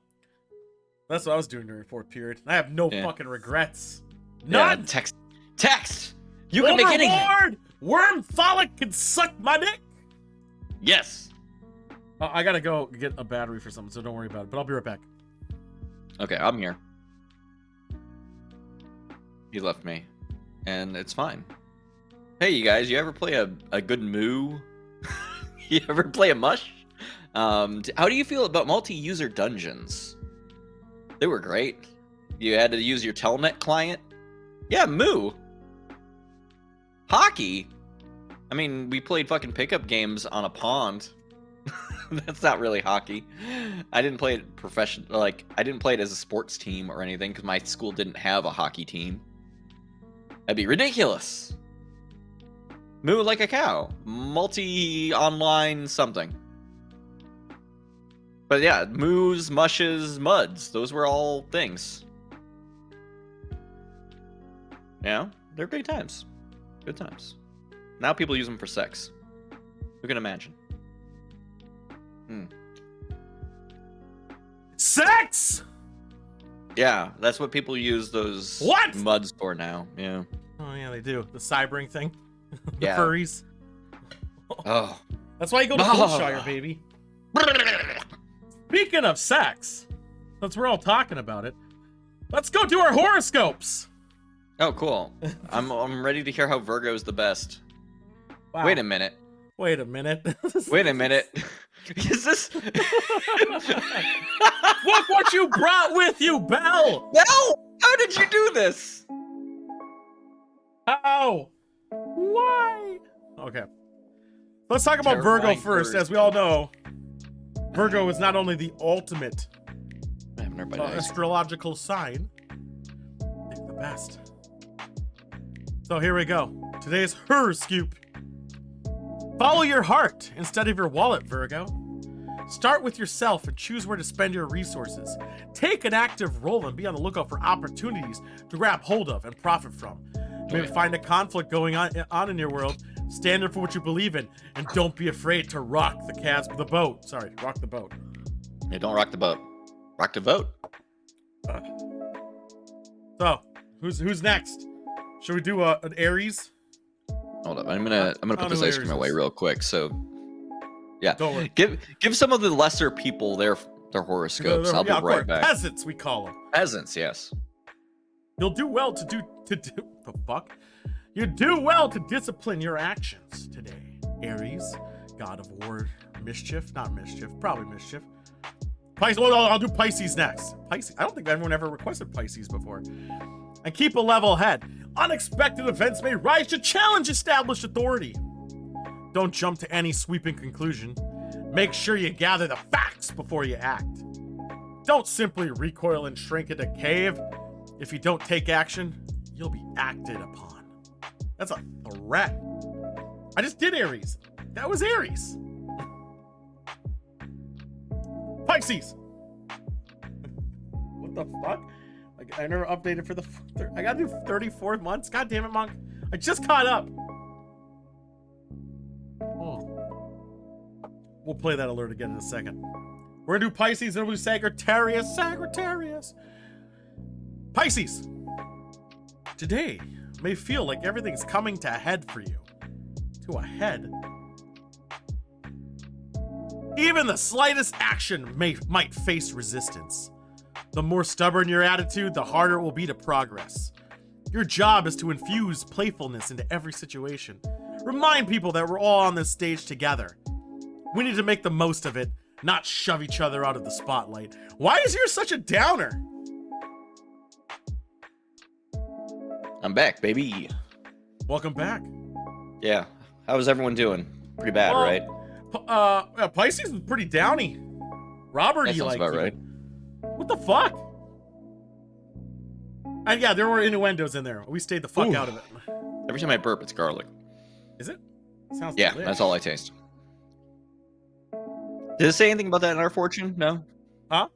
That's what I was doing during fourth period. I have no
Yeah.
fucking regrets.
Yeah,
None!
text! You can make anything!
Overlord! Worm Frolic can suck my dick!
Yes!
I gotta go get a battery for something, so don't worry about it. But I'll be right back.
Okay, I'm here. He left me. And it's fine. Hey, you guys, you ever play a good moo? You ever play a mush? How do you feel about multi-user dungeons? They were great. You had to use your Telnet client? Yeah, moo. Hockey? I mean, we played fucking pickup games on a pond. That's not really hockey. I didn't play it professional. Like, I didn't play it as a sports team or anything because my school didn't have a hockey team. That'd be ridiculous. Moo like a cow. Multi-online something. But yeah, moos, mushes, muds. Those were all things. Yeah, they're good times. Good times. Now people use them for sex. Who can imagine?
Sex!
Yeah, that's what people use those
What?
muds for now. Yeah.
Oh, yeah, they do. The cybering thing. The
Yeah.
furries.
Oh.
That's why you go to Bullshire, baby. Speaking of sex, since we're all talking about it, let's go do our horoscopes.
Oh, cool. I'm ready to hear how Virgo's the best.
Wow.
Wait a minute.
Wait a minute.
Wait a minute. Is this?
Look what you brought with you, Belle!
No! How did you do this?
How? Why? Okay. Let's talk about Virgo
Terrifying
first.
birds.
As we all know, Virgo is not only the ultimate
I have never been
astrological sign, it's the best. So here we go. Today's horoscope. Follow your heart instead of your wallet, Virgo. Start with yourself and choose where to spend your resources. Take an active role and be on the lookout for opportunities to grab hold of and profit from. Maybe find a conflict going on in your world. Stand up for what you believe in, and don't be afraid to rock the boat. Sorry, rock the boat.
Yeah, don't rock the boat. Rock the vote.
So, who's next? Should we do an Aries?
Hold up. I'm gonna put this ice cream away real quick. So, yeah.
Don't worry.
Give some of the lesser people their horoscopes. I'll be
of
right
course.
back.
Peasants, we call them.
Peasants, yes.
You'll do well to do the fuck. You do well to discipline your actions today, Aries, god of war, mischief, not mischief, probably mischief. Pisces. Well, I'll do Pisces next. Pisces. I don't think anyone ever requested Pisces before. And keep a level head. Unexpected events may rise to challenge established authority. Don't jump to any sweeping conclusion. Make sure you gather the facts before you act. Don't simply recoil and shrink into a cave. If you don't take action, you'll be acted upon. That's a threat. I just did Aries. That was Aries. Pisces. What the fuck? I never updated for the... I gotta do 34 months? God damn it, Monk. I just caught up. Oh. We'll play that alert again in a second. We're gonna do Pisces and we'll do Sagittarius. Sagittarius. Pisces. Today may feel like everything's coming to a head for you. To a head. Even the slightest action might face resistance. The more stubborn your attitude, the harder it will be to progress. Your job is to infuse playfulness into every situation. Remind people that we're all on this stage together. We need to make the most of it, not shove each other out of the spotlight. Why is yours such a downer?
I'm back, baby.
Welcome back.
Yeah. How was everyone doing? Pretty bad, right?
Pisces was pretty downy. Robert,
That
you
sounds
like
about right.
What the fuck? And yeah, there were innuendos in there. We stayed the fuck out of it.
Every time I burp, it's garlic.
Is it? Sounds
Yeah,
delicious.
that's all I taste. Did it say anything about that in our fortune? No?
Huh?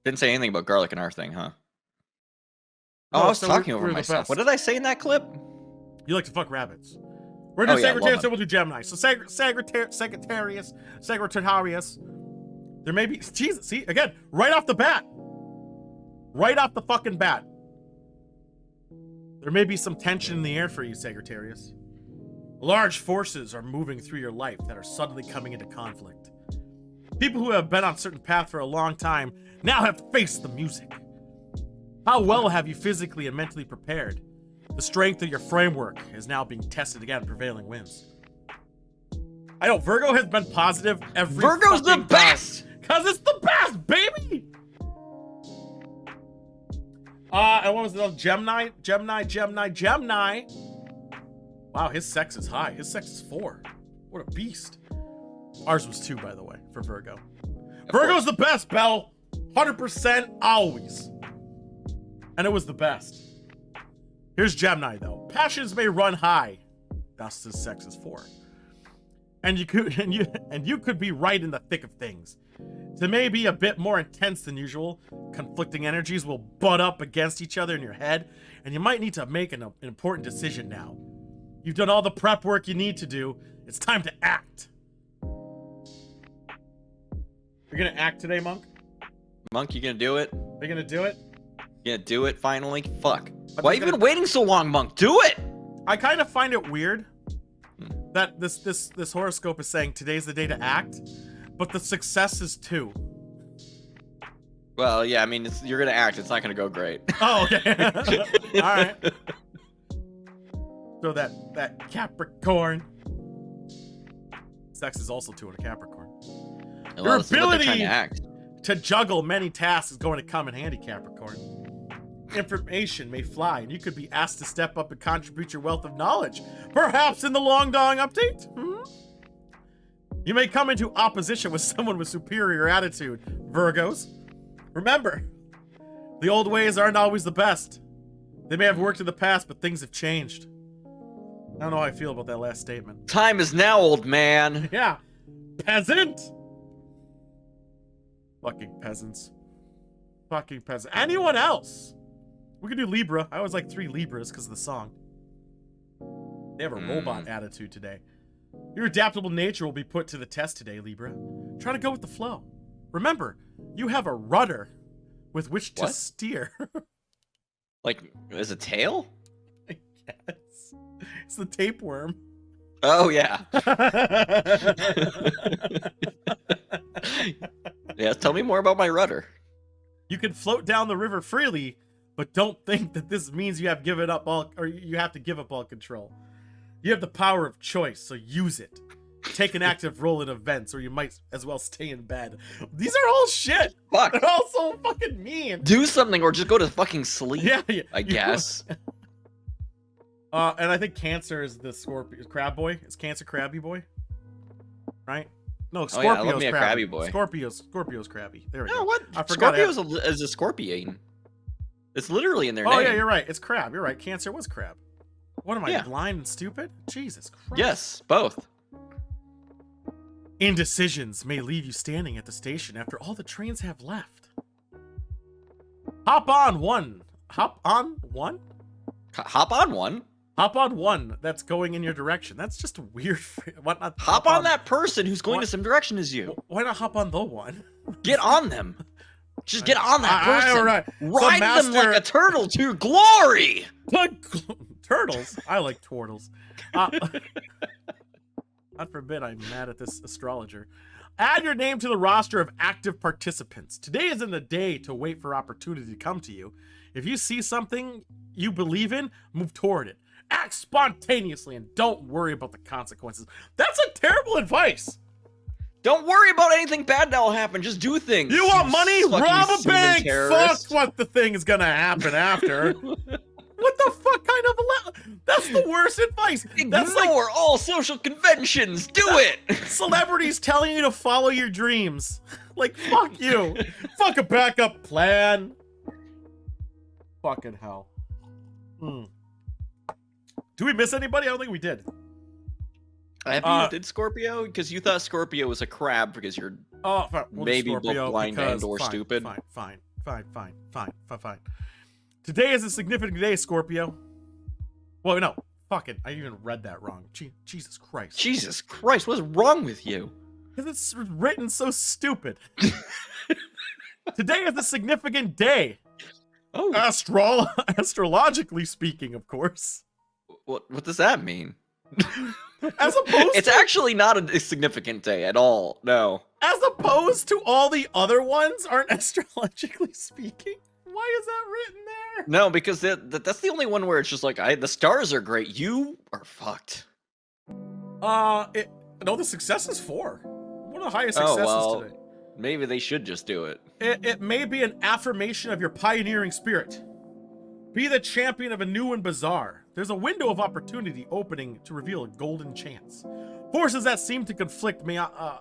Didn't say anything about garlic in our thing, huh?
No,
Oh, I was
so
talking
we're
over
the
myself.
best.
What did I say in that clip?
You like to fuck rabbits. We're gonna do
Oh, yeah, love
Sagittarius,
them.
so we'll do Gemini. So Sagittarius. There may be, Jesus, see, again, right off the bat. Right off the fucking bat. There may be some tension in the air for you, Sagittarius. Large forces are moving through your life that are suddenly coming into conflict. People who have been on a certain path for a long time now have to face the music. How well have you physically and mentally prepared? The strength of your framework is now being tested again. Prevailing wins. I know Virgo has been positive every
Virgo's the
fucking
best!
Cause it's the best, baby! And what was it? Gemini. Wow, his sex is high. His sex is 4. What a beast. Ours was 2, by the way, for Virgo. Virgo's the best, Belle. 100% always. And it was the best. Here's Gemini, though. Passions may run high. Thus, his sex is 4. And you could be right in the thick of things. They may be a bit more intense than usual. Conflicting energies will butt up against each other in your head, and you might need to make an important decision now. You've done all the prep work you need to do. It's time to act. You're gonna act today, Monk?
Monk, you gonna do it?
Are you gonna do it?
You gonna do it finally? Fuck.
I'm
Why
just
have you been
gonna-
waiting so long, Monk? Do it!
I kind of find it weird that this horoscope is saying today's the day to act, but the success is 2.
Well, yeah, I mean, you're gonna act. It's not gonna go great.
Oh, okay. All right. So that Capricorn. Sex is also 2 on a Capricorn.
Well,
Your
that's what they're trying
ability
to act.
to juggle many tasks is going to come in handy, Capricorn. Information may fly, and you could be asked to step up and contribute your wealth of knowledge. Perhaps in the Long Dong update? You may come into opposition with someone with superior attitude, Virgos. Remember, the old ways aren't always the best. They may have worked in the past, but things have changed. I don't know how I feel about that last statement.
Time is now, old man.
Yeah. Peasant! Fucking peasants. Fucking peasant. Anyone else? We could do Libra. I always like 3 Libras because of the song. They have a robot attitude today. Your adaptable nature will be put to the test today, Libra. Try to go with the flow. Remember, you have a rudder with which to
What?
steer.
Like, as a tail?
Yes. It's the tapeworm.
Oh, yeah. Yeah, tell me more about my rudder.
You can float down the river freely, but don't think that this means you have given up all, or you have to give up all control. You have the power of choice, so use it. Take an active role in events, or you might as well stay in bed. These are all shit.
Fuck.
They're all so fucking mean.
Do something or just go to fucking sleep.
Yeah,
I guess.
And I think Cancer is the Scorpio crab boy. Is Cancer crabby boy? Right? No,
Oh,
Scorpio's
yeah, I love me a crabby boy.
Scorpio's crabby. There we
No,
go.
what?
I forgot.
Scorpio is a scorpion. It's literally in their name.
Oh yeah, you're right. It's crab. You're right. Cancer was crab. What am I,
Yeah.
blind and stupid? Jesus Christ.
Yes, both.
Indecisions may leave you standing at the station after all the trains have left. Hop on one. Hop on one?
Hop on one.
Hop on one that's going in your direction. That's just a weird. Why not
Hop on that person who's going
What?
the same direction as you.
Why not hop on the one?
Get on them. Just get on that person.
All right.
Ride them
Master-
like a turtle to glory.
Turtles. I like turtles. God forbid I'm mad at this astrologer. Add your name to the roster of active participants. Today isn't the day to wait for opportunity to come to you. If you see something you believe in, move toward it. Act spontaneously and don't worry about the consequences. That's a terrible advice.
Don't worry about anything bad that'll happen. Just do things.
You want money?
fucking
Rob a
semen
bank!
terrorist.
Fuck what the thing is gonna happen after. What the fuck kind of that's the worst advice. That's like
Ignore all social conventions. Do it.
celebrities telling you to follow your dreams. Like, fuck you. Fuck a backup plan. Fucking hell. Do we miss anybody? I don't think we did.
Did Scorpio? Because you thought Scorpio was a crab because you're
fine.
maybe both blind and or
fine,
stupid.
Fine. Today is a significant day, Scorpio. Well, no. Fuck it. I even read that wrong. Jesus Christ.
Jesus Christ, what's wrong with you?
Because it's written so stupid. Today is a significant day.
Oh.
Astrologically speaking, of course.
What does that mean?
As opposed
It's actually not a significant day at all. No.
As opposed to all the other ones aren't astrologically speaking? Why is that written there?
No, because that's the only one where it's just like, the stars are great. You are fucked.
No, the success is 4. One of the highest successes today.
Maybe they should just do it.
It may be an affirmation of your pioneering spirit. Be the champion of a new and bizarre. There's a window of opportunity opening to reveal a golden chance. Forces that seem to conflict may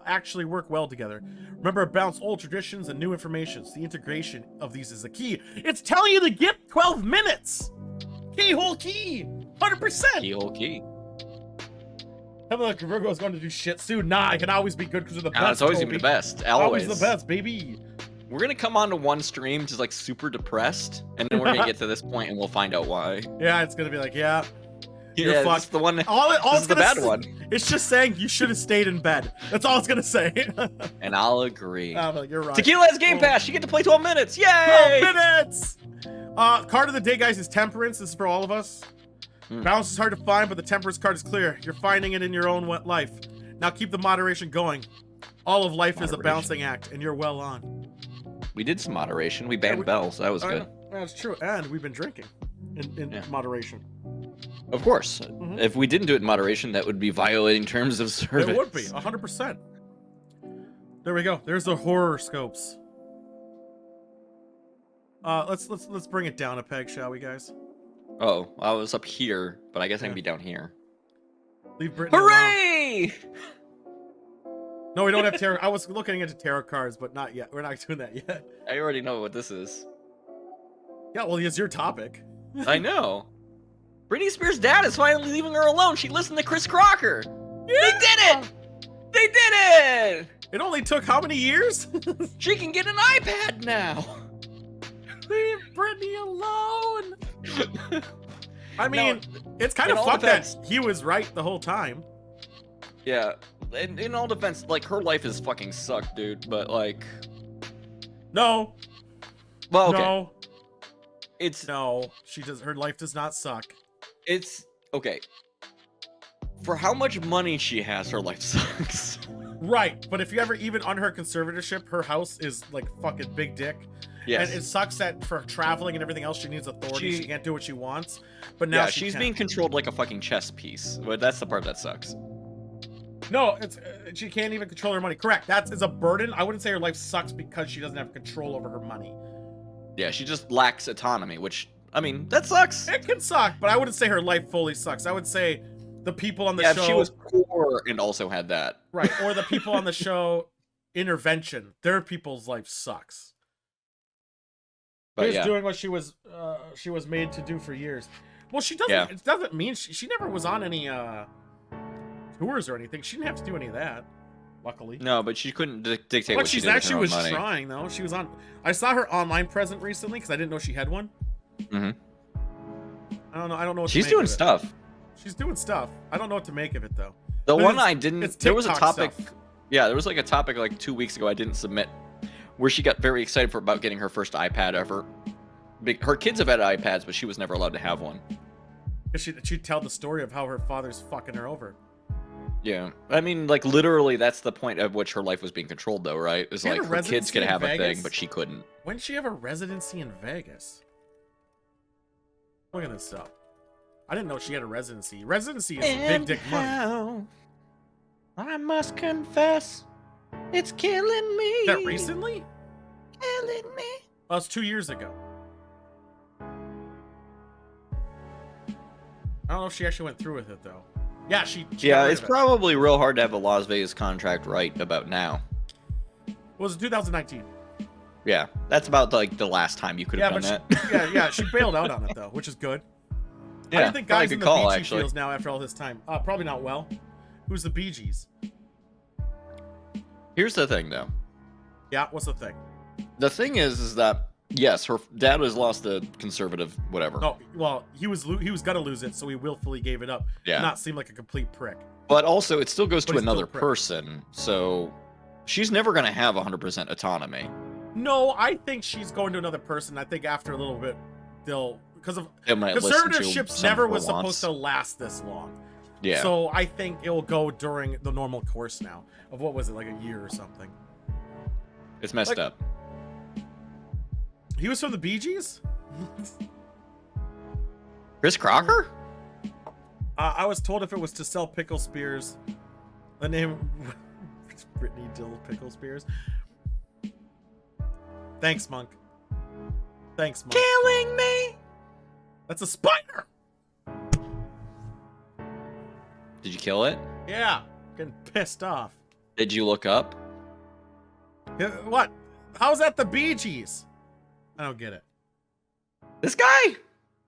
actually work well together. Remember to balance old traditions and new informations. The integration of these is the key. It's telling you to get 12 minutes. Keyhole key. 100%.
Keyhole key.
Having like Virgo is going to do shit soon. Nah, I can always be good because of the best.
It's always gonna be the best. Always
the best, baby.
We're gonna come on to one stream just like super depressed, and then we're gonna get to this point and we'll find out why.
Yeah, it's gonna be like, you're
this
fucked.
is the one.
All
this
it's
is the
gonna
bad one.
It's just saying you should have stayed in bed. That's all it's gonna say.
And I'll agree.
You're right.
Tequila has Game Pass. You get to play 12 minutes. Yay!
12 minutes. Card of the day, guys, is Temperance. This is for all of us. Balance is hard to find, but the Temperance card is clear. You're finding it in your own life. Now keep the moderation going. All of life is a balancing act, and you're well on.
We did some moderation. We banned bells. That was good.
That's true. And we've been drinking in moderation.
Of course. If we didn't do it in moderation, that would be violating terms of service.
It would be 100%. There we go. There's the horoscopes. Let's bring it down a peg, shall we, guys?
Oh, I was up here, but I guess I can be down here.
Leave Brittany
Hooray!
alone. No, we don't have tarot. I was looking into tarot cards, but not yet. We're not doing that yet.
I already know what this is.
Yeah, well, it's your topic.
I know. Britney Spears' dad is finally leaving her alone. She listened to Chris Crocker. Yeah. They did it! They did it!
It only took how many years?
She can get an iPad now.
Leave Brittany alone. I mean, it's kind of fucked that he was right the whole time.
Yeah, in all defense, like, her life is fucking sucked, dude, but, like...
No.
Well, okay.
No.
No,
her life does not suck.
It's, okay. For how much money she has, her life sucks.
Right, but if you ever, even on her conservatorship, her house is, like, fucking big dick. Yes. And it sucks that for traveling and everything else, she needs authority. She can't do what she wants. But now she's
being controlled like a fucking chess piece. But that's the part that sucks.
No, it's she can't even control her money. Correct. It's a burden. I wouldn't say her life sucks because she doesn't have control over her money.
Yeah, she just lacks autonomy, which, I mean, that sucks.
It can suck, but I wouldn't say her life fully sucks. I would say the people on the show...
if she was poor and also had that.
Right, or the people on the show, intervention, their people's life sucks. But she's doing what she was made to do for years. Well, she doesn't. Yeah. It doesn't mean she never was on any tours or anything. She didn't have to do any of that. Luckily.
No, but she couldn't dictate what she did with her own money.
She was trying though. She was on. I saw her online present recently because I didn't know she had one.
Mm-hmm.
I don't know. I don't know. What
She's
to make
doing
of it.
stuff.
She's doing stuff. I don't know what to make of it though.
The one I didn't. There was a topic.
Stuff.
Yeah, there was like a topic like 2 weeks ago I didn't submit, where she got very excited about getting her first iPad ever. Her kids have had iPads, but she was never allowed to have one.
She'd tell the story of how her father's fucking her over.
Yeah, I mean, like, literally, that's the point at which her life was being controlled, though, right? It's like her kids could have a thing, but she couldn't.
When did she have a residency in Vegas? Look at this up. I didn't know she had a residency. Residency is big dick money.
I must confess, It's killing me.
Is that recently?
Killing me.
Oh, it's 2 years ago. I don't know if she actually went through with it though. Yeah, she
Yeah,
got rid
it's
of it.
probably real hard to have a Las Vegas contract right about now.
It was 2019.
Yeah, that's about like the last time you could have done that.
yeah, she bailed out on it though, which is good.
Yeah,
How do you think
probably
guys
a
in
good
the
call,
Bee Gees
actually.
feels now after all this time? Probably not well. Who's the Bee Gees?
Here's the thing, though.
Yeah, what's the thing?
The thing is that yes, her dad was lost the conservative whatever.
Oh, well, he was gonna lose it, so he willfully gave it up.
Yeah.
To not seem like a complete prick.
But also, it still goes
But
to
he's still
another
a prick.
person, so she's never gonna have 100% autonomy.
No, I think she's going to another person. I think after a little bit, they'll
They might listen to
conservatorship
some
never
of her
was
wants.
supposed to last this long.
Yeah.
So I think it will go during the normal course now of what was it, like a year or something.
It's messed
Like-
up.
He was from the Bee Gees?
Chris Crocker?
I was told if it was to sell pickle spears, the name Brittany Dill Pickle Spears. Thanks, Monk. Thanks, Monk.
Killing me.
That's a spider.
Did you kill it?
Yeah, getting pissed off.
Did you look up?
What? How's that the Bee Gees? I don't get it.
This guy?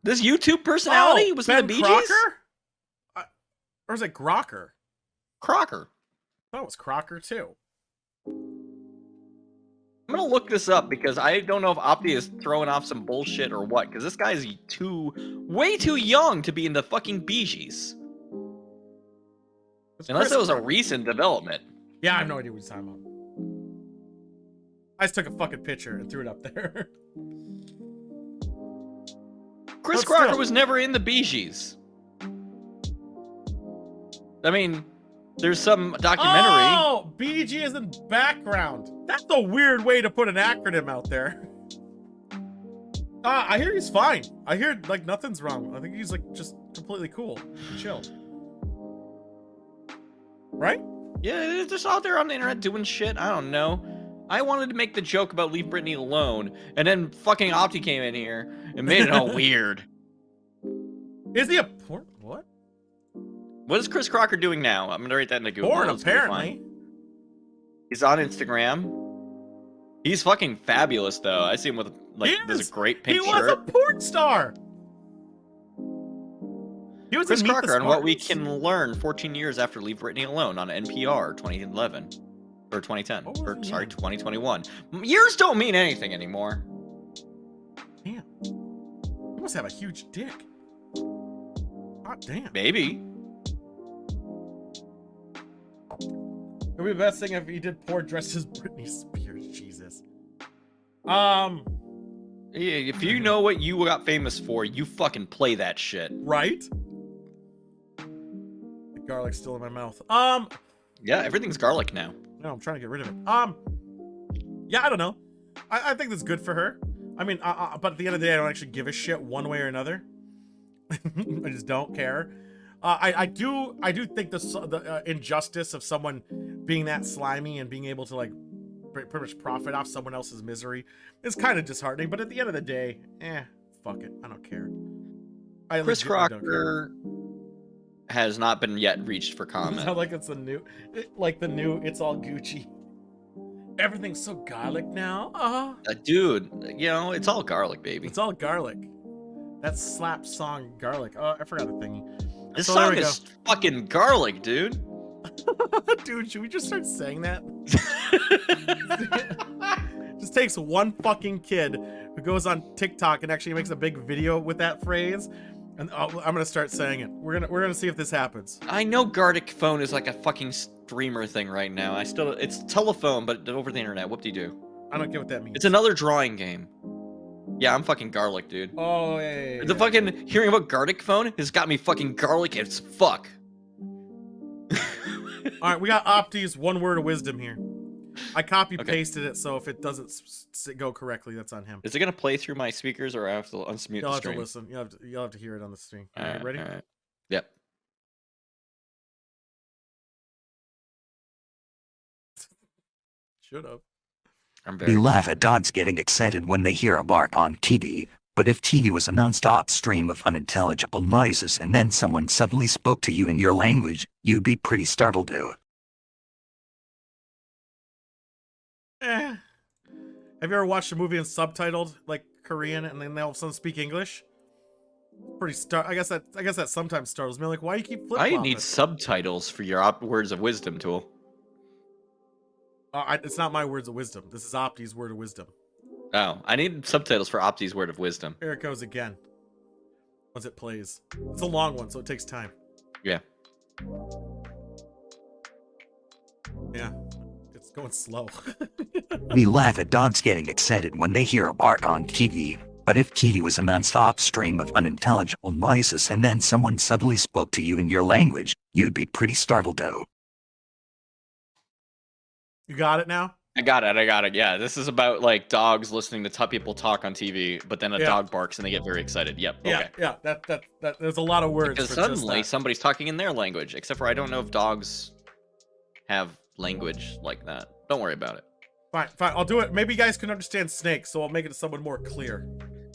This YouTube personality was in the
Ben
Bee Gees?
Crocker? Or is it Grocker?
Crocker.
I thought it was Crocker too.
I'm gonna look this up because I don't know if Opti is throwing off some bullshit or what. Because this guy is way too young to be in the fucking Bee Gees. Unless
Chris
it was a
Crocker.
recent development.
Yeah, I have no idea what he's talking about. I just took a fucking picture and threw it up there.
Chris
But
Crocker
still.
was never in the Bee Gees. I mean, there's some documentary.
Oh, BG is in background. That's a weird way to put an acronym out there. I hear he's fine. I hear like nothing's wrong. I think he's like just completely cool, and chill. Right?
Yeah, they're just out there on the internet doing shit. I don't know. I wanted to make the joke about leave Britney alone, and then fucking Opti came in here and made it all weird.
Is he a porn? What?
What is Chris Crocker doing now? I'm gonna write that in the Google.
Porn,
It's gonna be fine.
apparently.
He's on Instagram. He's fucking fabulous, though. I see him with like
He
this
is.
great
He
pink
was a
shirt.
porn star. He was
Chris
in Meet the
Crocker on what we
Spartans.
can learn 14 years after Leave Britney Alone on NPR 2011 or 2010
What was
or
he
sorry
in?
2021. Years don't mean anything anymore.
Damn. He must have a huge dick. God damn.
Maybe.
It would be the best thing if he did porn dressed as Britney Spears. Jesus.
Yeah, if you know what you got famous for, you fucking play that shit.
Right? The garlic's still in my mouth.
Yeah, everything's garlic now.
No, I'm trying to get rid of it. Yeah, I don't know. I think that's good for her. I mean, but at the end of the day, I don't actually give a shit one way or another. I just don't care. I do think the injustice of someone being that slimy and being able to like pretty much profit off someone else's misery is kind of disheartening. But at the end of the day, fuck it, I don't care. I
Chris
legitimately don't care.
Crocker has not been yet reached for comment.
Sound like it's the new It's All Gucci. Everything's so garlic now.
Dude, you know, it's all garlic, baby.
It's all garlic. That slap song, garlic. Oh, I forgot a thingy.
This
So there
song
we
is fucking garlic, dude.
Dude, should we just start saying that? Just takes one fucking kid who goes on TikTok and actually makes a big video with that phrase, and I'm gonna start saying it. We're gonna see if this happens.
I know garlic phone is like a fucking streamer thing right now. It's telephone, but over the internet. Whoop-de-doo.
I don't get what that means.
It's another drawing game. Yeah, I'm fucking garlic, dude.
Oh yeah.
The fucking hearing about garlic phone has got me fucking garlic as fuck.
All right, we got Opti's one word of wisdom here. I copy pasted it, so if it doesn't go correctly, that's on him.
Is it gonna play through my speakers or I have to unmute
You'll
the
have
stream?
to listen. You'll have to hear it on the stream. All right, ready?
All right. Yep.
should have.
We laugh at dogs getting excited when they hear a bark on TV, but if TV was a non-stop stream of unintelligible noises and then someone suddenly spoke to you in your language, you'd be pretty startled too.
Have you ever watched a movie and subtitled like Korean and then they all of a sudden speak English? I guess that sometimes startles me. Like, why do you keep flip-flopping?
I need subtitles for your words of wisdom tool.
It's not my words of wisdom. This is Opti's word of wisdom.
Oh, I need subtitles for Opti's word of wisdom.
Here it goes again. Once it plays. It's a long one, so it takes time.
Yeah.
Yeah. It's going slow.
We laugh at dogs getting excited when they hear a bark on TV, but if TV was a non-stop stream of unintelligible noises and then someone suddenly spoke to you in your language, you'd be pretty startled too.
You got it now?
I got it. Yeah, this is about like dogs listening to people talk on TV, but then a dog barks and they get very excited. Yep. Okay.
Yeah. That there's a lot of words.
Because suddenly somebody's talking in their language. Except for I don't know if dogs have language like that. Don't worry about it.
Fine. I'll do it. Maybe you guys can understand snakes, so I'll make it to someone more clear.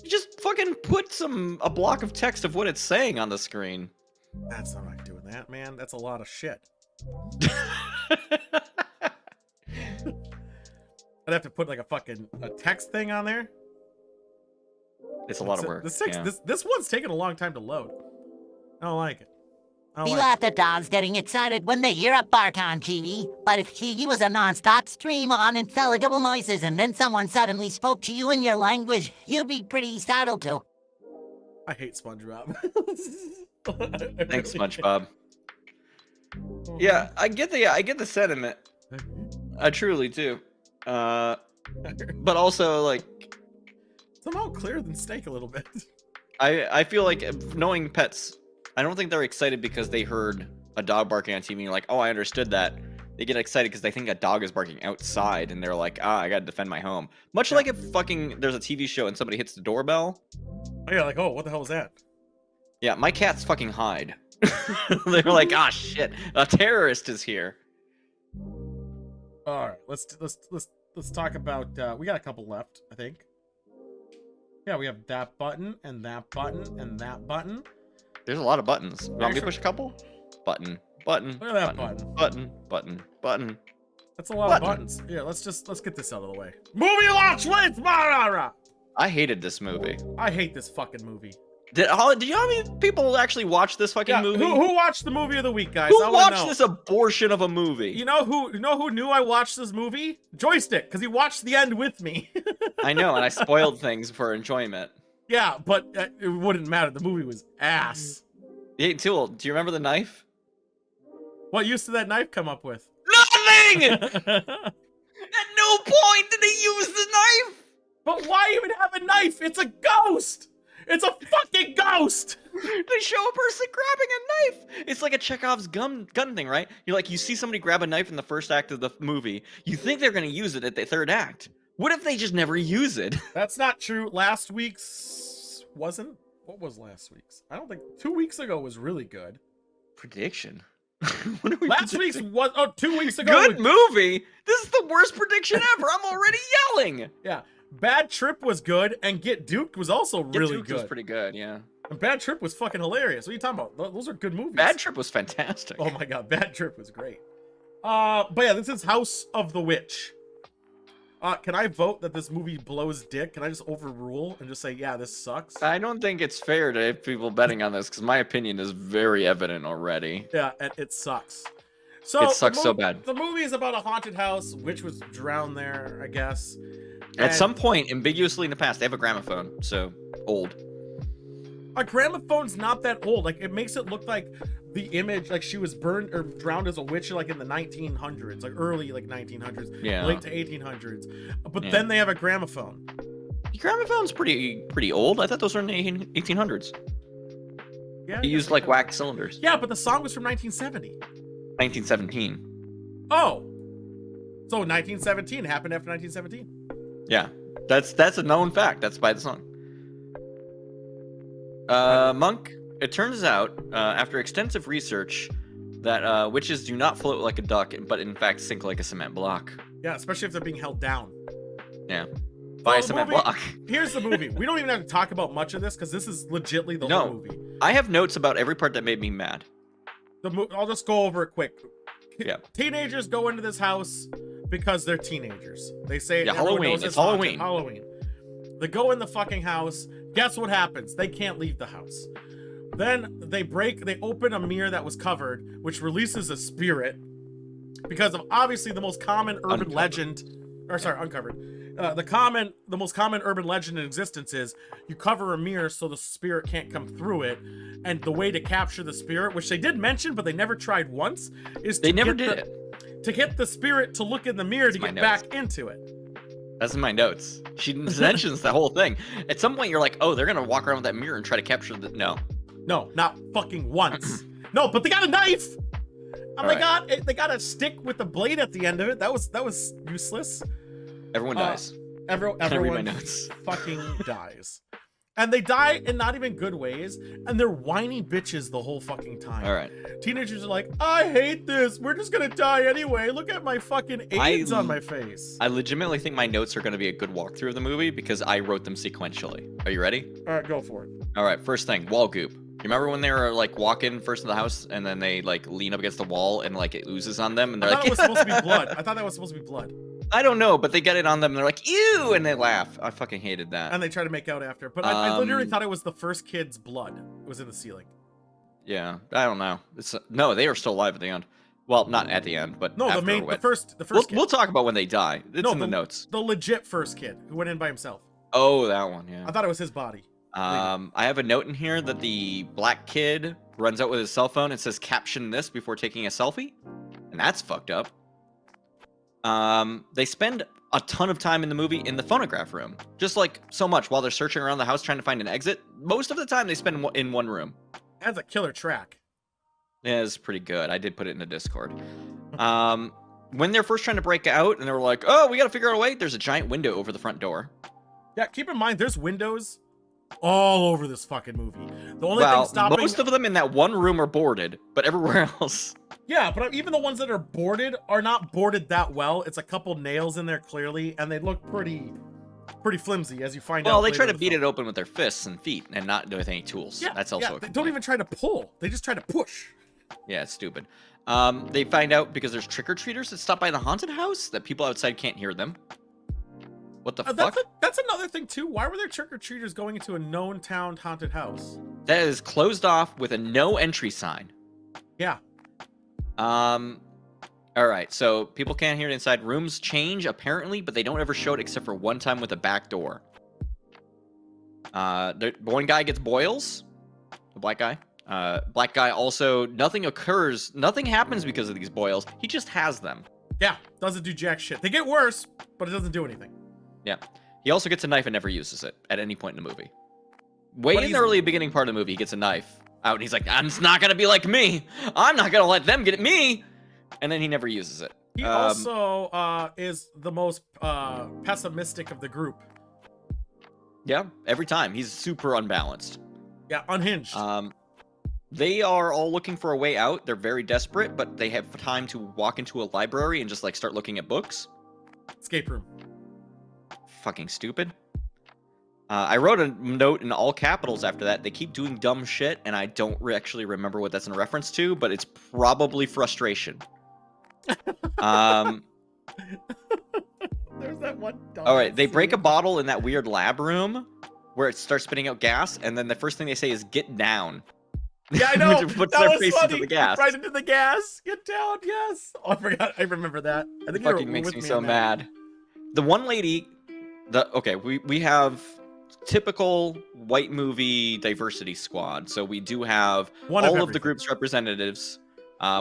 You just fucking put a block of text of what it's saying on the screen.
That's not like doing that, man. That's a lot of shit. I'd have to put like a text thing on there.
It's a lot of work.
This one's taking a long time to load. I don't like it.
We laugh at dogs getting excited when they hear a bark on TV, but if TV was a non-stop stream of unintelligible noises and then someone suddenly spoke to you in your language, you'd be pretty startled too.
I hate SpongeBob.
Thanks, SpongeBob. Yeah, I get the sentiment. I truly do. But also, like,
somehow clearer than steak a little bit.
I feel like knowing pets, I don't think they're excited because they heard a dog barking on TV and you're like, oh, I understood that. They get excited because they think a dog is barking outside and they're like, I gotta defend my home. Much like if there's a TV show and somebody hits the doorbell.
Oh yeah, like, oh, what the hell is that?
Yeah, my cats fucking hide. They're like, shit, a terrorist is here.
All right, let's talk about. We got a couple left, I think. Yeah, we have that button and that button and that button.
There's a lot of buttons. Want me to push a couple? Button.
Look at that button. That's a lot of buttons. Yeah, let's get this out of the way. Movie launch with Marara.
I hated this movie.
I hate this fucking movie.
Do you know how many people actually watch this fucking movie?
Who watched the movie of the week, guys?
Who watched this abortion of a movie?
You know who knew I watched this movie? Joystick, because he watched the end with me.
I know, and I spoiled things for enjoyment.
Yeah, but it wouldn't matter. The movie was ass.
Hey, Tool, do you remember the knife?
What use did that knife come up with?
Nothing! At no point did they use the knife!
But why even have a knife? It's a ghost! It's a fucking ghost!
They show a person grabbing a knife! It's like a Chekhov's gun thing, right? You see somebody grab a knife in the first act of the movie. You think they're going to use it at the third act. What if they just never use it?
That's not true. Last week's wasn't? What was last week's? I don't think 2 weeks ago was really good.
Prediction?
Last week's was 2 weeks ago.
Good movie. This is the worst prediction ever. I'm already yelling.
Yeah, Bad Trip was good, and Get Duked was also really good.
Was pretty good, yeah.
And Bad Trip was fucking hilarious. What are you talking about? Those are good movies.
Bad Trip was fantastic.
Oh my god, Bad Trip was great. But yeah, this is House of the Witch. Can I vote that this movie blows dick? Can I just overrule and just say, yeah, this sucks?
I don't think it's fair to have people betting on this because my opinion is very evident already.
Yeah, and it sucks. So
it sucks so bad.
The movie is about a haunted house. Witch was drowned there, I guess.
At some point, ambiguously in the past, they have a gramophone. So old.
A gramophone's not that old. Like, it makes it look like the image, like she was burned or drowned as a witch, like in the 1900s, like early like 1900s, late to 1800s. But then they have a gramophone.
The gramophone's pretty old. I thought those were in the 1800s.
Yeah.
They used like wax cylinders.
Yeah, but the song was from 1970.
1917.
Oh, so 1917 happened after 1917.
Yeah, that's a known fact. That's by the song. Monk, it turns out, after extensive research, that witches do not float like a duck, but in fact sink like a cement block.
Yeah, especially if they're being held down.
Yeah. By a cement block.
Here's the movie. We don't even have to talk about much of this because this is legitly the whole movie.
I have notes about every part that made me mad.
I'll just go over it quick.
Yeah.
Teenagers go into this house because they're teenagers. They say
Halloween. It's Halloween.
Halloween. They go in the fucking house. Guess what happens? They can't leave the house. Then they open a mirror that was covered, which releases a spirit because of obviously the most common urban legend, or sorry, uncovered. The most common urban legend in existence is you cover a mirror so the spirit can't come through it, and the way to capture the spirit, which they did mention but they never tried once, is to get the spirit to look in the mirror to get back into it.
That's in my notes. She mentions the whole thing. At some point, you're like, oh, they're gonna walk around with that mirror and try to capture the. No,
not fucking once. No, but they got a knife. They got a stick with a blade at the end of it. That was useless.
Everyone dies.
Everyone fucking dies. And they die in not even good ways, and they're whiny bitches the whole fucking time.
All right.
Teenagers are like, I hate this. We're just gonna die anyway. Look at my fucking AIDS on my face.
I legitimately think my notes are gonna be a good walkthrough of the movie because I wrote them sequentially. Are you ready?
All right, go for it.
All right, first thing, wall goop. You remember when they were like walking first in the house and then they like lean up against the wall and like it oozes on them and they're like,
it was supposed to be blood. I thought that was supposed to be blood.
I don't know, but they get it on them and they're like, ew, and they laugh. I fucking hated that.
And they try to make out after. But I literally thought it was the first kid's blood. It was in the ceiling.
Yeah, I don't know. No, they are still alive at the end. Well, not at the end, but
no, the first kid.
We'll talk about when they die. It's in the notes.
The legit first kid who went in by himself.
Oh, that one, yeah.
I thought it was his body.
I have a note in here that the black kid runs out with his cell phone and says, caption this before taking a selfie. And that's fucked up. They spend a ton of time in the movie in the phonograph room. Just like so much while they're searching around the house trying to find an exit. Most of the time they spend in one room.
That's a killer track.
Yeah, it's pretty good. I did put it in the Discord. When they're first trying to break out and they're like, oh, we gotta figure out a way, there's a giant window over the front door.
Yeah, keep in mind, there's windows all over this fucking movie. The only thing stopping...
most of them in that one room are boarded, but everywhere else...
Yeah, but even the ones that are boarded are not boarded that well. It's a couple nails in there clearly, and they look pretty flimsy as you find out.
Well, they try to beat it open with their fists and feet and not with any tools. Yeah, that's also
they don't even try to pull. They just try to push.
Yeah, it's stupid. They find out because there's trick-or-treaters that stop by the haunted house that people outside can't hear them. What the fuck?
That's another thing, too. Why were there trick-or-treaters going into a known town haunted house?
That is closed off with a no entry sign.
Yeah.
All right, so people can't hear it inside. Rooms change, apparently, but they don't ever show it except for one time with a back door. One guy gets boils. The black guy. Black guy also, nothing occurs. Nothing happens because of these boils. He just has them.
Yeah, doesn't do jack shit. They get worse, but it doesn't do anything.
Yeah. He also gets a knife and never uses it at any point in the movie. Way in the early beginning part of the movie, he gets a knife out and he's like, it's not going to be like me. I'm not going to let them get at me. And then he never uses it.
He also is the most pessimistic of the group.
Yeah, every time. He's super unbalanced.
Yeah, unhinged.
They are all looking for a way out. They're very desperate, but they have time to walk into a library and just like start looking at books.
Escape room.
Fucking stupid. I wrote a note in all capitals after that. They keep doing dumb shit, and I don't actually remember what that's in reference to, but it's probably frustration.
There's that one.
All right, they break a bottle in that weird lab room where it starts spitting out gas, and then the first thing they say is "get down."
Yeah, I know.
Which puts
that
their
was
face
funny.
into the gas.
Right into the gas. Get down. Yes. Oh, I forgot. I remember that. I think
it fucking makes me so mad. The one lady. We have typical white movie diversity squad. So we do have all of the group's representatives.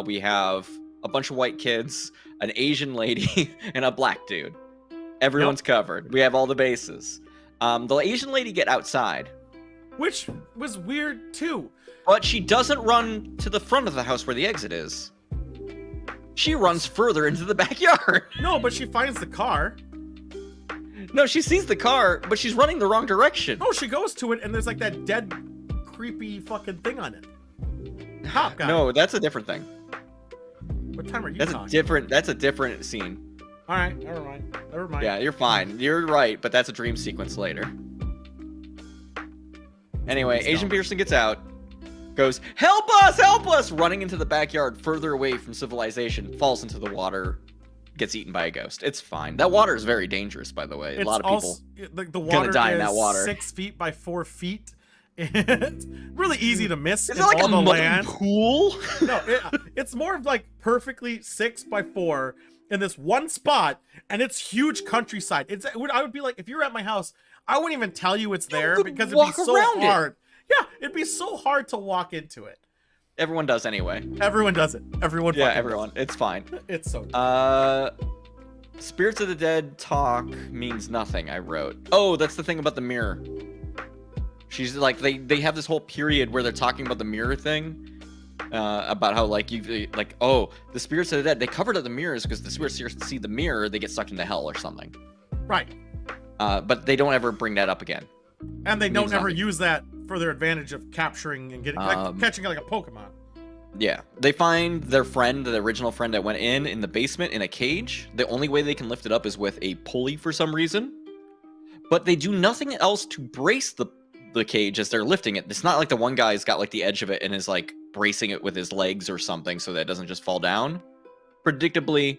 We have a bunch of white kids, an Asian lady, and a black dude. Everyone's covered. We have all the bases. The Asian lady get outside.
Which was weird, too.
But she doesn't run to the front of the house where the exit is. She runs further into the backyard.
No, but she finds the car.
No, she sees the car, but she's running the wrong direction.
No, she goes to it, and there's like that dead, creepy fucking thing on it. Cop guy.
No, that's a different thing.
What time are you
talking? That's a different scene.
All right, never mind. Never mind.
Yeah, you're fine. You're right, but that's a dream sequence later. Anyway, Agent Pearson gets out, goes, help us, running into the backyard further away from civilization, falls into the water, gets eaten by a ghost. It's fine. That water is very dangerous, by the way. A lot of people
the water
gonna die in that water.
6 feet by 4 feet. It's really easy to miss.
Is it like
all
a
the
muddy
land.
pool?
No, it's more of like perfectly 6 by 4 in this one spot, and it's huge countryside. I would be like, if you're at my house, I wouldn't even tell you it's there because it'd be so hard. Yeah, it'd be so hard to walk into it.
Everyone does anyway.
Everyone does it. Everyone.
Yeah, everyone. It's fine.
It's so.
Spirits of the dead talk means nothing. I wrote. Oh, that's the thing about the mirror. She's like they have this whole period where they're talking about the mirror thing. About how like the spirits of the dead, they covered up the mirrors because the spirits see the mirror, they get sucked into hell or something.
Right.
But they don't ever bring that up again.
And they don't ever use that for their advantage of capturing and getting catching like a Pokemon.
Yeah, they find their friend, the original friend that went in the basement in a cage. The only way they can lift it up is with a pulley for some reason. But they do nothing else to brace the cage as they're lifting it. It's not like the one guy's got like the edge of it and is like bracing it with his legs or something so that it doesn't just fall down. Predictably,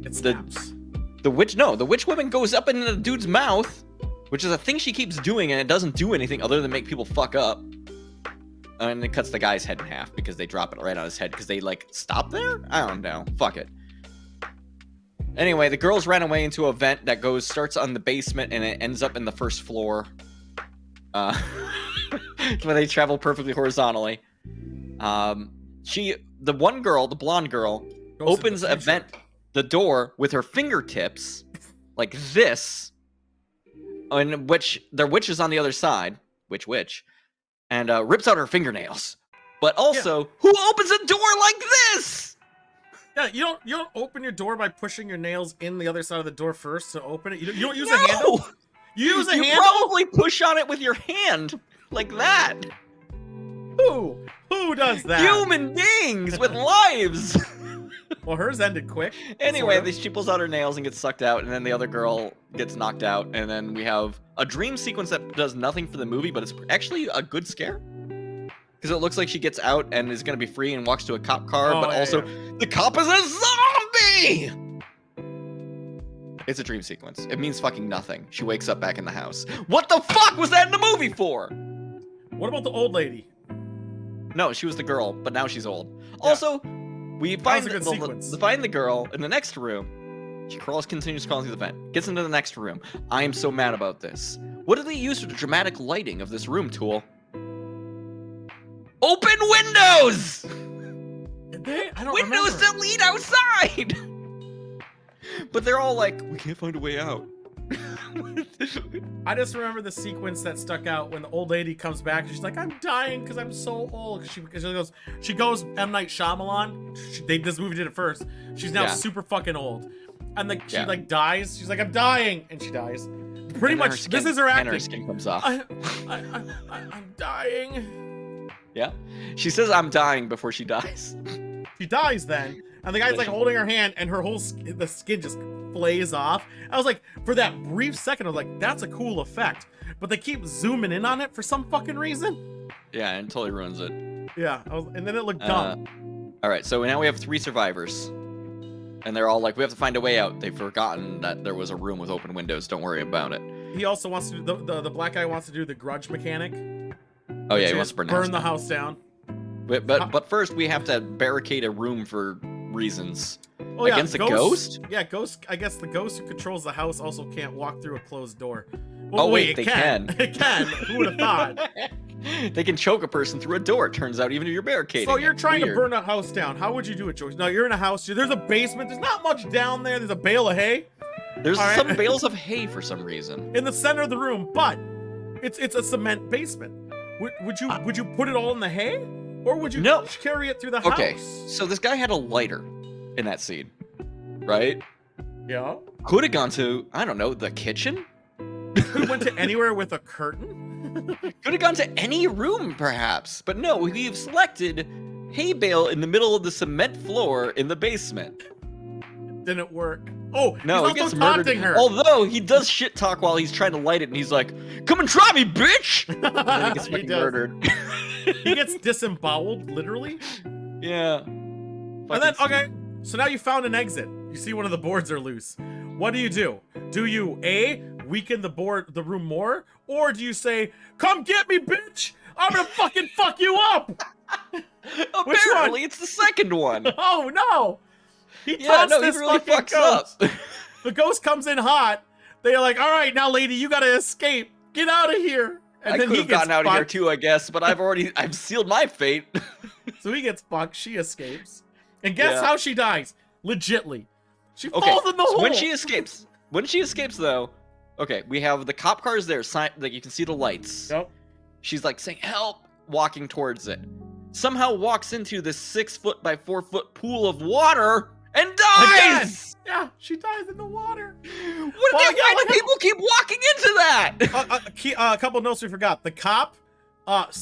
it snaps.
The witch woman goes up into the dude's mouth, which is a thing she keeps doing, and it doesn't do anything other than make people fuck up. And it cuts the guy's head in half because they drop it right on his head because they like stop there? I don't know. Fuck it. Anyway, the girls ran away into a vent that starts on the basement and it ends up in the first floor. Where they travel perfectly horizontally. The one girl, the blonde girl, opens a vent, the door with her fingertips, like this, in which their witch is on the other side, witch, and rips out her fingernails. But also, who opens a door like this?
Yeah, you don't open your door by pushing your nails in the other side of the door first to open it. You don't use a handle. You use a handle.
You probably push on it with your hand, like that.
Who does that?
Human beings with lives.
Well, hers ended quick.
Anyway, she pulls out her nails and gets sucked out, and then the other girl gets knocked out, and then we have a dream sequence that does nothing for the movie, but it's actually a good scare. Because it looks like she gets out and is going to be free and walks to a cop car, but also the cop is a zombie! It's a dream sequence. It means fucking nothing. She wakes up back in the house. What the fuck was that in the movie for?
What about the old lady?
No, she was the girl, but now she's old. Yeah. Also, we find the girl in the next room. She continues crawling through the vent. Gets into the next room. I am so mad about this. What do they use for the dramatic lighting of this room, Tool? Open windows!
I don't
windows
remember.
that lead outside! But they're all like, we can't find a way out.
I just remember the sequence that stuck out when the old lady comes back and she's like, I'm dying because I'm so old. She goes M. Night Shyamalan. This movie did it first. She's now super fucking old. And she like dies. She's like, I'm dying. And she dies. Pretty much, this is her acting.
And her skin comes off.
I'm dying.
Yeah. She says, I'm dying before she dies.
She dies then. And the guy's like holding her hand and her the skin just flays off. I was like, for that brief second, I was like, that's a cool effect. But they keep zooming in on it for some fucking reason.
Yeah, and totally ruins it.
Yeah, and then it looked dumb.
All right, so now we have 3 survivors. And they're all like, we have to find a way out. They've forgotten that there was a room with open windows. Don't worry about it.
He also wants to do, the black guy wants to do the grudge mechanic.
Oh yeah, he wants to burn
the house down.
But first we have to barricade a room for reasons.
Oh, yeah,
against a ghost?
Yeah, ghost. I guess the ghost who controls the house also can't walk through a closed door.
Well, wait, they can.
It can. Who would have thought?
They can choke a person through a door, it turns out, even if you're barricading.
So you're trying to burn a house down. How would you do it, George? No, you're in a house. There's a basement. There's not much down there. There's a bale of hay.
There's some bales of hay for some reason.
In the center of the room, but it's a cement basement. Would you put it all in the hay? Or would you carry it through the house?
Okay, so this guy had a lighter in that scene, right?
Yeah.
Could have gone to, I don't know, the kitchen?
Could have went to anywhere with a curtain?
Could have gone to any room, perhaps. But no, we've selected hay bale in the middle of the cement floor in the basement.
Didn't work. Oh,
No,
he's
he
also
gets murdered.
taunting her.
Although he does shit talk while he's trying to light it, and he's like, "Come and try me, bitch!" And then he gets
He
fucking
does.
murdered.
He gets disemboweled, literally.
Yeah.
And then, okay, so now you found an exit. You see one of the boards are loose. What do? Do you A, weaken the room more? Or do you say, come get me, bitch! I'm gonna fucking fuck you up!
Apparently, it's the second one.
Oh, no! He
Yeah,
taunts
no, he
this
really
fucking
fucks
ghost.
up.
The ghost comes in hot. They're like, all right, now, lady, you gotta escape. Get out of here. And
I
then
could
he
have
gets
gotten out of here
fucked.
too, I guess, but I've sealed my fate.
So he gets fucked. She escapes. And guess
Yeah.
how she dies? Legitly. She
Okay,
falls in the
so
hole.
when she escapes though, okay, we have the cop cars there, like you can see the lights.
Yep.
She's like saying help, walking towards it. Somehow walks into this 6 foot by 4 foot pool of water and dies.
Yeah, she dies in the water.
Why do people keep walking into that?
A couple notes we forgot. The cop,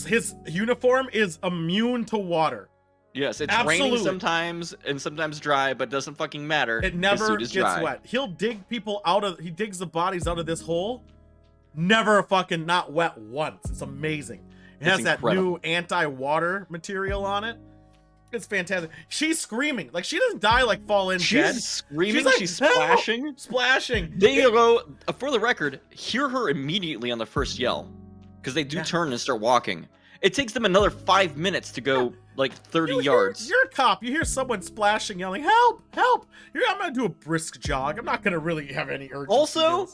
his uniform is immune to water.
Yes, it's
Absolutely.
raining sometimes and sometimes dry, but doesn't fucking matter.
It
His
never
suit is
gets
dry.
wet. He'll dig people out of. He digs the bodies out of this hole. Never fucking not wet once. It's amazing. It has that new anti-water material on it. It's fantastic. She's screaming. Like, she doesn't die, like, fall in dead.
She's screaming.
like,
She's
"Help!"
splashing.
Splashing.
They go, for the record, hear her immediately on the first yell. Because they do
Yeah.
turn and start walking. It takes them another 5 minutes to go, like, 30 yards.
You're a cop. You hear someone splashing, yelling, help, help. I'm going to do a brisk jog. I'm not going to really have any urgency.
Also,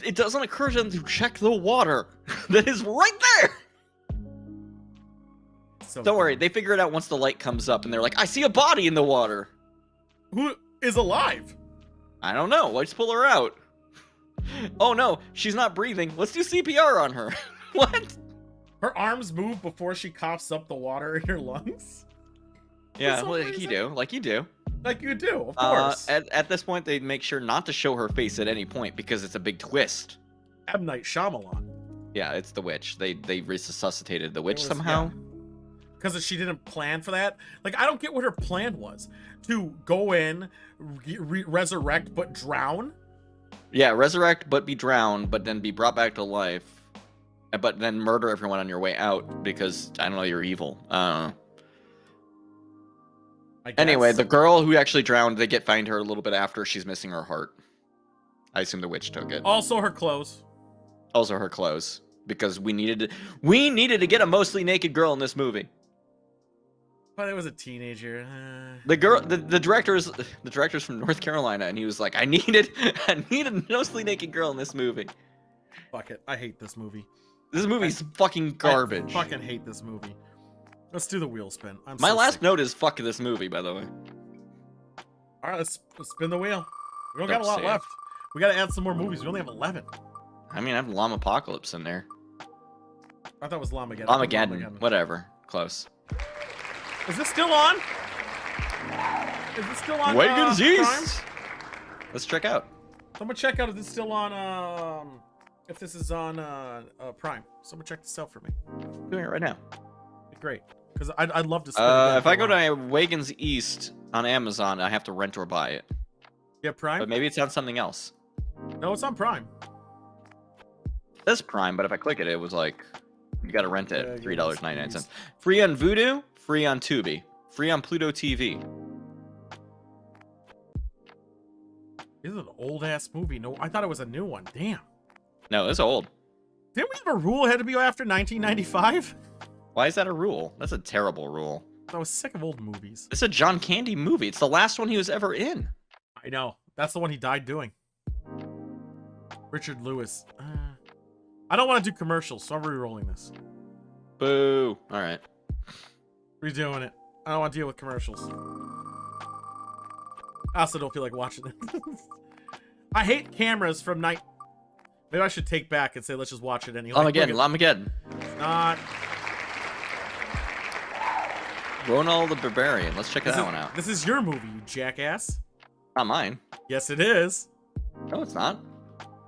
it doesn't occur to them to check the water. That is right there.
So
Don't worry, they figure it out once the light comes up, and they're like, I see a body in the water.
Who is alive?
I don't know. Let's pull her out. Oh no, she's not breathing. Let's do CPR on her. What?
Her arms move before she coughs up the water in her lungs?
Yeah,
That's so
like
crazy.
you do. Like you do.
Like you do, of course.
At this point, they make sure not to show her face at any point because it's a big twist.
M. Night Shyamalan.
Yeah, it's the witch. They resuscitated the witch
was-
somehow.
Because she didn't plan for that. Like, I don't get what her plan was. To go in, resurrect, but drown?
Yeah, resurrect but be drowned, but then be brought back to life, but then murder everyone on your way out because I don't know, you're evil. Anyway, the girl who actually drowned, they find her a little bit after. She's missing her heart. I assume the witch took it.
Also her clothes.
Also her clothes, because we needed to get a mostly naked girl in this movie.
But it was a teenager.
The director's from North Carolina, and he was like, I needed a mostly naked girl in this movie.
Fuck it. I hate this movie.
This movie's fucking garbage.
I fucking hate this movie. Let's do the wheel spin.
My last note is fuck this movie, by the way.
All right, let's spin the wheel. We don't
Don't
got a lot
say it.
left. We got to add some more movies. We only have 11.
I mean, I have Llamapocalypse in there.
I thought it was Llamageddon.
Llamageddon. Whatever. Close.
Is this still on? Is this still on?
Wagons
Prime?
East. Let's check out.
Someone check out if this is still on. If this is on Prime. Someone check this out for me.
I'm doing it right now.
Great, because I'd love to. Spin it
If I go to Wagons East on Amazon, I have to rent or buy it.
Yeah, Prime.
But maybe it's on something else.
No, it's on Prime.
It says Prime, but if I click it, it was like you got to rent it.
Yeah,
$3.99. Free on Vudu. Free on Tubi. Free on Pluto TV.
This is an old ass movie. No, I thought it was a new one. Damn.
No, it's old.
Didn't we have a rule it had to be after 1995?
Why is that a rule? That's a terrible rule.
I was sick of old movies.
It's a John Candy movie. It's the last one he was ever in.
I know. That's the one he died doing. Richard Lewis. I don't want to do commercials, so I'm re-rolling this.
Boo. All right.
Redoing it. I don't want to deal with commercials. I also don't feel like watching it. I hate cameras from night. Maybe I should take back and say let's just watch it anyway.
Llamageddon.
Not.
Ronald the Barbarian. Let's check that one out.
This is your movie, you jackass.
Not mine.
Yes, it is.
No, it's not.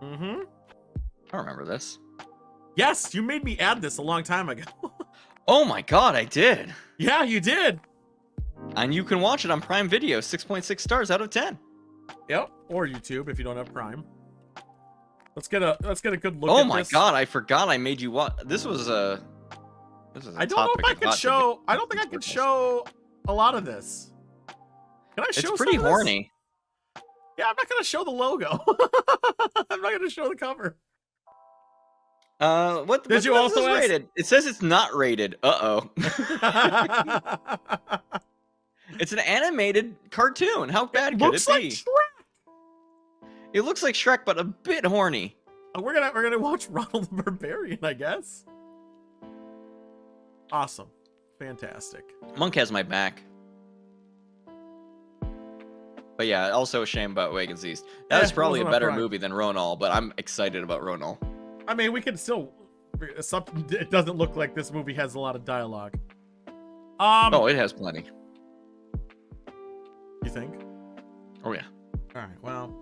Mm-hmm.
I don't remember this.
Yes, you made me add this a long time ago.
Oh my god, I did.
Yeah, you did.
And you can watch it on Prime Video. 6.6 stars out of 10.
Yep, or YouTube if you don't have Prime. Let's get a good look.
Oh
at
my
this.
god, I forgot I made you watch. This was a.
I don't know if I can show. I don't think I can show a lot of this. Can I show?
It's pretty
some of this?
horny.
Yeah, I'm not gonna show the logo. I'm not gonna show the cover.
What
Did you also ask?
rated? It says it's not rated. Uh-oh. It's an animated cartoon. How bad could it be?
Like Shrek.
It looks like Shrek, but a bit horny.
We're gonna watch Ronald the Barbarian, I guess. Awesome, fantastic.
Monk has my back. But yeah, also a shame about Wagon's East. That was probably a better movie than Ronal, but I'm excited about Ronal.
I mean, we can still. It doesn't look like this movie has a lot of dialogue.
Oh, it has plenty.
You think?
Oh yeah.
All right. Well,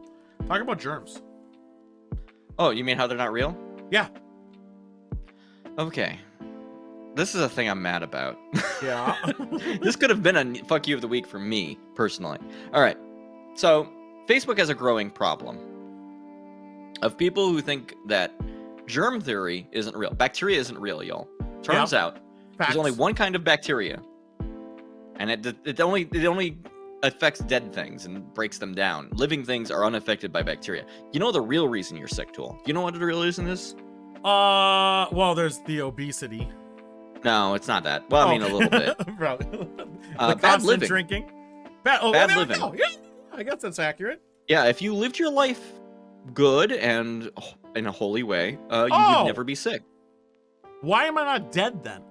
talk about germs.
Oh, you mean how they're not real?
Yeah.
Okay. This is a thing I'm mad about.
Yeah.
This could have been a fuck you of the week for me, personally. All right. So, Facebook has a growing problem of people who think that germ theory isn't real. Bacteria isn't real, y'all. Turns out, there's only one kind of bacteria. And it only affects dead things and breaks them down. Living things are unaffected by bacteria. You know the real reason you're sick, Tool? You know what the real reason is?
Well, there's the obesity.
No, it's not that. Well, I mean, a little bit.
Bad
living.
Drinking.
Bad living.
Yeah, I guess that's accurate.
Yeah, if you lived your life good and in a holy way, you would never be sick.
Why am I not dead then?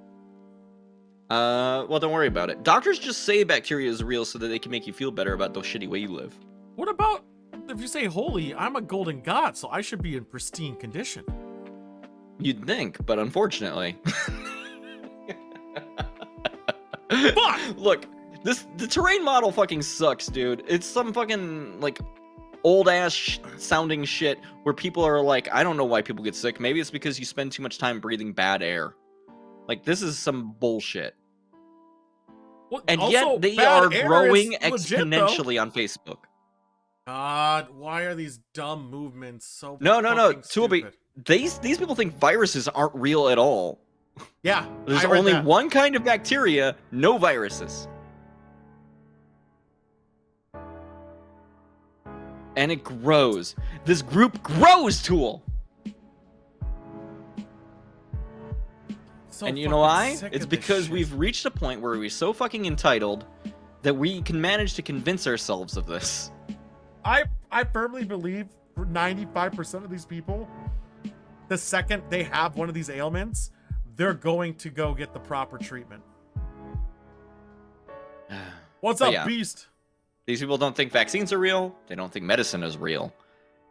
Well, don't worry about it. Doctors just say bacteria is real so that they can make you feel better about the shitty way you live.
What about if you say holy? I'm a golden god, so I should be in pristine condition.
You'd think, but unfortunately.
Fuck!
Look, the terrain model fucking sucks, dude. It's some fucking like old ass sounding shit where people are like, I don't know why people get sick. Maybe it's because you spend too much time breathing bad air. Like, this is some bullshit.
Well,
and
also,
yet they are growing exponentially on Facebook.
God, why are these dumb movements so
No,
stupid?
These people think viruses aren't real at all.
Yeah.
There's only one kind of bacteria, no viruses. And it grows. This group grows, Tool. And you know why? It's because we've reached a point where we're so fucking entitled that we can manage to convince ourselves of this.
I firmly believe for 95% of these people, the second they have one of these ailments, they're going to go get the proper treatment. What's up, Beast?
These people don't think vaccines are real. They don't think medicine is real.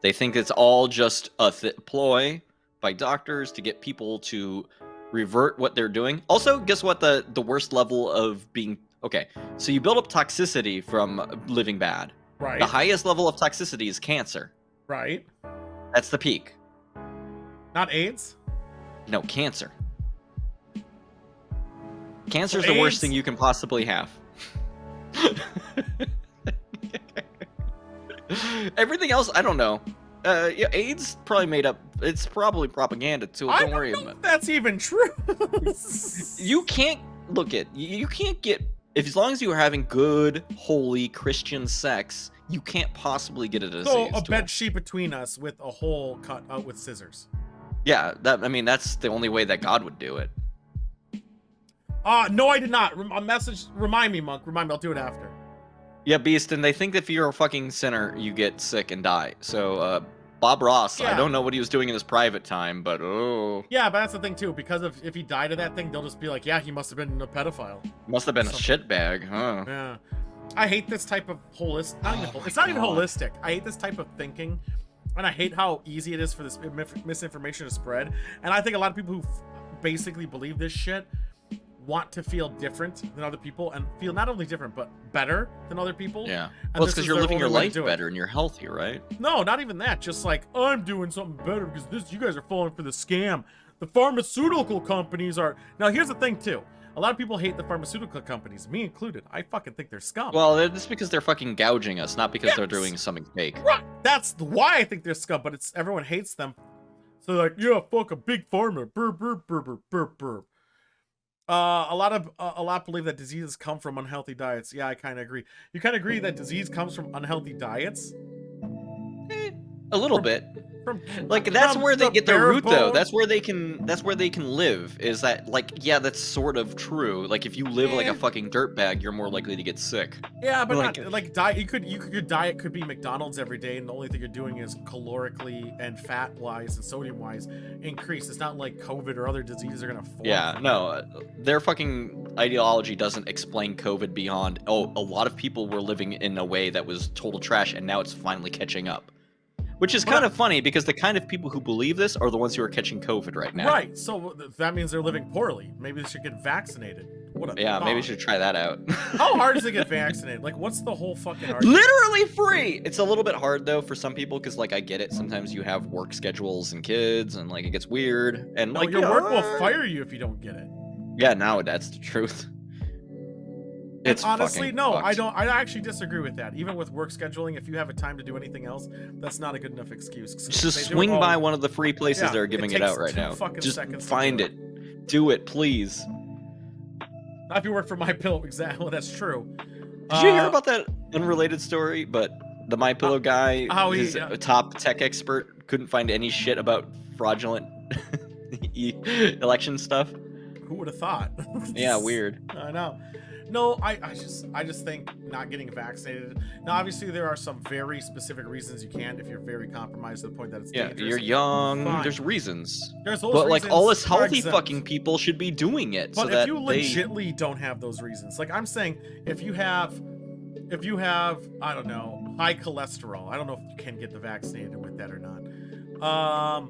They think it's all just a ploy by doctors to get people to revert what they're doing. Also, guess what the worst level of being... Okay, so you build up toxicity from living bad.
Right.
The highest level of toxicity is cancer.
Right.
That's the peak.
Not AIDS?
No, cancer. Cancer is the worst thing you can possibly have. Everything else, I don't know. Yeah, AIDS probably made up. It's probably propaganda too. Don't worry about it.
That's even true.
You can't look at. You can't get. As long as you are having good, holy Christian sex, you can't possibly get a disease.
So a bed sheet between us with a hole cut out with scissors.
Yeah, that's the only way that God would do it.
No, I did not. A message. Remind me, Monk. Remind me. I'll do it after.
Yeah, Beast, and they think that if you're a fucking sinner, you get sick and die. So, Bob Ross, I don't know what he was doing in his private time, but oh.
Yeah, but that's the thing too, because if he died of that thing, they'll just be like, yeah, he must have been a pedophile.
Must have been a shitbag, huh?
Yeah. I hate this type of holistic. It's not even holistic. I hate this type of thinking, and I hate how easy it is for this misinformation to spread. And I think a lot of people who basically believe this shit want to feel different than other people and feel not only different but better than other people.
Yeah.
And
well, it's because you're living your life better and you're healthy, right?
No, not even that. Just like, I'm doing something better because you guys are falling for the scam. The pharmaceutical companies are... Now, here's the thing, too. A lot of people hate the pharmaceutical companies, me included. I fucking think they're scum.
Well, that's because they're fucking gouging us, not because they're doing something fake.
Right. That's why I think they're scum, but it's everyone hates them. So they're like, yeah, fuck a big pharma. Burp, burp, burp, burp, burp, burp. A lot believe that diseases come from unhealthy diets. Yeah, I kind of agree. You kind of agree that disease comes from unhealthy diets?
A little bit. Like that's where they get their root though. That's where they can live. Is that like, yeah, that's sort of true. Like if you live like a fucking dirtbag, you're more likely to get sick.
Yeah, but not like diet. Your diet could be McDonald's every day, and the only thing you're doing is calorically and fat wise and sodium wise increase. It's not like COVID or other diseases are gonna form.
Yeah, no, their fucking ideology doesn't explain COVID beyond, oh, a lot of people were living in a way that was total trash, and now it's finally catching up. Which is kind of funny because the kind of people who believe this are the ones who are catching COVID right now.
Right, so that means they're living poorly. Maybe they should get vaccinated.
Yeah, maybe we should try that out.
How hard is it to get vaccinated? Like, what's the whole fucking argument?
Literally free! It's a little bit hard, though, for some people, because, like, I get it. Sometimes you have work schedules and kids, and, like, it gets weird. And,
no,
like,
your work will fire you if you don't get it.
Yeah, now that's the truth. It's
honestly, no,
fucked.
I actually disagree with that. Even with work scheduling, if you have a time to do anything else, that's not a good enough excuse.
Just swing by one of the free places that are giving it out right now. Just find it. Do it, please.
Not if you work for MyPillow, exactly. That's true.
Did you hear about that unrelated story? But the MyPillow guy, a top tech expert, couldn't find any shit about fraudulent election stuff.
Who would have thought?
Yeah, weird.
I know. No, I just think not getting vaccinated. Now, obviously, there are some very specific reasons you can't if you're very compromised to the point that it's dangerous.
You're young.
Fine.
There's reasons.
There's those
but
reasons
like all us healthy fucking people should be doing it.
But
so
if
that
you legitly don't have those reasons, like I'm saying, if you have, I don't know, high cholesterol, I don't know if you can get the vaccinated with that or not.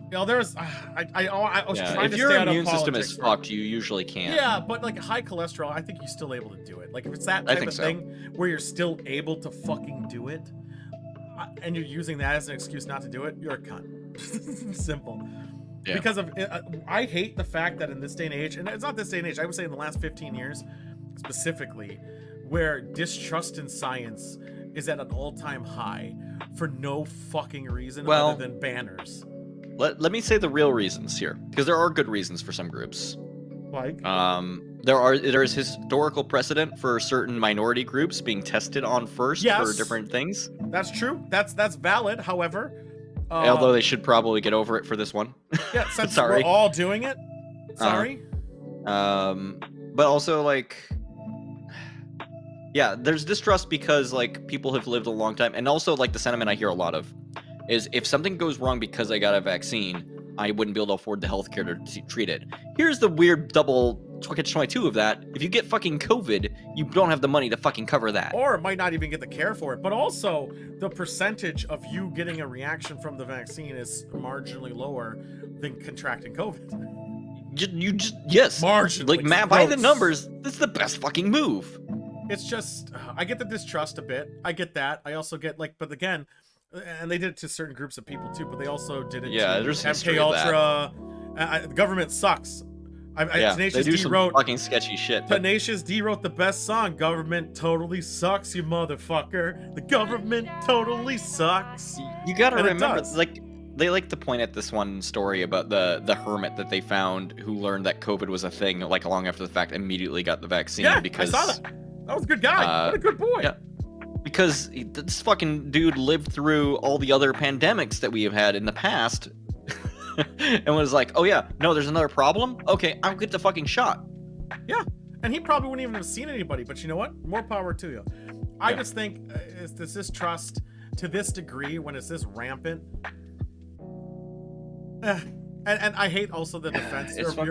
You know, there's, I was trying to stay out of politics.
If your immune system is fucked, you usually can't.
Yeah, but like high cholesterol, I think you're still able to do it. Like if it's that type of thing where you're still able to fucking do it, and you're using that as an excuse not to do it, you're a cunt. Simple. Yeah. Because of, I hate the fact that in this day and age, and it's not this day and age, I would say in the last 15 years specifically, where distrust in science is at an all-time high for no fucking reason other than banners.
Let me say the real reasons here, because there are good reasons for some groups.
Like?
There is historical precedent for certain minority groups being tested on first for different things.
That's true. That's valid. However,
although they should probably get over it for this one.
Yeah, since we're all doing it. Sorry.
But also like, yeah, there's distrust because like people have lived a long time, and also like the sentiment I hear a lot of is if something goes wrong because I got a vaccine, I wouldn't be able to afford the healthcare to treat it. Here's the weird double catch-22 of that. If you get fucking COVID, you don't have the money to fucking cover that.
Or might not even get the care for it. But also, the percentage of you getting a reaction from the vaccine is marginally lower than contracting COVID.
Yes.
Marginally.
Like, Matt, by the numbers, this is the best fucking move.
It's just, I get the distrust a bit. I get that. I also get, like, but again, and they did it to certain groups of people too, but they also did it to
there's
MK Ultra. The government sucks. Tenacious
they do
D
some
wrote
fucking sketchy shit.
Tenacious D wrote the best song. Government totally sucks, you motherfucker. The government totally sucks.
You gotta remember, like, they like to point at this one story about the hermit that they found who learned that COVID was a thing, like long after the fact, immediately got the vaccine.
Yeah,
because
I saw that. That was a good guy. What a good boy.
Yeah. Because this fucking dude lived through all the other pandemics that we have had in the past and was like, oh yeah, no, there's another problem? Okay, I'll get the fucking shot.
Yeah, and he probably wouldn't even have seen anybody, but you know what? More power to you. I just think, is this trust to this degree when it's this rampant? And I hate also the defense
it's
of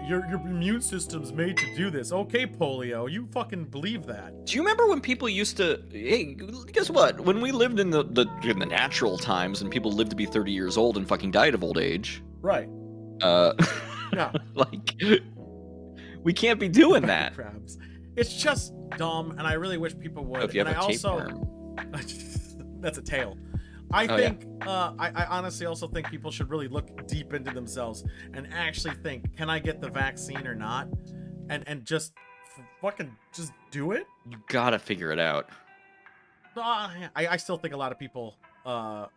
your immune system's made to do this. Okay, polio, you fucking believe that.
Do you remember when people used to, hey, guess what? When we lived in the natural times and people lived to be 30 years old and fucking died of old age.
Right.
Yeah. Like, we can't be doing that.
Crabs. It's just dumb, and I really wish people would.
If you have
and
a tapeworm.
That's a tail. I think, I honestly also think people should really look deep into themselves and actually think, can I get the vaccine or not? And just fucking just do it.
You gotta figure it out.
I still think a lot of people are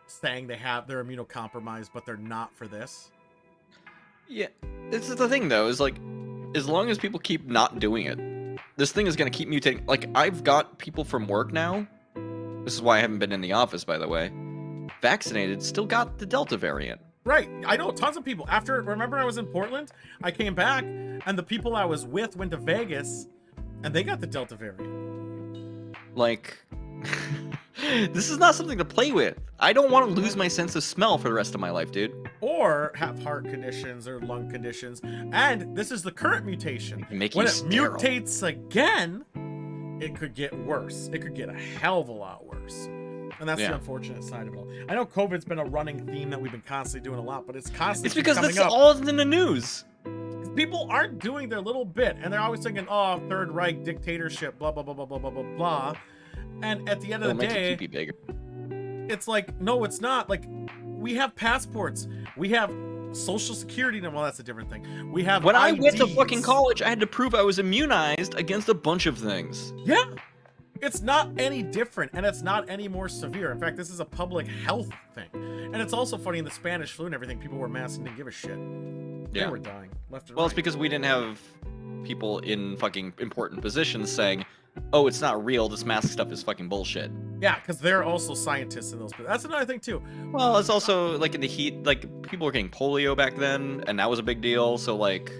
saying they're immunocompromised, but they're not for this.
Yeah, this is the thing though, is like, as long as people keep not doing it, this thing is gonna keep mutating. Like, I've got people from work now, this is why I haven't been in the office, by the way, vaccinated, still got the Delta variant.
Right, I know tons of people. Remember I was in Portland? I came back, and the people I was with went to Vegas, and they got the Delta variant.
Like, this is not something to play with. I don't want to lose my sense of smell for the rest of my life, dude.
Or have heart conditions or lung conditions. And this is the current mutation. When it mutates again, it could get worse. It could get a hell of a lot worse. And that's the unfortunate side of it all. I know COVID's been a running theme that we've been constantly doing a lot, but it's constantly
It's because
coming
that's
up.
all in the news.
People aren't doing their little bit, and they're always thinking, oh, Third Reich dictatorship, blah, blah, blah, blah, blah, blah, blah, blah. And at the end of the day, it's like, no, it's not. Like, we have passports. We have Social Security. Well, that's a different thing. We have
When
IDs.
I went to fucking college, I had to prove I was immunized against a bunch of things.
Yeah. It's not any different, and it's not any more severe. In fact, this is a public health thing. And it's also funny, in the Spanish flu and everything, people were masked and didn't give a shit. They were dying left and right.
Well, it's because we didn't have people in fucking important positions saying, oh, it's not real, this mask stuff is fucking bullshit.
Yeah, because they're also scientists in those. That's another thing, too.
Well, it's also, like, in the heat, like, people were getting polio back then, and that was a big deal, so, like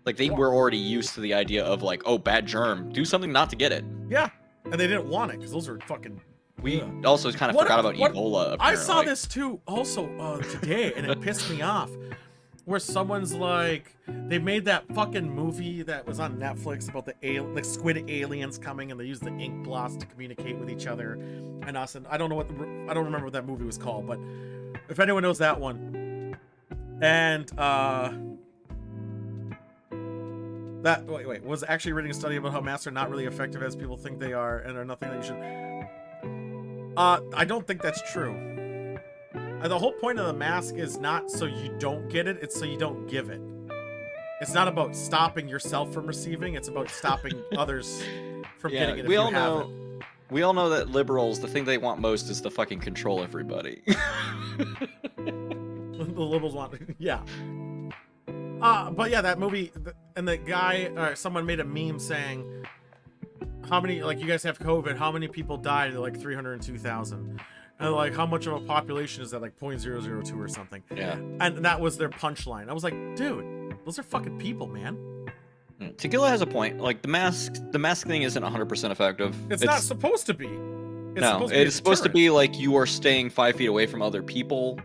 they were already used to the idea of, like, oh, bad germ, do something not to get it.
Yeah. And they didn't want it because those are fucking.
We also kind of forgot about Ebola. Apparently.
I saw this too, also today, and it pissed me off. Where someone's like, they made that fucking movie that was on Netflix about the squid aliens coming, and they used the ink gloss to communicate with each other and us. And I don't remember what that movie was called, but if anyone knows that one, and that was actually reading a study about how masks are not really effective as people think they are, and are nothing that you should. I don't think that's true. The whole point of the mask is not so you don't get it; it's so you don't give it. It's not about stopping yourself from receiving; it's about stopping others from getting it.
We all know that liberals, the thing they want most is to fucking control everybody.
The liberals want, yeah. But yeah, that movie, and the guy, someone made a meme saying, how many, like, you guys have COVID, how many people died? They're like 302,000. And like, how much of a population is that? Like 0.002 or something. Yeah. And that was their punchline. I was like, dude, those are fucking people, man.
Tequila has a point. Like, the mask thing isn't 100% effective.
It's not supposed to be.
It's supposed to be like you are staying 5 feet away from other people.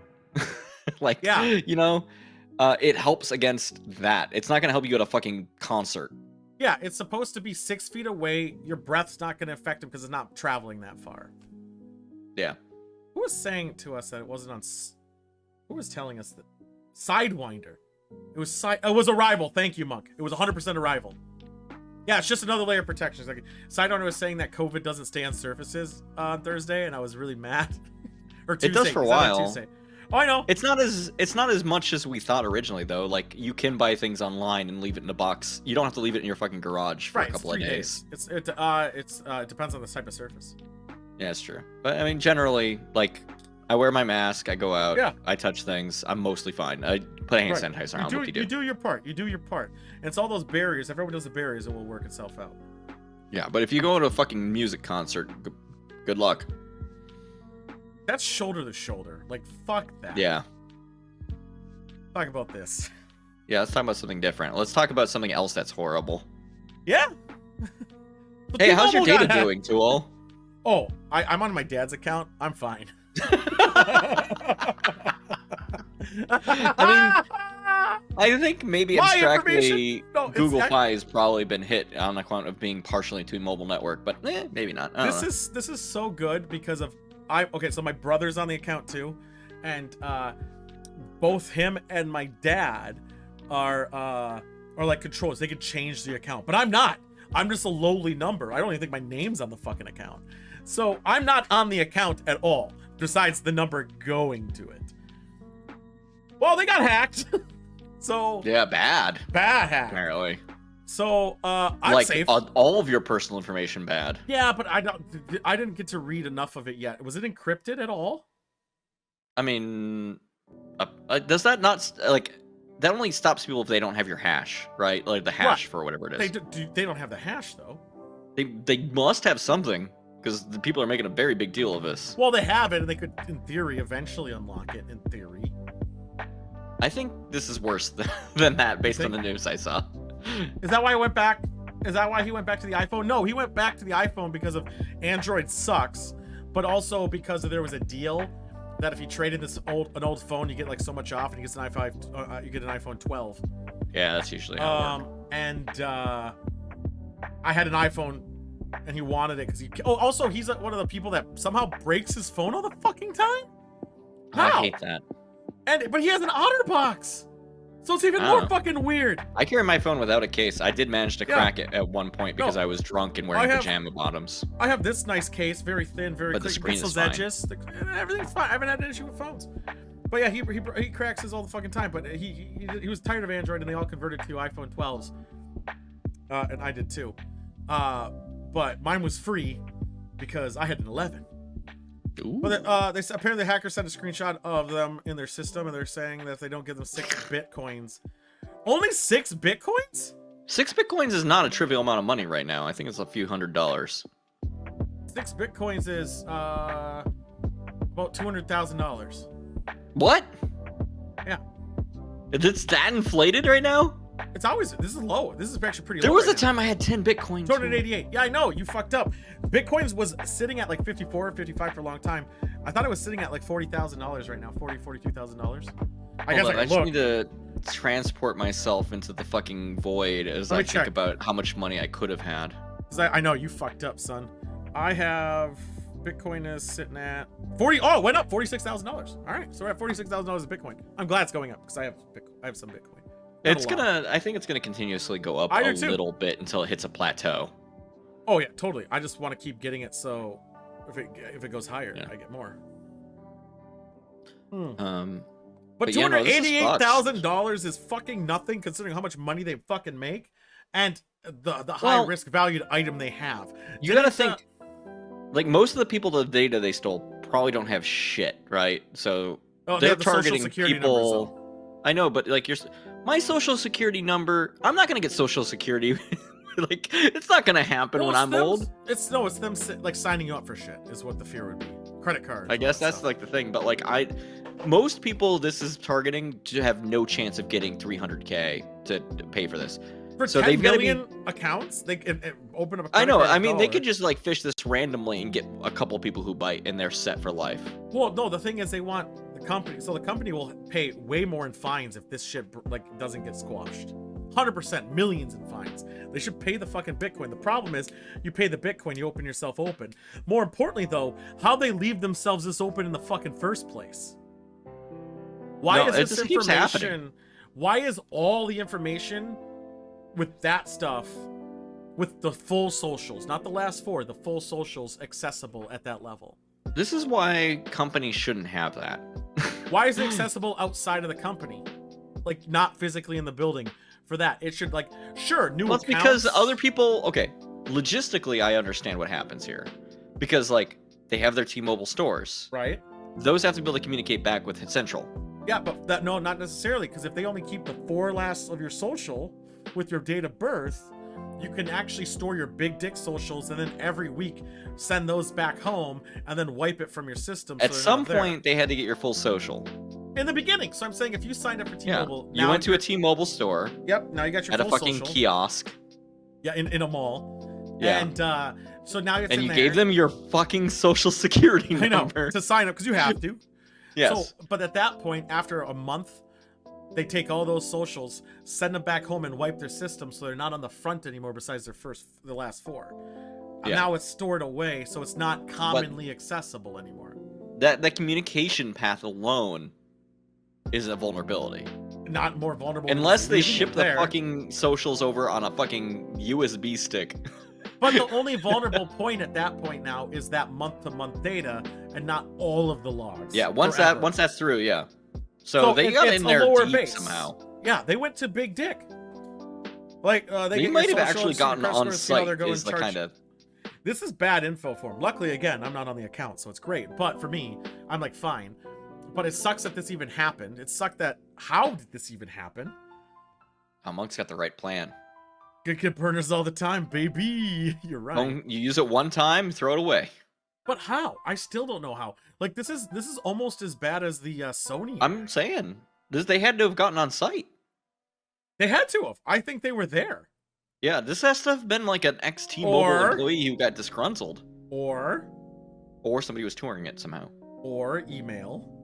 Like, yeah. You know? It helps against that. It's not going to help you at a fucking concert.
Yeah, it's supposed to be 6 feet away. Your breath's not going to affect it because it's not traveling that far.
Yeah.
Who was saying to us that it wasn't on... Who was telling us that? Sidewinder. It was Arrival. Thank you, Monk. It was 100% Arrival. Yeah, it's just another layer of protection. Like, Sidewinder was saying that COVID doesn't stay on surfaces on Thursday, and I was really mad. Or Tuesday.
It does for a while.
Tuesday. Oh, I know.
It's not as much as we thought originally, though. Like, you can buy things online and leave it in a box. You don't have to leave it in your fucking garage for a couple of days.
It depends on the type of surface.
Yeah, it's true. But I mean, generally, like, I wear my mask, I go out, I touch things, I'm mostly fine. I put a hand sanitizer on.
You do your part. You do your part. And it's all those barriers. If everyone does the barriers, it will work itself out.
Yeah, but if you go to a fucking music concert, good luck.
That's shoulder to shoulder. Like, fuck that.
Yeah.
Talk about this.
Yeah, let's talk about something different. Let's talk about something else that's horrible.
Yeah.
Hey, how's your data doing, Tool?
Oh, I'm on my dad's account. I'm fine.
I mean, I think maybe abstractly Google Fi has probably been hit on account of being partially to mobile network, but maybe not.
This is so good because of so my brother's on the account too, and both him and my dad are like controllers. They could change the account, but I'm not. I'm just a lowly number. I don't even think my name's on the fucking account. So I'm not on the account at all, besides the number going to it. Well, they got hacked. So
Yeah, bad
hack.
apparently.
So I'm
Like
safe.
all of your personal information bad.
Yeah, but I didn't get to read enough of it yet. Was it encrypted at all?
I mean, does that not like that only stops people if they don't have your hash, right? Like the hash for whatever it is.
They don't have the hash though.
They must have something because the people are making a very big deal of this.
Well, they have it, and they could, in theory, eventually unlock it. In theory.
I think this is worse than that based on the news I saw.
Is that why I went back? Is that why he went back to the iPhone? No, he went back to the iPhone because of Android sucks, but also because there was a deal that if you trade in an old phone, you get like so much off, and he gets an iPhone. You get an iPhone 12.
Yeah, that's usually how it works.
And I had an iPhone, and he wanted it because he. Oh, also he's one of the people that somehow breaks his phone all the fucking time. How?
I hate that.
But he has an OtterBox, so it's even more fucking weird.
I carry my phone without a case. I did manage to crack it at one point because I was drunk and wearing pajama bottoms.
I have this nice case, very thin, very
But the
clean.
screen
Gets
is
those
fine.
edges. Everything's fine. I haven't had an issue with phones. But yeah, he cracks his all the fucking time. But he was tired of Android, and they all converted to iPhone 12s, and I did too. But mine was free because I had an 11.
Ooh.
But apparently the hacker sent a screenshot of them in their system, and they're saying that if they don't give them 6 bitcoins, only 6 bitcoins.
6 bitcoins is not a trivial amount of money right now. I think it's a few $100s.
6 bitcoins is about $200,000.
What?
Yeah.
It's that inflated right now?
It's always, this is low. This is actually pretty low.
There was
right
a time I had 10 Bitcoin.
288. Yeah, I know. You fucked up. Bitcoins was sitting at like 54 or 55 for a long time. I thought it was sitting at like $40,000 right now. $42,000. I guess
I just need to transport myself into the fucking void as I think about how much money I could have had.
I know you fucked up, son. I have Bitcoin is sitting at 40. Oh, it went up $46,000. All right, so we're at $46,000 of Bitcoin. I'm glad it's going up because I have some Bitcoin.
I think it's gonna continuously go up a little bit until it hits a plateau.
Oh yeah, totally. I just want to keep getting it, so if it goes higher, I get more. But $288,000 is fucking nothing considering how much money they fucking make and the high risk valued item they have.
You gotta think, like most of the people, the data they stole probably don't have shit, right? So they're targeting people. Numbers, I know, but like my social security number, I'm not gonna get social security. Like it's not gonna happen when I'm old.
It's them like signing you up for shit is what the fear would be. Credit cards.
I guess that's like the thing, but like most people this is targeting to have no chance of getting 300K to pay for this.
For so 10 million accounts, they can open up a credit
I know.
card
I mean, they could just like fish this randomly and get a couple people who bite, and they're set for life.
Well, no, the thing is they want the company, so the company will pay way more in fines if this shit like doesn't get squashed. 100%, millions in fines. They should pay the fucking Bitcoin. The problem is, you pay the Bitcoin, you open yourself open. More importantly, though, how they leave themselves this open in the fucking first place? Why is this information? Why is all the information with that stuff, with the full socials, not the last 4, the full socials accessible at that level?
This is why companies shouldn't have that.
Why is it accessible outside of the company? Like, not physically in the building. For that, it should, like, sure, new accounts.
Because other people, okay, logistically, I understand what happens here. Because, like, they have their T-Mobile stores.
Right.
Those have to be able to communicate back with Central.
Yeah, but no, not necessarily, because if they only keep the 4 last of your social with your date of birth, you can actually store your big dick socials and then every week send those back home and then wipe it from your system.
At some point, they had to get your full social.
In the beginning. So I'm saying if you signed up for T-Mobile...
Yeah. You went to a T-Mobile store.
Yep, now you got your
full social. At a fucking kiosk.
Yeah, in a mall.
Yeah.
And so now it's
and you gave them your fucking social security number.
I know, to sign up, because you have to.
Yes.
So, but at that point, after a month, they take all those socials, send them back home and wipe their system so they're not on the front anymore besides the last 4. And now it's stored away, so it's not commonly accessible anymore.
That communication path alone is a vulnerability.
Not more vulnerable.
Unless they ship the fucking socials over on a fucking USB stick.
But the only vulnerable point at that point now is that month-to-month data and not all of the logs.
Yeah, once that's through, yeah.
So
they got in there deep
base.
somehow.
Yeah, they went to Big Dick. Like they
might have actually gotten on site. Is the kind of.
This is bad info for him. Luckily, again, I'm not on the account, so it's great. But for me, I'm like, fine. But it sucks that this even happened. It sucked that, how did this even happen?
Monk's got the right plan.
Get burners all the time, baby. You're right.
You use it one time, throw it away.
But how? I still don't know how. Like, this is almost as bad as the Sony.
I'm saying, they had to have gotten on site.
They had to have. I think they were there.
Yeah, this has to have been like an ex-T-Mobile employee who got disgruntled. Or somebody was touring it somehow.
Or email.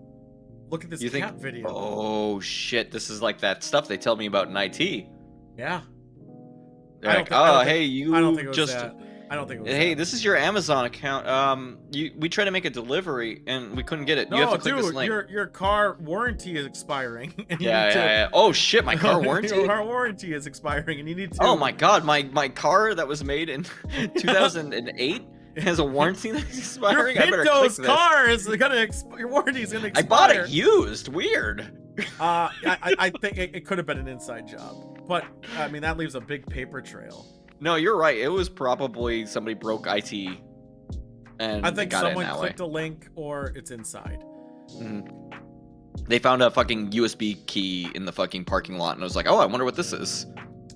Look at this cat video.
Oh, shit. This is like that stuff they tell me about in IT.
Yeah.
They're like, hey, you
I don't think it was
just...
that. I don't think it was
Hey,
that.
this is your Amazon account. We tried to make a delivery, and we couldn't get it.
No,
you have to click
dude,
this link.
your car warranty is expiring. And
Yeah. Oh, shit, my car warranty?
Your car warranty is expiring, and you need to...
Oh, my God. My car that was made in 2008 has a warranty that's expiring?
Your Pinto's car is gonna your warranty is gonna expire.
I bought it used. Weird.
I think it could have been an inside job. But, I mean, that leaves a big paper trail.
No, you're right. It was probably somebody broke IT, and
I think
got
someone
it that
clicked
way.
a link, or it's inside.
They found a fucking USB key in the fucking parking lot, and I was like, oh, I wonder what this is.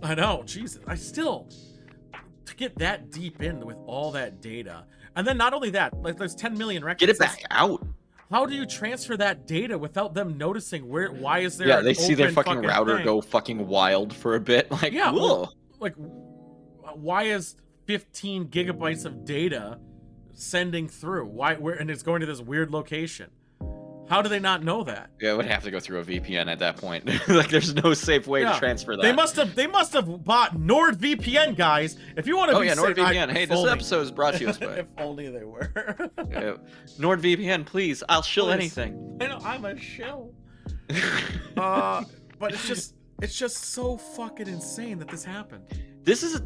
I know, Jesus. To get that deep in with all that data, and then not only that, like there's 10 million records.
Get it back out.
How do you transfer that data without them noticing why is there?
Yeah, they see their fucking router
thing?
Go fucking wild for a bit. Like,
yeah,
well,
like why is 15 gigabytes of data sending through? And it's going to this weird location? How do they not know that?
Yeah, it would have to go through a VPN at that point. Like, there's no safe way to transfer that.
They must have bought NordVPN, guys. If you want to,
NordVPN. Hey, this episode is brought to us by.
If only they were.
NordVPN, please. I'll shill anything.
I know, I'm a shill. But it's just so fucking insane that this happened.
This is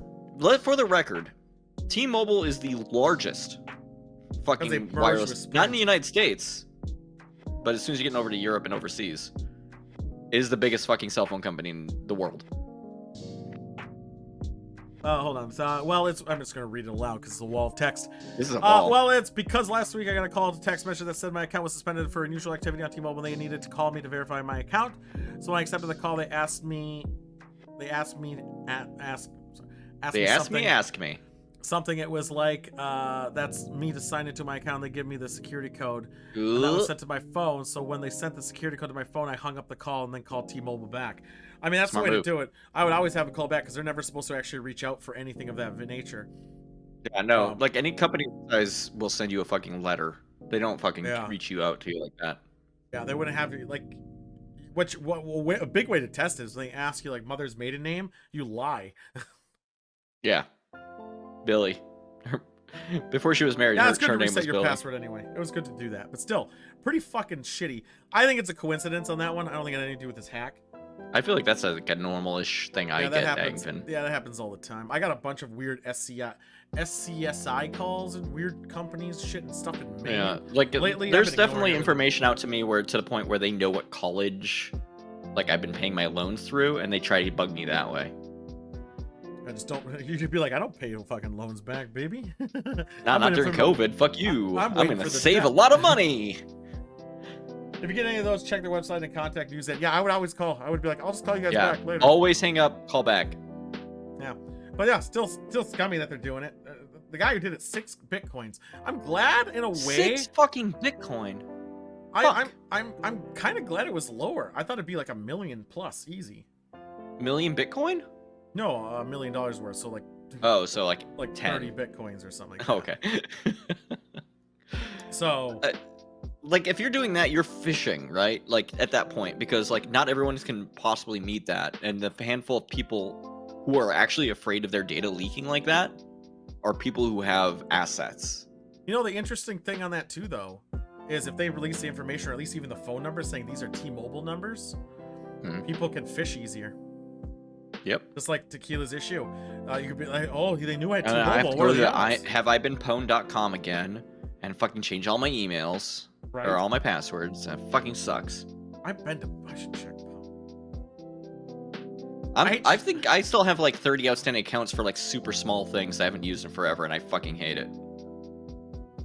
for the record. T-Mobile is the largest fucking wireless, not in the United States. But as soon as you're getting over to Europe and overseas, it is the biggest fucking cell phone company in the world.
Hold on. I'm just going to read it aloud because it's a wall of text.
This is a wall.
Well, it's because last week I got a call to text message that said my account was suspended for unusual activity on T-Mobile. They needed to call me to verify my account. So when I accepted the call, they asked me something. It was like, that's me to sign into my account. They give me the security code. And that was sent to my phone. So when they sent the security code to my phone, I hung up the call and then called T-Mobile back. I mean, that's the way to do it. I would always have a call back because they're never supposed to actually reach out for anything of that nature.
Yeah, no. Like, any company guys will send you a fucking letter. They don't fucking reach you out to you like that.
Yeah, they wouldn't have you, like... a big way to test it is when they ask you, like, mother's maiden name, you lie.
Yeah. Billy. Before she was married,
yeah, it's good to
her name
reset
was
your
Billy.
password anyway. It was good to do that, but still, pretty fucking shitty. I think it's a coincidence on that one. I don't think it had anything to do with this hack.
I feel like that's like a normal-ish thing I get.
Happens. Yeah, that happens all the time. I got a bunch of weird SCSI calls and weird companies, shit and stuff in Maine.
Yeah, like lately, there's definitely information out to me where to the point where they know what college, like, I've been paying my loans through, and they try to bug me that way.
I just don't. You should be like, I don't pay your fucking loans back, baby.
Not during COVID. Fuck you. I'm gonna save
a
lot of money.
If you get any of those, check their website and contact use that. Yeah, I would always call. I would be like, I'll just call you guys back later.
Always hang up, call back.
Yeah, but yeah, still scummy that they're doing it. The guy who did it, 6 bitcoins. I'm glad in a way.
6 fucking Bitcoin.
I'm kind of glad it was lower. I thought it'd be like $1 million plus, easy.
Million Bitcoin?
No, $1 million worth. So like.
Oh, so like 10.
30 bitcoins or something. Like
okay.
So.
Like, if you're doing that, you're fishing, right? Like, at that point, because like not everyone can possibly meet that, and the handful of people who are actually afraid of their data leaking like that are people who have assets.
You know, the interesting thing on that too, though, is if they release the information, or at least even the phone numbers saying these are T-Mobile numbers, people can fish easier.
Yep.
Just like Tequila's issue. You could be like, oh, they knew I had
And I have
T-Mobile.
to
What
go
are the
to
odds?
haveibeenpwned.com again and fucking change all my emails
Right.
or all my passwords. That fucking sucks.
I should check.
I think I still have like 30 outstanding accounts for like super small things I haven't used in forever, and I fucking hate it.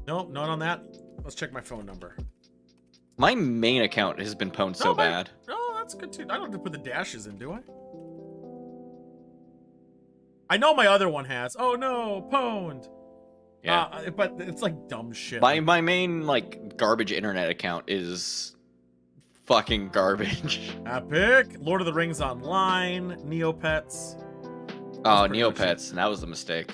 Nope, not on that. Let's check my phone number.
My main account has been pwned so bad.
Oh, that's good too. I don't have to put the dashes in, do I? I know my other one has. Oh no, pwned.
Yeah.
But it's like dumb shit.
My main like garbage internet account is fucking garbage.
Epic. Lord of the Rings Online. Neopets.
Oh, Neopets. That was the mistake.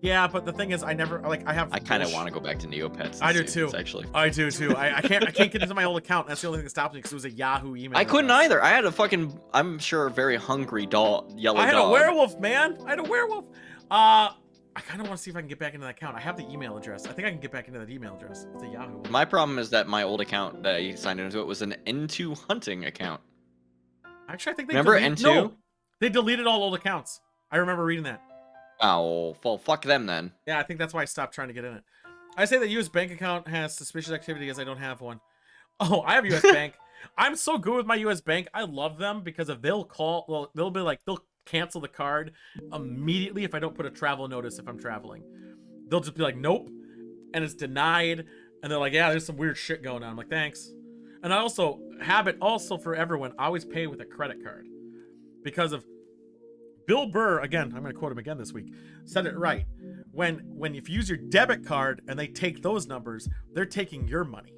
Yeah, but the thing is, I never I have.
I kind of want to go back to Neopets.
I do too.
Actually,
I do too. I can't get into my old account. That's the only thing that stopped me because it was a Yahoo email.
I couldn't either. I had a fucking, I'm sure, a very hungry yellow dog.
I had a werewolf, man. I had a werewolf. I kind of want to see if I can get back into that account. I have the email address. I think I can get back into that email address. It's a Yahoo one.
My problem is that my old account that I signed into it was an N2 hunting account.
Actually, I think they
remember
deleted,
N2?
No, they deleted all old accounts. I remember reading that.
Oh, well, fuck them then.
Yeah, I think that's why I stopped trying to get in it. I say that U.S. bank account has suspicious activity as I don't have one. Oh, I have U.S. bank. I'm so good with my U.S. bank. I love them because if they'll be like, they'll cancel the card immediately if I don't put a travel notice if I'm traveling. They'll just be like, nope, and it's denied. And they're like, yeah, there's some weird shit going on. I'm like, thanks. And I also have it also for everyone. I always pay with a credit card because of Bill Burr, again, I'm going to quote him again this week, said it right. When if you use your debit card and they take those numbers, they're taking your money.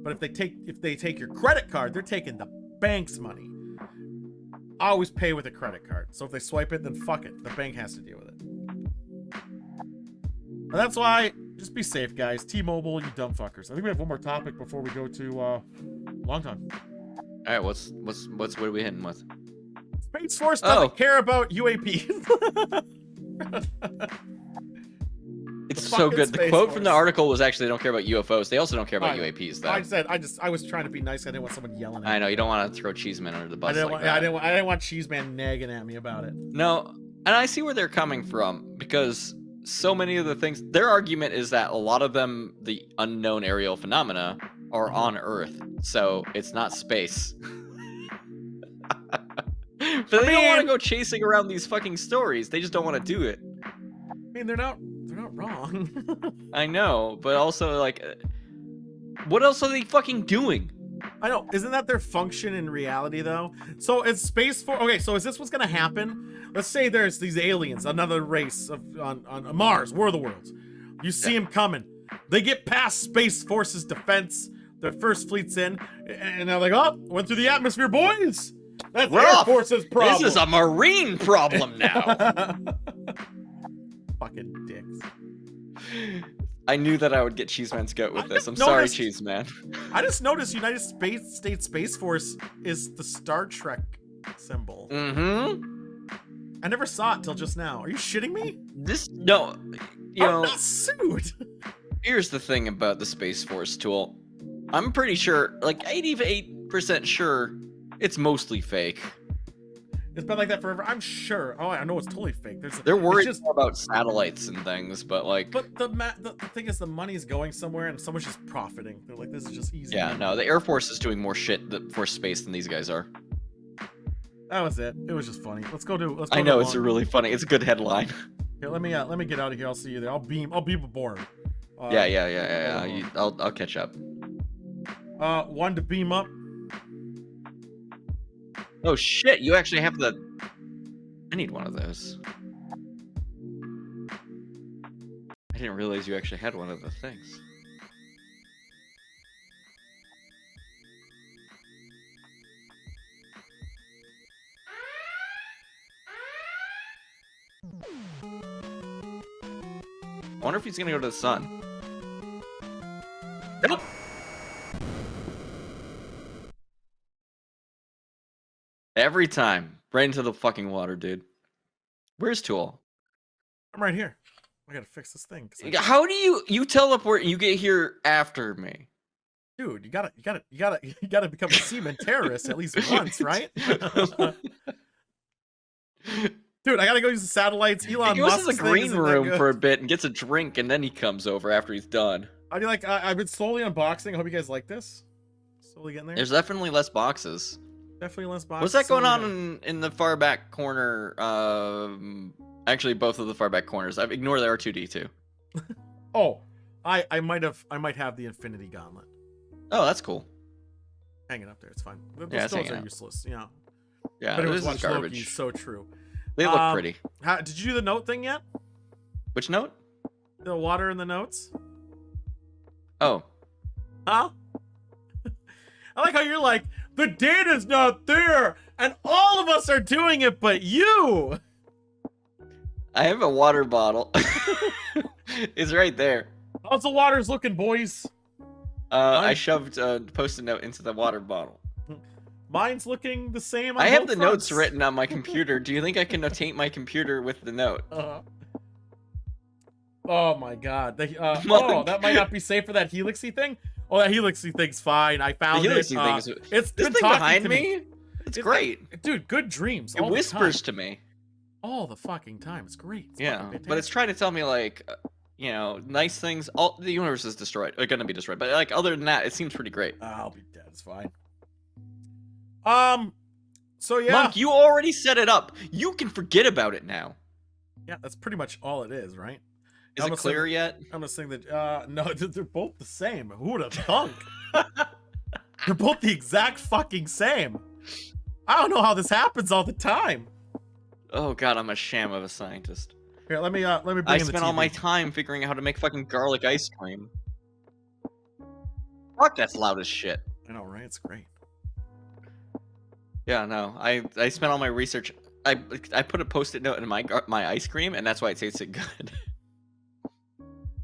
But if they take your credit card, they're taking the bank's money. I always pay with a credit card. So if they swipe it, then fuck it. The bank has to deal with it. And that's why, just be safe, guys. T-Mobile, you dumb fuckers. I think we have one more topic before we go to Long Time.
All right, what are we hitting with?
Space Force doesn't care about UAPs.
It's so good. The quote from the article was actually, they don't care about UFOs. They also don't care about UAPs, though.
I was trying to be nice. I didn't want someone yelling at me.
I know, you don't want to throw Cheeseman under the bus
I
like that.
I didn't want Cheeseman nagging at me about it.
No, and I see where they're coming from, because so many of the things, their argument is that a lot of them, the unknown aerial phenomena, are on Earth, so it's not space. But they don't want to go chasing around these fucking stories. They just don't want to do it.
I mean, they're not wrong.
I know, but also, like, what else are they fucking doing?
I know. Isn't that their function in reality, though? So it's Space Force. Okay, so is this what's gonna happen? Let's say there's these aliens, another race on Mars, War of the Worlds. You see them coming. They get past Space Force's defense. Their first fleet's in, and they're like, "Oh, went through the atmosphere, boys." That's Air Force's problem.
This is a Marine problem now.
Fucking dicks.
I knew that I would get Cheeseman's goat with this. I'm sorry, Cheeseman.
I just noticed United States Space Force is the Star Trek symbol.
Mm-hmm.
I never saw it till just now. Are you shitting me?
I'm not
sued.
Here's the thing about the Space Force tool. I'm pretty sure, like 88% sure, it's mostly fake.
It's been like that forever. I'm sure. Oh, I know it's totally fake.
They're worried more about satellites and things, but like.
But the thing is, the money's going somewhere, and someone's just profiting. They're like, this is just easy.
Yeah, no, the Air Force is doing more shit for space than these guys are.
That was it. It was just funny. Let's go to.
I know it's really funny. It's a good headline.
Here, let me get out of here. I'll see you there. I'll beam aboard.
Yeah. I'll catch up.
One to beam up.
Oh shit! You actually have the. I need one of those. I didn't realize you actually had one of the things. I wonder if he's gonna go to the sun. Nope. Every time. Right into the fucking water, dude. Where's Tool?
I'm right here. I gotta fix this thing.
How do you teleport and you get here after me?
Dude, you gotta become a seaman terrorist at least once, right? Dude, I gotta go use the satellites. Elon
He goes
Musk's
to the
thing
green
isn't that
room
good.
for a bit and gets a drink, and then he comes over after he's done.
I do like. I've been slowly unboxing. I hope you guys like this. Slowly getting there.
There's definitely less boxes.
Definitely less boxes.
What's that going on in the far back corner? Actually, both of the far back corners. I've ignored the R2D2.
Oh, I might have the Infinity Gauntlet.
Oh, that's cool.
Hang it up there. It's fine. Those
Yeah, it's
stones
hanging
are
out.
useless. Yeah.
Yeah,
But it was
this is garbage.
Loki, so true.
They look pretty.
Did you do the note thing yet?
Which note?
The water in the notes?
Oh.
Huh? I like how you're like, the data's not there, and all of us are doing it but you!
I have a water bottle. It's right there.
How's the water's looking, boys?
I shoved a post-it note into the water bottle.
Mine's looking the same on
I have
both
the
fronts.
notes written on my computer. Do you think I can notate my computer with the note?
Oh my god. Oh, that might not be safe for that Helixy thing? Oh, that Helixy thing's fine. I found
The
it.
Helixy thing is...
It's
this
been
thing
talking
behind
to
me? It's great.
Dude, good dreams.
It whispers to me.
All the fucking time. It's great. It's
Yeah, but it's trying to tell me, like, you know, nice things. All the universe is destroyed. Or gonna be destroyed. But, like, other than that, it seems pretty great.
I'll be dead. It's fine. So yeah.
Monk, you already set it up. You can forget about it now.
Yeah, that's pretty much all it is, right?
Is it clear yet?
I'm gonna saying that no, they're both the same. Who would have thunk? They're both the exact fucking same. I don't know how this happens all the time.
Oh god, I'm a sham of a scientist.
Here, let me bring
I
in the
spent all
TV.
my time figuring out how to make fucking garlic ice cream. Fuck, that's loud as shit.
I know, right? It's great.
Yeah, no, I spent all my research. I put a post-it note in my ice cream, and that's why it tasted good.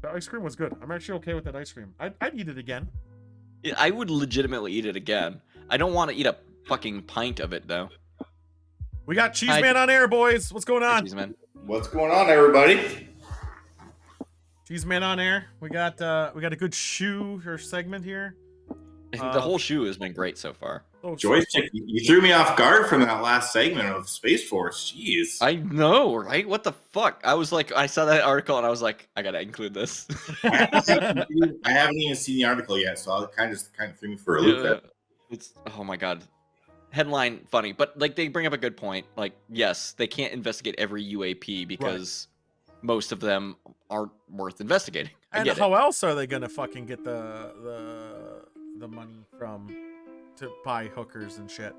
The ice cream was good. I'm actually okay with that ice cream. I'd eat it again.
Yeah, I would legitimately eat it again. I don't want to eat a fucking pint of it though.
We got Cheese Man on air, boys. What's going on?
Cheese Man.
What's going on, everybody?
Cheese Man on air. We got a good shoe or segment here.
The whole shoe has been great so far.
Oh,
Joyce, you threw me off guard from that last segment of Space Force. Jeez.
I know, right? What the fuck? I was like, I saw that article and I was like, I gotta include this.
I haven't even seen the article yet, so it kind of threw me for a loop there.
It's oh my god. Headline funny, but like they bring up a good point. Like, yes, they can't investigate every UAP because most of them aren't worth investigating.
And how else are they gonna fucking get the money from to buy hookers and shit?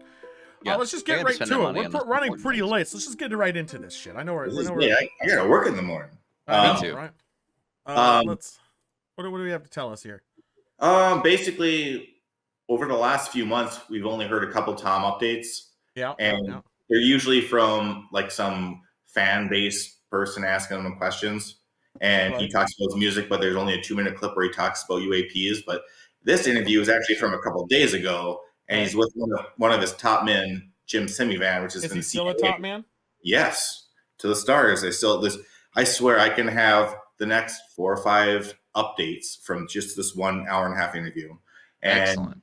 Yeah,
let's just get right to it. We're running pretty late, so let's just get right into this shit. I know we're
I gotta work in the morning.
Me too.
Right. What do we have to tell us here?
Basically, over the last few months, we've only heard a couple Tom updates.
Yeah.
And they're usually from like some fan-based person asking them questions. And he talks about his music, but there's only a 2-minute clip where he talks about UAPs. But this interview is actually from a couple of days ago, and he's with one of his top men, Jim Semivan, which is
he still a top man?
Yes, to the stars. I swear I can have the next 4 or 5 updates from just this 1 hour and a half interview. And
excellent.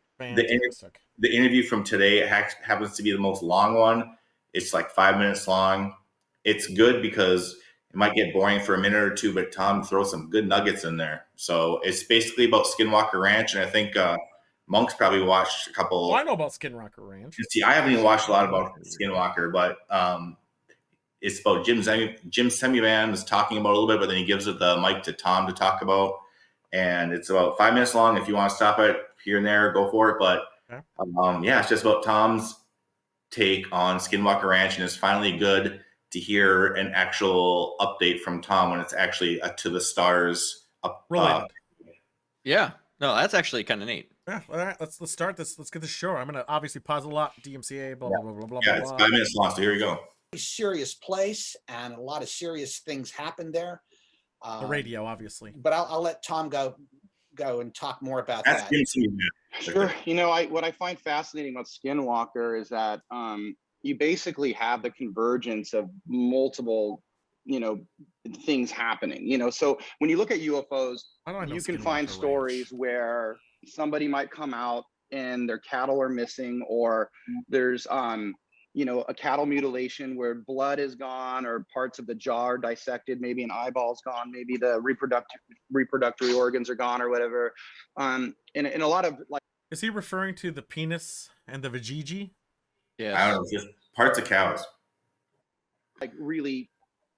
The interview from today happens to be the most long one. It's like 5 minutes long. It's good because it might get boring for a minute or two, but Tom throws some good nuggets in there. So it's basically about Skinwalker Ranch, and I think Monk's probably watched a couple.
Well, I know about Skinwalker Ranch.
See, I haven't even watched a lot about Skinwalker, but it's about Jim Semivan is talking about a little bit, but then he gives it the mic to Tom to talk about, and it's about 5 minutes long. If you want to stop it here and there, go for it. But it's just about Tom's take on Skinwalker Ranch, and it's finally good to hear an actual update from Tom when it's actually to the stars.
Yeah, no, that's actually kind of neat.
Yeah, all right, let's start this. Let's get this show. I'm gonna obviously pause a lot. DMCA, blah blah blah blah
Yeah,
blah.
it's 5 minutes long, so here you go.
Serious place, and a lot of serious things happen there.
The radio, obviously.
But I'll let Tom go and talk more about that.
Sure. You know, what I find fascinating about Skinwalker is that you basically have the convergence of multiple, things happening. So when you look at UFOs, you can find stories where somebody might come out and their cattle are missing, or there's you know, a cattle mutilation where blood is gone or parts of the jaw are dissected, maybe an eyeball's gone, maybe the reproductory organs are gone or whatever. And a lot of like.
Is he referring to the penis and the vajiji?
Yeah.
I don't know, just parts of cows.
Like really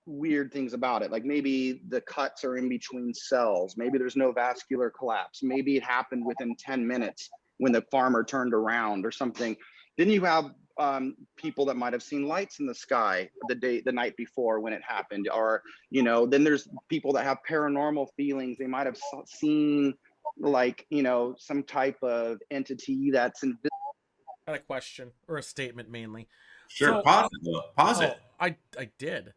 weird things about it. Like maybe the cuts are in between cells. Maybe there's no vascular collapse. Maybe it happened within 10 minutes when the farmer turned around or something. Then you have people that might have seen lights in the sky the night before when it happened, or, you know, then there's people that have paranormal feelings. They might have seen like, you know, some type of entity that's invisible.
Got a question or a statement mainly.
Sure,
So,
pause it though. Pause it.
I did.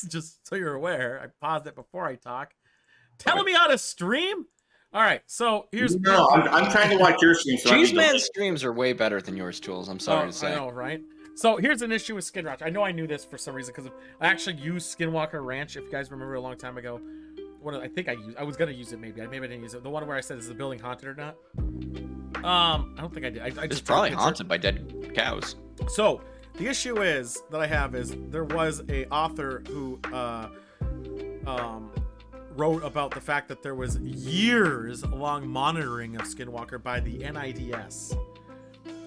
Just so you're aware, I paused it before I talk. Telling me how to stream? All right, so here's.
No, I'm trying to watch your stream. So
Cheese Man's streams are way better than yours, Tools. I'm sorry to say.
I know, right? So here's an issue with Skinwalker. I know I knew this for some reason because I actually used Skinwalker Ranch. If you guys remember a long time ago, I was gonna use it. Maybe I didn't use it. The one where I said is the building haunted or not? I don't think I did. I
It's probably haunted by dead cows.
So the issue is that I have is there was a author who wrote about the fact that there was years long monitoring of Skinwalker by the NIDS,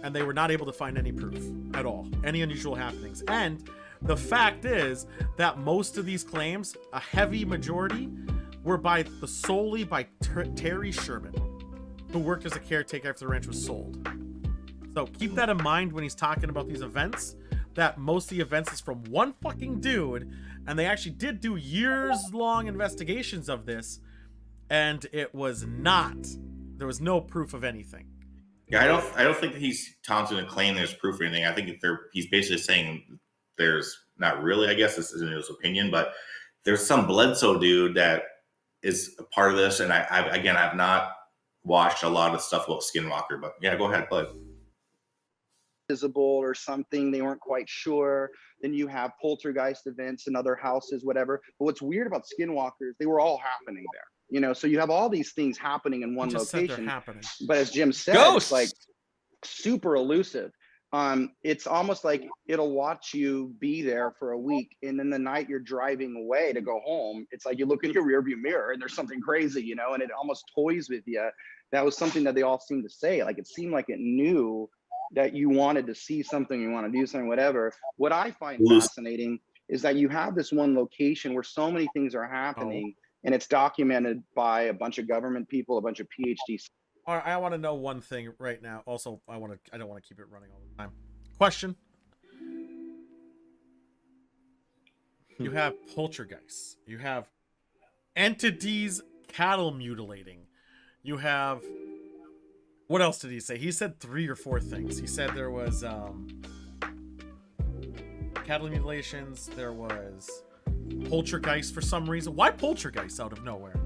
and they were not able to find any proof at all, any unusual happenings. And the fact is that most of these claims, a heavy majority, were solely by Terry Sherman, who worked as a caretaker after the ranch was sold. So keep that in mind when he's talking about these events, that most of the events is from one fucking dude, and they actually did do years-long investigations of this, and it was not. There was no proof of anything.
Yeah, I don't think that Tom's going to claim there's proof or anything. I think he's basically saying there's not really. I guess this isn't his opinion, but there's some Bledsoe dude that is a part of this, and I've not watched a lot of stuff about Skinwalker, but yeah, go ahead, play.
Visible or something, they weren't quite sure. Then you have poltergeist events in other houses, whatever. But what's weird about Skinwalkers, they were all happening there, you know. So you have all these things happening in one location, but as Jim said, it's like super elusive. It's almost like it'll watch you be there for a week, and then the night you're driving away to go home, it's like you look in your rearview mirror and there's something crazy, you know, and it almost toys with you. That was something that they all seemed to say. Like it seemed like it knew that you wanted to see something, you want to do something, whatever. What I find fascinating is that you have this one location where so many things are happening, and it's documented by a bunch of government people, a bunch of PhDs.
All right, I want to know one thing right now. Also, I don't want to keep it running all the time. Question. You have poltergeists. You have entities cattle mutilating. You have... What else did he say? He said 3 or 4 things. He said there was cattle mutilations. There was poltergeist for some reason. Why poltergeist out of nowhere?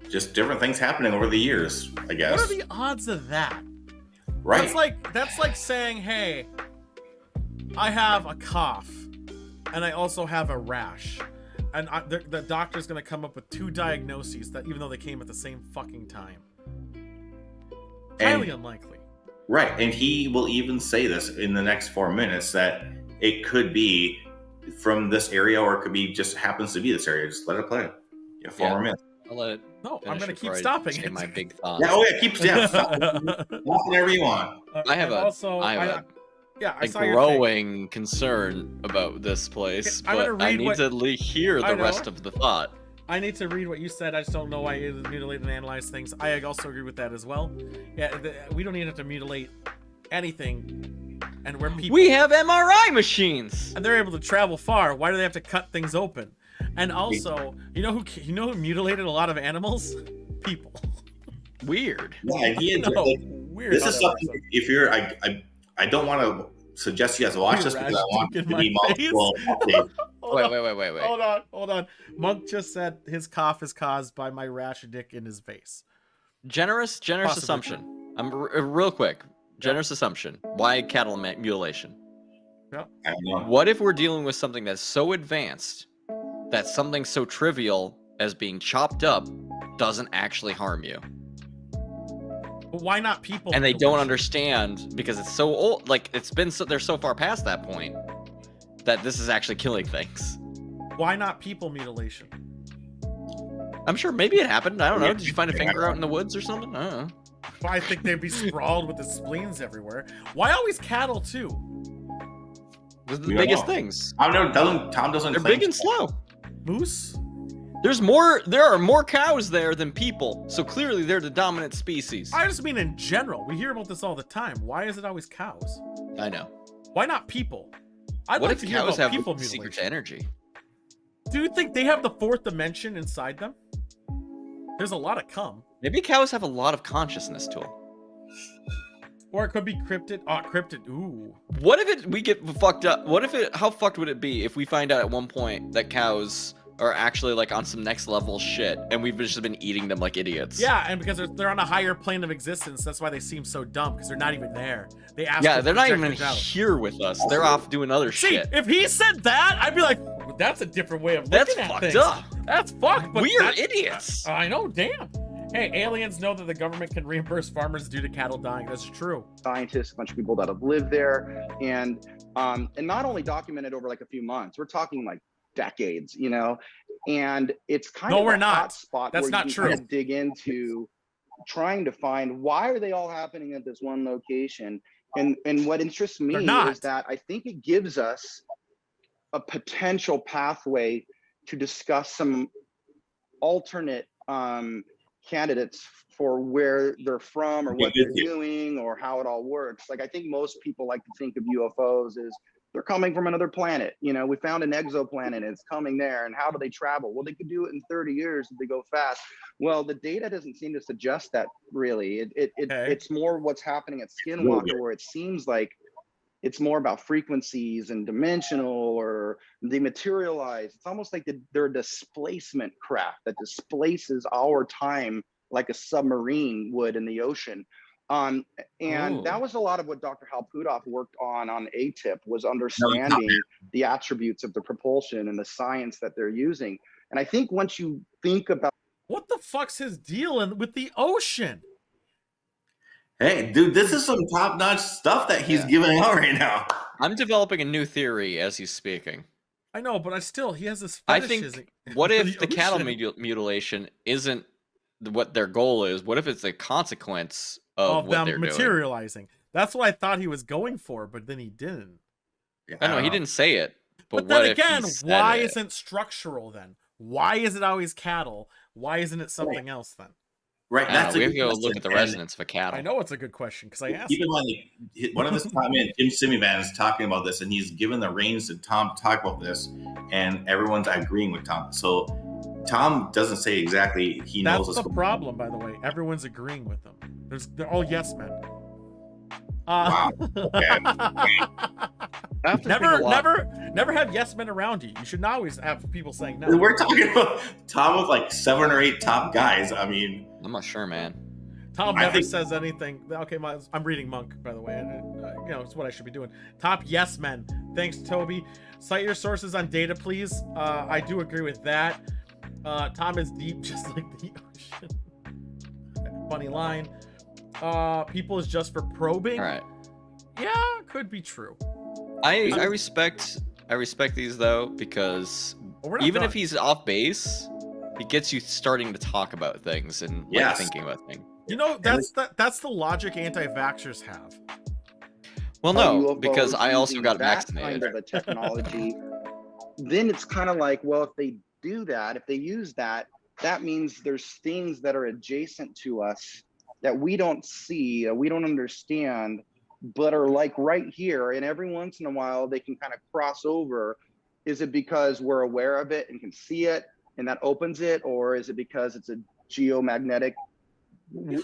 Just different things happening over the years, I guess.
What are the odds of that?
Right.
That's like saying, hey, I have a cough, and I also have a rash, and the doctor's gonna come up with 2 diagnoses that, even though they came at the same fucking time. Highly unlikely.
Right, and he will even say this in the next 4 minutes that it could be from this area, or it could be just happens to be this area. Just let it play. Yeah, 4 more minutes.
I'll let it.
No, I'm gonna keep stopping it.
My big thought.
Yeah, keep whatever you want.
I have a growing concern about this place, but I need to hear the rest of the thought.
I need to read what you said. I just don't know why you mutilate and analyze things. I also agree with that as well. Yeah, we don't need to mutilate anything. And where people...
We have MRI machines!
And they're able to travel far. Why do they have to cut things open? And also, you know who mutilated a lot of animals? People.
Weird.
Yeah,
weird.
This is something, if you're... I don't want to suggest you guys watch this because I want to be multiple updates.
Wait.
Hold on. Monk just said his cough is caused by my rash dick in his face.
Generous assumption. I'm real quick. Generous assumption. Why cattle mutilation?
Yeah.
I don't know.
What if we're dealing with something that's so advanced that something so trivial as being chopped up doesn't actually harm you?
But why not people?
And they don't understand because it's so old. Like it's been so they're so far past that point that this is actually killing things.
Why not people mutilation?
I'm sure maybe it happened. I don't know. Did you find a finger out in the woods or something? I don't know.
Well, I think they'd be sprawled with the spleens everywhere. Why always cattle too?
Those are the biggest things.
I don't know. Tom doesn't.
They're big and slow.
Moose.
There are more cows there than people, so clearly they're the dominant species.
I just mean in general. We hear about this all the time. Why is it always cows?
I know.
Why not people? I'd
what
like
if
to hear
cows
about
have
people
secret
mutilation.
to energy?
Do you think they have the fourth dimension inside them? There's a lot of cum.
Maybe cows have a lot of consciousness to them.
Or it could be cryptid. Oh, cryptid. Ooh.
What if we get fucked up? How fucked would it be if we find out at one point that cows are actually like on some next level shit and we've just been eating them like idiots?
Yeah, and because they're on a higher plane of existence, that's why they seem so dumb, because they're not even there. They
they're not even here with us. They're off doing other shit.
If he said that, I'd be like, well, that's a different way of looking at
fucked
things.
up.
That's fucked. But
We are idiots.
I know, damn. Hey, aliens know that the government can reimburse farmers due to cattle dying. That's true.
Scientists, a bunch of people that have lived there, and not only documented over like a few months. We're talking like decades, you know. And it's kind of a hot spot
That's
where
not
you
true.
kind of dig into trying to find why are they all happening at this one location. And what interests me is that I think it gives us a potential pathway to discuss some alternate candidates for where they're from or what they're doing or how it all works. Like I think most people like to think of UFOs as they're coming from another planet. You know, we found an exoplanet and it's coming there. And how do they travel? Well, they could do it in 30 years if they go fast. Well, the data doesn't seem to suggest that really. It's more what's happening at Skinwalker, where it seems like it's more about frequencies and dimensional or dematerialized. It's almost like they're a displacement craft that displaces our time like a submarine would in the ocean. And that was a lot of what Dr. Hal Puthoff worked on ATIP, was understanding the attributes of the propulsion and the science that they're using. And I think once you think about
what the fuck's his deal with the ocean?
Hey, dude, this is some top-notch stuff that he's giving out right now.
I'm developing a new theory as he's speaking.
I know, but he has this
I
fetish.
think, what if the cattle mutilation isn't what their goal is? What if it's a consequence of what
them
they're
materializing?
Doing?
That's what I thought he was going for, but then he didn't.
I know he didn't say it.
But then again, why isn't structural then? Why is it always cattle? Why isn't it something else then?
Right, that's
we have to go look at the resonance of a cattle.
I know it's a good question because I asked.
Even one of his comments, Jim Simivan is talking about this, and he's given the reins to Tom to talk about this, and everyone's agreeing with Tom. So Tom doesn't say exactly he knows.
That's the problem, by the way. Everyone's agreeing with him. They're all yes men.
Wow. Okay.
Never have yes men around you. You should always have people saying no.
We're talking about Tom with like 7 or 8 top guys. I mean,
I'm not sure, man.
Tom never says anything. Okay, I'm reading Monk, by the way. And, it's what I should be doing. Top yes men. Thanks, Toby. Cite your sources on data, please. I do agree with that. Tom is deep, just like the ocean. Funny line. People is just for probing.
All right.
Yeah, could be true.
I respect these though, because even if he's off base, it gets you starting to talk about things and thinking about things.
You know, that's the logic anti-vaxxers have.
Well, no, because I also got vaccinated.
Kind of a technology. Then it's kind of like, well, if they do that, if they use that, that means there's things that are adjacent to us that we don't see, we don't understand, but are like right here. And every once in a while, they can kind of cross over. Is it because we're aware of it and can see it and that opens it? Or is it because it's a geomagnetic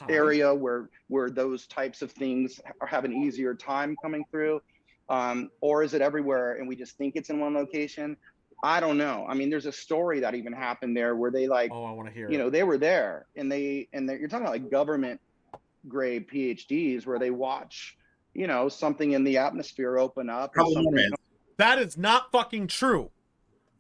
area where those types of things have an easier time coming through? Or is it everywhere and we just think it's in one location? I don't know. I mean, there's a story that even happened there where they I
want to hear
it. They were there and you're talking about like government grade PhDs where they watch, something in the atmosphere open up.
That is not fucking true.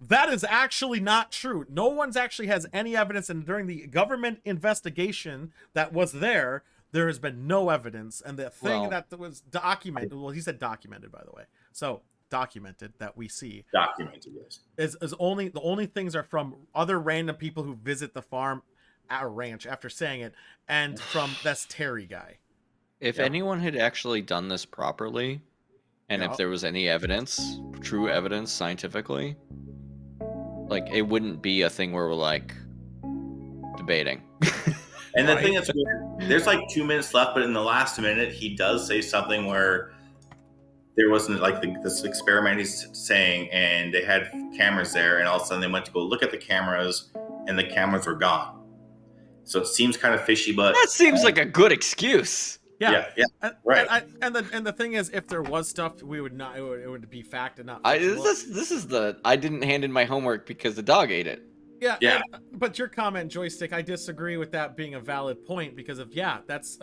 That is actually not true. No one's actually has any evidence, and during the government investigation that was there, there has been no evidence, and the thing that was documented, well, he said documented, by the way, so documented that we see
documented, yes,
is only the only things are from other random people who visit the farm or ranch after saying it, and from this Terry guy.
If anyone had actually done this properly, and if there was any evidence, true evidence scientifically, like, it wouldn't be a thing where we're like debating.
And the thing that's weird, there's like 2 minutes left, but in the last minute, he does say something where there wasn't like this experiment he's saying, and they had cameras there, and all of a sudden they went to go look at the cameras, and the cameras were gone. So it seems kind of fishy, but
that seems like a good excuse.
Yeah. Right.
And the thing is, if there was stuff, we would not. It would be fact and not.
This is the I didn't hand in my homework because the dog ate it.
Yeah. But your comment, Joystick, I disagree with that being a valid point, because of that's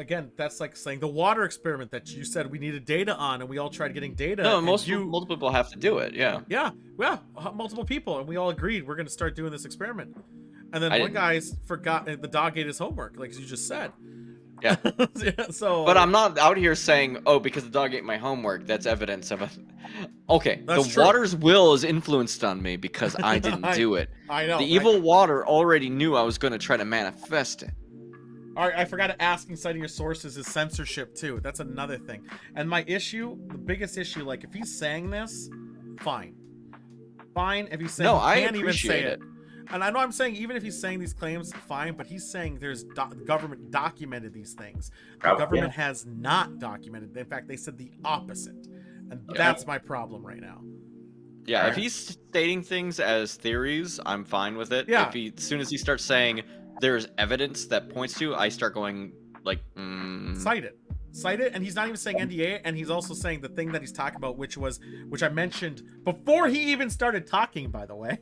like saying the water experiment that you said we needed data on, and we all tried getting data.
No, multiple people have to do it. Yeah,
multiple people, and we all agreed we're going to start doing this experiment. And then one guy's forgot the dog ate his homework, like you just said.
Yeah.
So,
but I'm not out here saying, oh, because the dog ate my homework, that's evidence of a. Okay, the water's will is influenced on me because I didn't do it.
I know.
The evil water already knew I was going to try to manifest it.
All right, I forgot to ask, citing your sources is censorship too. That's another thing. And my issue, the biggest issue, like if he's saying this, fine. If he's saying he can't even say it. And I know I'm saying even if he's saying these claims, fine, but he's saying there's the government documented these things. The government has not documented. In fact, they said the opposite. And that's my problem right now.
Yeah, if he's stating things as theories, I'm fine with it.
Yeah.
As soon as he starts saying there's evidence that points to, I start going like,
Cite it, and he's not even saying NDA, and he's also saying the thing that he's talking about, which I mentioned before he even started talking, by the way.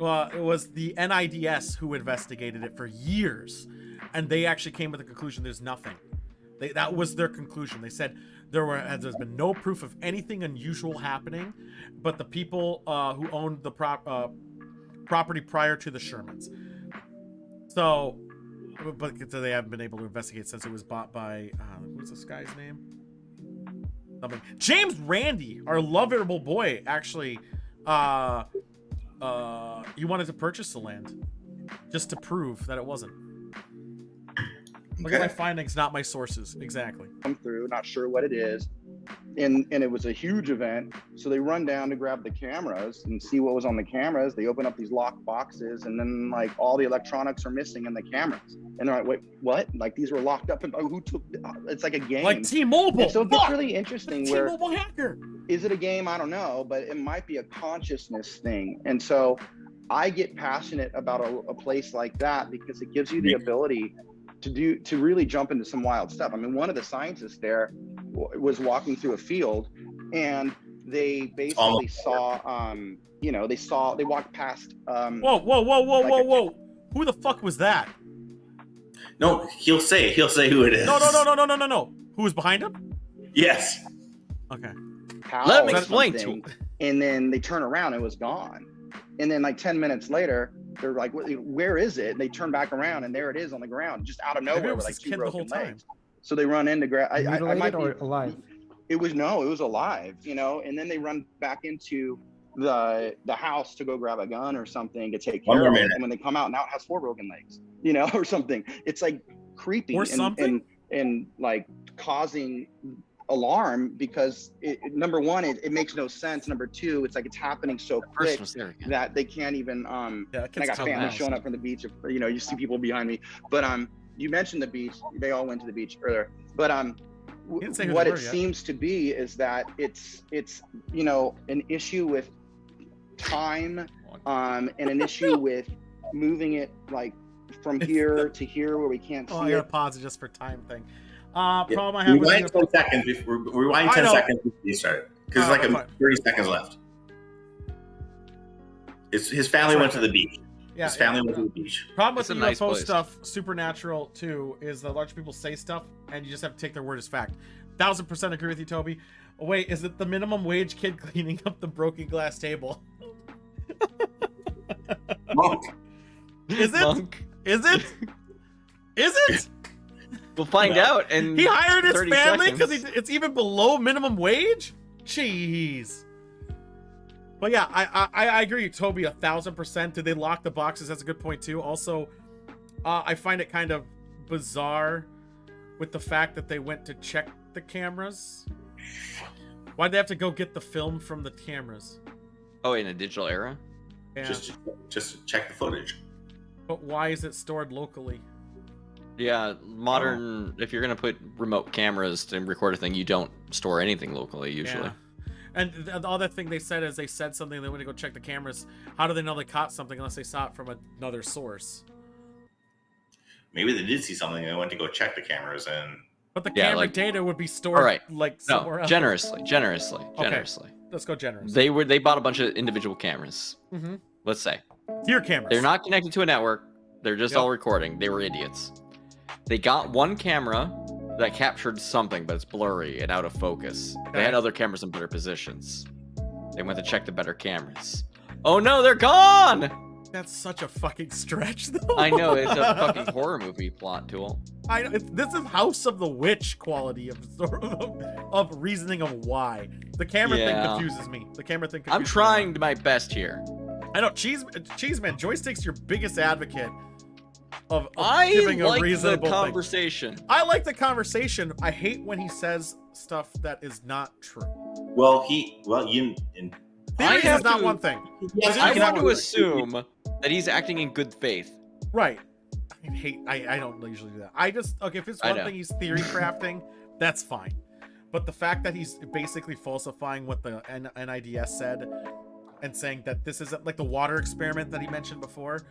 It was the NIDS who investigated it for years, and they actually came to the conclusion there's nothing. That was their conclusion. They said there's been no proof of anything unusual happening, but the people who owned the property prior to the Shermans. So, but they haven't been able to investigate since it was bought by who's this guy's name? James Randi, our lovable boy, actually. He wanted to purchase the land just to prove that it wasn't. Look at my findings, not my sources. Exactly.
Come through, not sure what it is. And it was a huge event. So they run down to grab the cameras and see what was on the cameras. They open up these locked boxes, and then like all the electronics are missing in the cameras. And they're like, wait, what? Like these were locked up, and who took it's like a game.
Like T-Mobile.
And so it gets really interesting. Where
T-Mobile hacker.
Is it a game? I don't know, but it might be a consciousness thing. And so I get passionate about a place like that because it gives you the ability to really jump into some wild stuff. I mean, one of the scientists there was walking through a field, and they basically saw, they walked past.
Whoa! Who the fuck was that?
No, he'll say who it is.
No. Who was behind him?
Yes.
Okay.
Let me explain to him.
And then they turn around, and it was gone. And then like 10 minutes later, they're like, where is it? And they turn back around, and there it is on the ground, just out of nowhere with like two broken legs. So they run in to grab. I might be
alive.
It was alive, and then they run back into the house to go grab a gun or something to take care of it. And when they come out, now it has 4 broken legs, or something. It's like creepy and like causing alarm because number one, it makes no sense. Number two, it's like it's happening so quick that they can't even and I got families showing up from the beach. You see people behind me, but you mentioned the beach. They all went to the beach earlier, but what it seems to be is that it's an issue with time and an issue with moving it like from here to here where we can't see
I gotta pause it just for time thing. Problem I have
rewind 10 seconds before rewind 10 seconds before you start, because it's like 30 seconds left. His family went to the beach.
Yeah,
his family went to the beach.
Problem with the UFO stuff, Supernatural too, is that a lot of people say stuff and you just have to take their word as fact. 1000% agree with you, Toby. Oh, wait, is it the minimum wage kid cleaning up the broken glass table?
Monk.
Is it?
Monk.
Is it? Is it?
We'll find out. And
he hired his family because it's even below minimum wage. Jeez. But yeah, I agree, Toby, 1000%. Did they lock the boxes? That's a good point too. Also, I find it kind of bizarre with the fact that they went to check the cameras. Why'd they have to go get the film from the cameras?
Oh, in a digital era?
Yeah.
Just to check the footage.
But why is it stored locally?
Yeah, modern. If you're gonna put remote cameras to record a thing, you don't store anything locally usually.
Yeah. And the other thing they said is they said something. They went to go check the cameras. How do they know they caught something unless they saw it from another source?
Maybe they did see something and they went to go check the cameras and.
But the camera data would be stored somewhere else.
Generously.
Let's go generous.
They bought a bunch of individual cameras.
Mm-hmm.
Let's say.
Tier cameras.
They're not connected to a network. They're just all recording. They were idiots. They got one camera that captured something, but it's blurry and out of focus. Okay. They had other cameras in better positions. They went to check the better cameras. Oh no, they're gone!
That's such a fucking stretch, though.
I know, it's a fucking horror movie plot tool.
This is House of the Witch quality of reasoning of why. The camera thing confuses me.
I'm trying my best here.
I know, Cheeseman, Joystick's your biggest advocate of
I
giving a
like
reasonable
the conversation.
Thing. I like the conversation. I hate when he says stuff that is not true. Theories is not one thing.
I want to assume that he's acting in good faith.
Right. I don't usually do that. If it's one thing he's theory crafting, that's fine. But the fact that he's basically falsifying what the NIDS said and saying that this isn't like the water experiment that he mentioned before,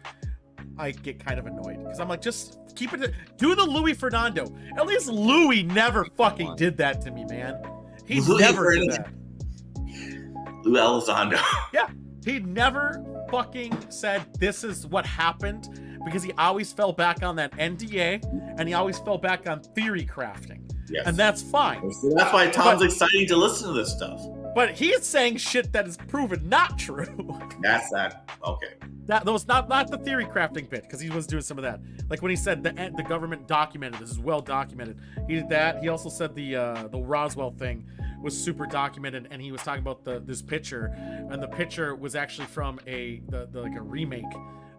I get kind of annoyed because I'm like, just keep it. Do the Louis Fernando. At least Louis never fucking did that to me, man. He never did that.
Lou Elizondo.
Yeah, he never fucking said this is what happened because he always fell back on that NDA and he always fell back on theory crafting. Yes. And that's fine.
So that's why Tom's excited to listen to this stuff.
But he's saying shit that is proven not true.
That's that. Okay.
That was not the theory crafting bit because he was doing some of that. Like when he said the government documented this is well documented. He did that. He also said the Roswell thing was super documented, and he was talking about this picture, and the picture was actually from a remake.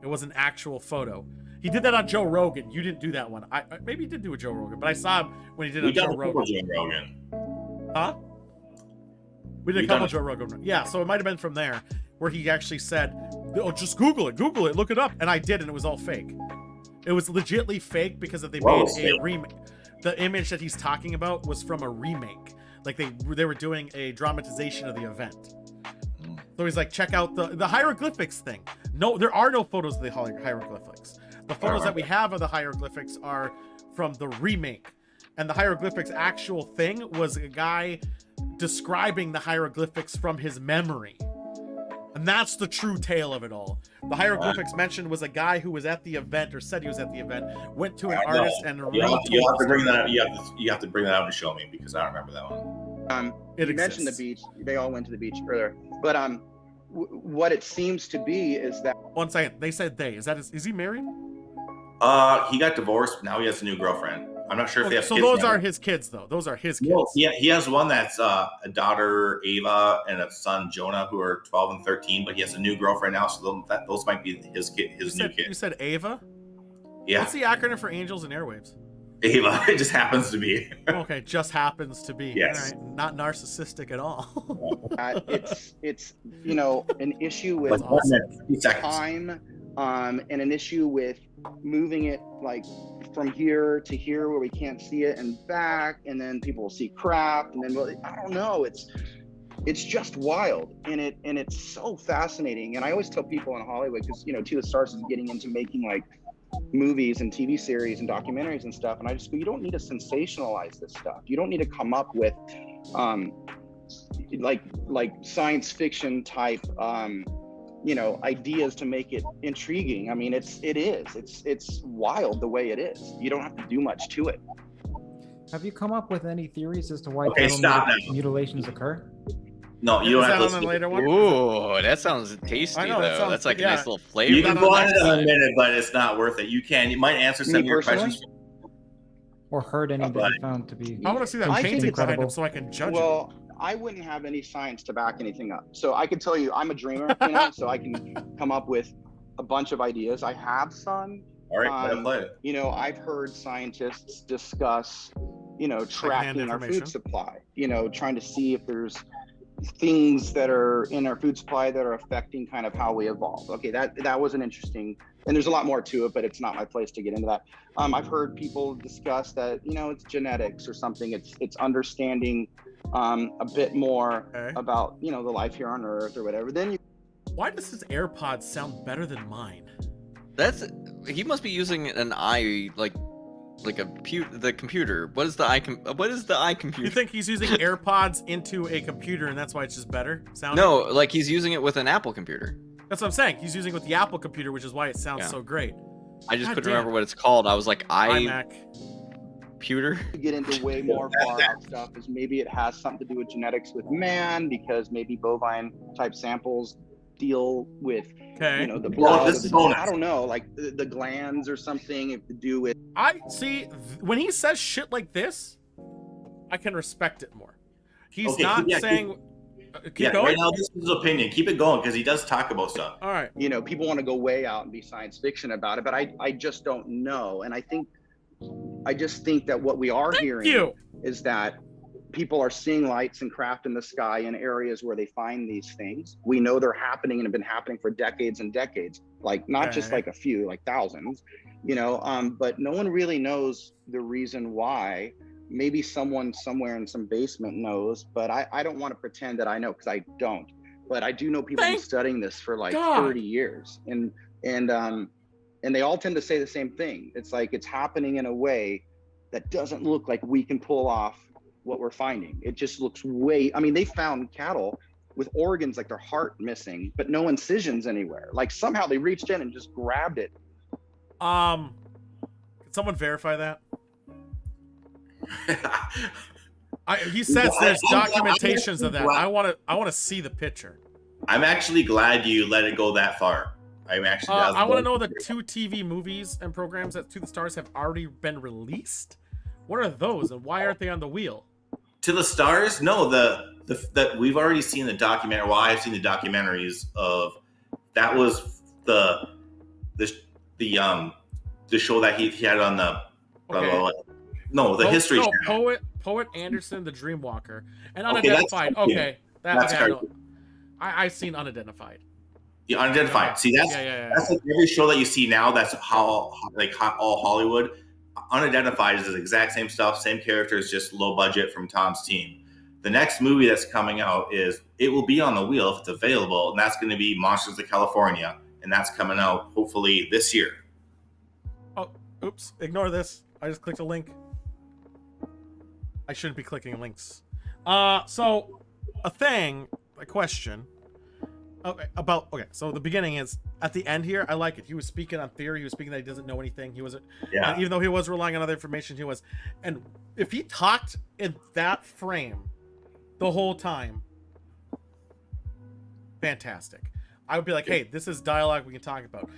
It was an actual photo. He did that on Joe Rogan. You didn't do that one. Maybe he did do a Joe Rogan, but I saw him when he did it on Joe Rogan. Huh? We did a couple Joe Rogan. Yeah, so it might have been from there where he actually said, "Oh, just Google it, look it up," and I did, and it was all fake. It was legitly fake because they made a remake. The image that he's talking about was from a remake. Like they were doing a dramatization of the event. So he's like, check out the hieroglyphics thing. No, there are no photos of the hieroglyphics. The photos that we have of the hieroglyphics are from the remake. And the hieroglyphics actual thing was a guy describing the hieroglyphics from his memory. And that's the true tale of it all. The hieroglyphics mentioned was a guy who was at the event or said he was at the event, went to an artist and
you have to bring that up. You have to bring that out and show me because I don't remember that one.
You mentioned the beach. They all went to the beach earlier. But what it seems to be is that
1 second. They said they. Is he married?
He got divorced. Now he has a new girlfriend. I'm not sure if they have kids.
So those are his kids, though. Those are his kids.
No, he has one that's a daughter, Ava, and a son, Jonah, who are 12 and 13. But he has a new girlfriend now, so those might be his new kid.
You said Ava?
Yeah.
What's the acronym for Angels and Airwaves?
Ava. It just happens to be.
Okay, just happens to be.
Yes.
All right. Not narcissistic at all.
It's an issue with time, and an issue with moving it like from here to here where we can't see it and back, and then people will see Kraft, and then I don't know. It's just wild, and it's so fascinating. And I always tell people in Hollywood, because Tila Stars is getting into making like movies and TV series and documentaries and stuff, and I just go, you don't need to sensationalize this stuff. You don't need to come up with like science fiction type ideas to make it intriguing. I mean, it's wild the way it is. You don't have to do much to it.
Have you come up with any theories as to why mutilations occur?
No, you don't have to
listen. Later one?
Ooh, that sounds tasty, though. That's like a nice little flavor.
You can go on it in a minute, but it's not worth it. You might answer some of your questions.
or heard any that you found to be.
I want to see that
I think
painting
it's
behind him so I can judge
Well, I wouldn't have any science to back anything up. So I could tell you, I'm a dreamer, you know, so I can come up with a bunch of ideas. I have some.
All right, play it.
You know, I've heard scientists discuss, you know, tracking our food supply, you know, trying to see if there's things that are in our food supply that are affecting kind of how we evolve. Okay, that was an interesting, and there's a lot more to it, but it's not my place to get into that. I've heard people discuss that, you know, it's genetics or something. It's understanding a bit more about, you know, the life here on Earth or whatever. Then
why does his AirPods sound better than mine?
He must be using the computer. What is the iComputer?
You think he's using AirPods into a computer and that's why it's just better sounding?
No, like he's using it with an Apple computer.
That's what I'm saying. He's using it with the Apple computer, which is why it sounds so great.
I just couldn't remember what it's called. I was like,
iMac.
To get into way more far out stuff is maybe it has something to do with genetics with man, because maybe bovine type samples deal with you know the blood. I don't know, like the glands or something if to do with.
I see when he says shit like this, I can respect it more. He's not saying. Keep going.
Right now, this is his opinion. Keep it going because he does talk about stuff.
All right.
You know, people want to go way out and be science fiction about it, but I just don't know, and I just think that what we are hearing is that people are seeing lights and craft in the sky in areas where they find these things. We know they're happening and have been happening for decades and decades, like not just like a few, like thousands, you know, but no one really knows the reason why. Maybe someone somewhere in some basement knows, but I don't want to pretend that I know because I don't. But I do know people have been studying this for like 30 years, and they all tend to say the same thing. It's like it's happening in a way that doesn't look like we can pull off what we're finding. It just looks I mean, they found cattle with organs like their heart missing, but no incisions anywhere. Like somehow they reached in and just grabbed it.
Can someone verify that? He says there's documentations of that. I want to see the picture.
I'm actually glad you let it go that far. I'm actually.
I want to know the 2 TV movies and programs that To the Stars have already been released. What are those, and why aren't they on the wheel?
To the Stars? No, that we've already seen the documentary. Well, I've seen the documentaries of that was the show that he had on the History Channel.
Poet Anderson, the Dreamwalker, and Unidentified. That's I've seen Unidentified.
Yeah, Unidentified. See, that's like every show that you see now. That's all Hollywood. Unidentified is the exact same stuff, same characters, just low budget from Tom's team. The next movie that's coming out it will be on the wheel if it's available, and that's going to be Monsters of California, and that's coming out hopefully this year.
Oh, oops! Ignore this. I just clicked a link. I shouldn't be clicking links. So a question. So the beginning is at the end here. I like it. He was speaking on theory. He was speaking that he doesn't know anything. He wasn't. Yeah. Even though he was relying on other information, he was. And if he talked in that frame the whole time, fantastic. I would be like, hey, this is dialogue we can talk about.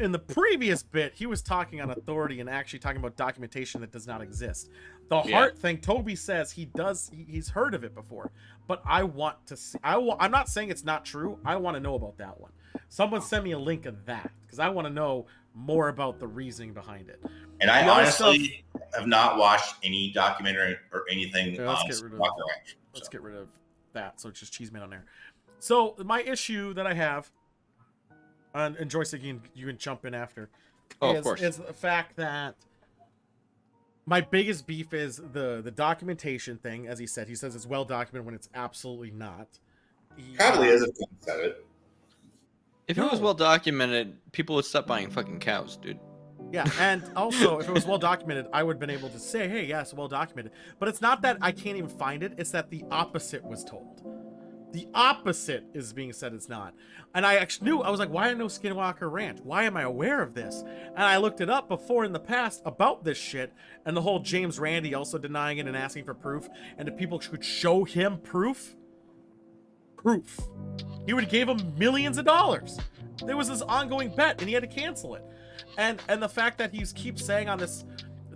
In the previous bit, he was talking on authority and actually talking about documentation that does not exist. The heart thing, Toby says he's heard of it before, but I want to see. I'm not saying it's not true. I want to know about that one. Someone send me a link of that because I want to know more about the reasoning behind it.
And I honestly have not watched any documentary or anything.
Okay, let's get rid of that. So it's just Cheeseman on there. So my issue that I have. And Joystick, you can jump in after.
Of course.
Is the fact that my biggest beef is the documentation thing. As he said, he says it's well documented when it's absolutely not.
Probably is if he said it.
If it was well documented, people would stop buying fucking cows, dude.
Yeah, and also if it was well documented, I would have been able to say, hey, yes, well documented. But it's not that I can't even find it. It's that the opposite was told. The opposite is being said it's not. And I actually knew, I was like, why no Skinwalker Ranch? Why am I aware of this? And I looked it up before in the past about this shit, and the whole James Randi also denying it and asking for proof, and if people could show him proof, he would give him millions of dollars. There was this ongoing bet, and he had to cancel it. And the fact that he keeps saying on this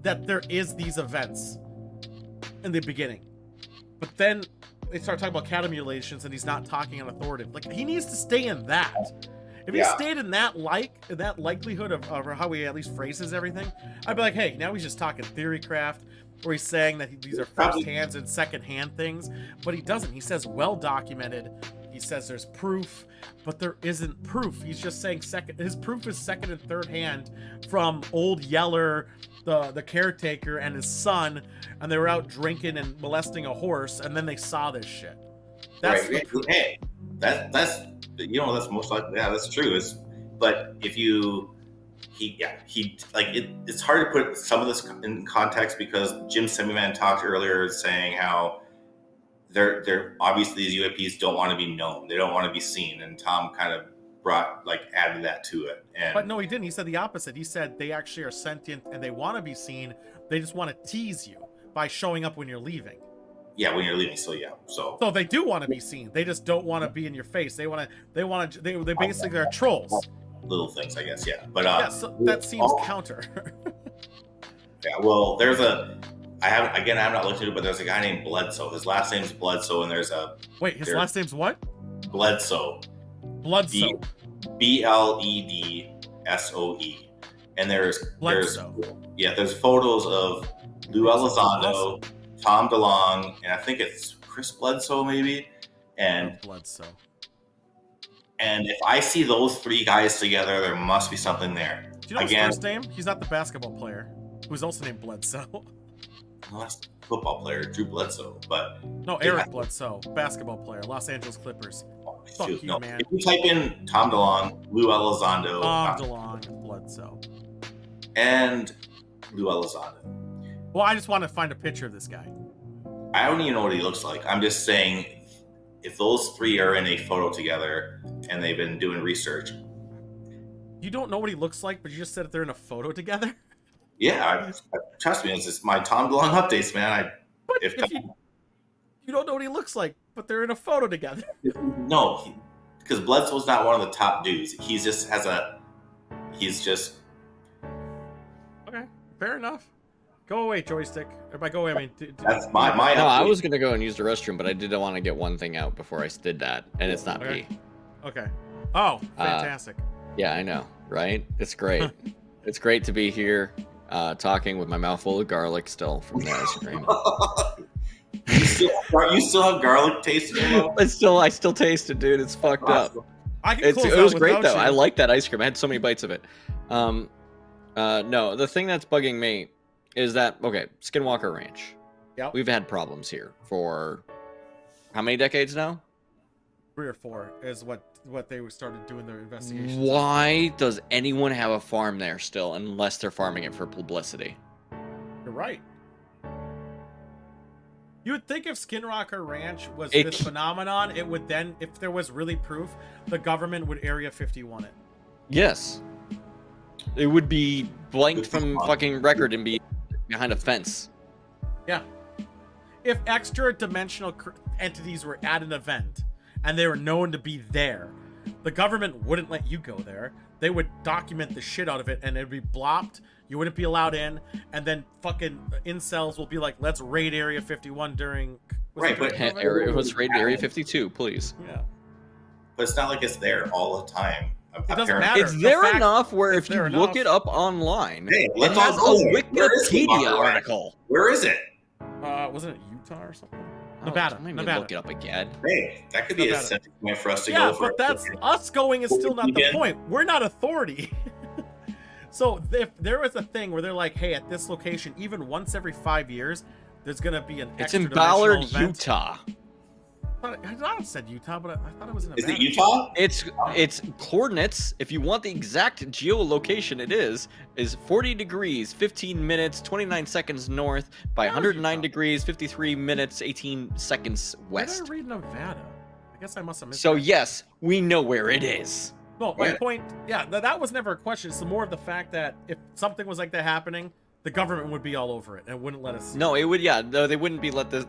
that there is these events in the beginning, but then they start talking about cattle mutilations and he's not talking on authoritative. Like, he needs to stay in that. If he stayed in that likelihood of how he at least phrases everything, I'd be like, hey, now he's just talking theory craft, or he's saying that these are first hands and second hand things, but he doesn't. He says well documented. He says there's proof, but there isn't proof. He's just saying his proof is second and third hand from old Yeller, the caretaker, and his son, and they were out drinking and molesting a horse, and then they saw this shit. That's
right. Hey, that's that's most likely, that's true. But if it's hard to put some of this in context, because Jim Semiman talked earlier saying how they're obviously these UAPs don't want to be known, they don't want to be seen, and Tom kind of added that to it.
But no, he didn't. He said the opposite. He said they actually are sentient and they want to be seen. They just want to tease you by showing up when you're leaving.
Yeah, when you're leaving. So
they do want to be seen. They just don't want to be in your face. They basically are trolls.
Little things, I guess. Yeah, but
so that seems counter.
Yeah, well, I have not looked at it, but there's a guy named Bledsoe. His last name's Bledsoe, and there's a
his last name's what?
Bledsoe.
Bledsoe.
BLEDSOE. And there's photos of Lou Elizondo, Tom DeLonge, and I think it's Chris Bledsoe maybe. And
Bledsoe.
And if I see those three guys together, there must be something there.
Do you know his first name? He's not the basketball player, who's also named Bledsoe.
Well, that's the football player, Drew Bledsoe. But
no, Eric Bledsoe, basketball player, Los Angeles Clippers. Fuck you, man.
If you type in Tom DeLonge, Lou Elizondo,
Tom DeLonge, Bledsoe,
and Lou Elizondo.
Well, I just want to find a picture of this guy.
I don't even know what he looks like. I'm just saying, if those three are in a photo together and they've been doing research.
You don't know what he looks like, but you just said that they're in a photo together?
Yeah, trust me, it's just my Tom DeLonge updates, man.
You don't know what he looks like, but they're in a photo together.
No, because Bledsoe's not one of the top dudes. He's just
Okay, fair enough. Go away, joystick. Or by go away, I mean...
That's my
No, I was going to go and use the restroom, but I did want to get one thing out before I did that, and it's not pee.
Okay. Oh, fantastic.
Yeah, I know, right? It's great. It's great to be here, talking with my mouth full of garlic still from the ice cream.
You still have garlic taste in your mouth?
I still taste it, dude. It's fucked up.
It
was great, though. I like that ice cream. I had so many bites of it. No, the thing that's bugging me is that, Skinwalker Ranch.
Yep.
We've had problems here for how many decades now?
3 or 4 is what they started doing their investigations.
Why does anyone have a farm there still, unless they're farming it for publicity?
You're right. You would think if Skinwalker Ranch was this phenomenon, it would then, if there was really proof, the government would Area 51 it.
Yes. It would be blanked from fucking record and be behind a fence.
Yeah. If extra dimensional entities were at an event and they were known to be there, the government wouldn't let you go there. They would document the shit out of it and it'd be blocked. You wouldn't be allowed in. And then fucking incels will be like, let's raid Area 51 during...
Let's raid Area 52, please.
Yeah.
But it's not like it's there all the time.
It doesn't matter.
It's there enough where if you look it up online, it has a Wikipedia article.
Where is it?
Wasn't it Utah or something? Nevada. Nevada.
Look it up again.
Hey, that could be a sensitive point for us to go.
Yeah, but that's us going is still not the point. We're not authority. So if there was a thing where they're like, hey, at this location, even once every 5 years, there's gonna be an.
It's in Ballard, Utah.
I thought it said Utah, but I thought it was in.
Is it Utah?
It's coordinates. If you want the exact geolocation, it is 40 degrees, 15 minutes, 29 seconds north by 109 degrees, 53 minutes, 18 seconds west.
Why did I read Nevada? I guess I must have missed.
So yes, we know where it is.
No, my point. Yeah, that was never a question. It's more of the fact that if something was like that happening, the government would be all over it and wouldn't let us see.
No, it would. Yeah, no, they wouldn't be let this.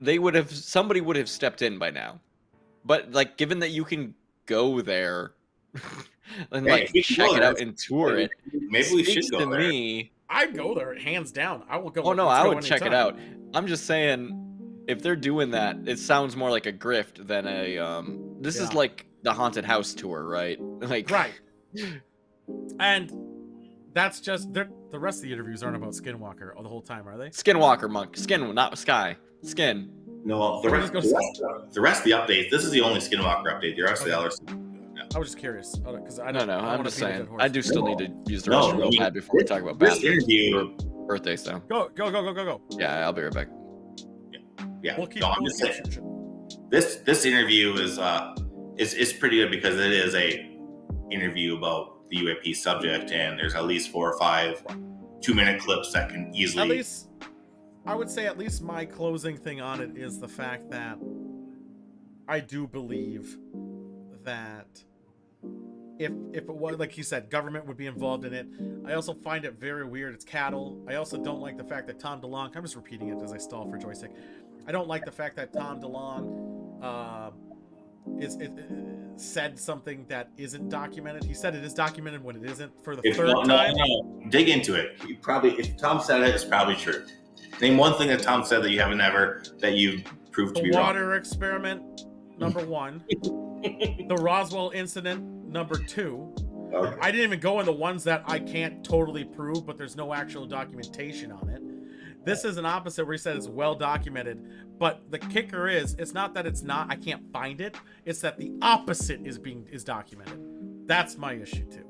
They would have. Somebody would have stepped in by now. But like, given that you can go there and check it out and tour it,
maybe we should go there.
Me
I'd go there, hands down. I will go.
Oh no,
let's
I
go
would check it
anytime.
out. I'm just saying, if they're doing that, it sounds more like a grift than a. This is like the haunted house tour, right? Like
right. And that's just the rest of the interviews aren't about Skinwalker the whole time, are they?
Skinwalker monk, skin, not Sky, skin.
No, the rest of the updates. This is the only Skinwalker update. The rest of the others.
I was just curious because I
No,
don't.
I'm just
beat a dead
saying.
horse.
I do still need to use the restroom real bad before we talk about
this interview.
Birthdays, though.
Go.
Yeah, I'll be right back.
Yeah.
We'll keep,
no, I'm just saying. This interview is pretty good because it is a interview about the UAP subject, and there's at least 4 or 5 2-minute clips that can easily.
At least, I would say, at least my closing thing on it is the fact that I do believe that if it was, like you said, government would be involved in it. I also find it very weird. It's cattle. I also don't like the fact that Tom DeLonge, I'm just repeating it as I stall for joystick. I don't like the fact that Tom DeLonge said something that isn't documented. He said it is documented when it isn't for the third time.
No, dig into it. You probably, if Tom said it, it's probably true. Name one thing that Tom said that you haven't ever, that you proved to be wrong.
The water experiment, number 1. The Roswell incident, number 2.
Okay.
I didn't even go in the ones that I can't totally prove, but there's no actual documentation on it. This is an opposite where he said it's well documented, but the kicker is, it's not that it's not, I can't find it. It's that the opposite is documented. That's my issue too.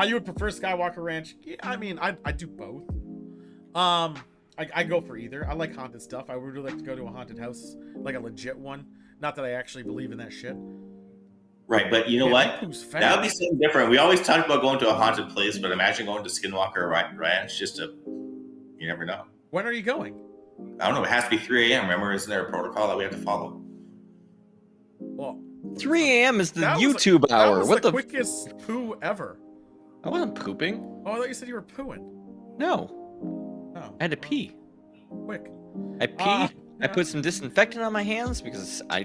You would prefer Skywalker Ranch? Yeah, I mean, I do both. I go for either. I like haunted stuff. I would really like to go to a haunted house, like a legit one. Not that I actually believe in that shit.
Right, but you know what? That would be something different. We always talk about going to a haunted place, but imagine going to Skinwalker Ranch. You never know.
When are you going?
I don't know. It has to be 3 a.m. Remember, isn't there a protocol that we have to follow?
Well,
3 a.m. is the YouTube hour.
That was
what
the quickest poo ever.
I wasn't pooping.
Oh, I thought you said you were pooing.
No.
Oh.
I had to pee.
Quick.
I peed. I put some disinfectant on my hands because I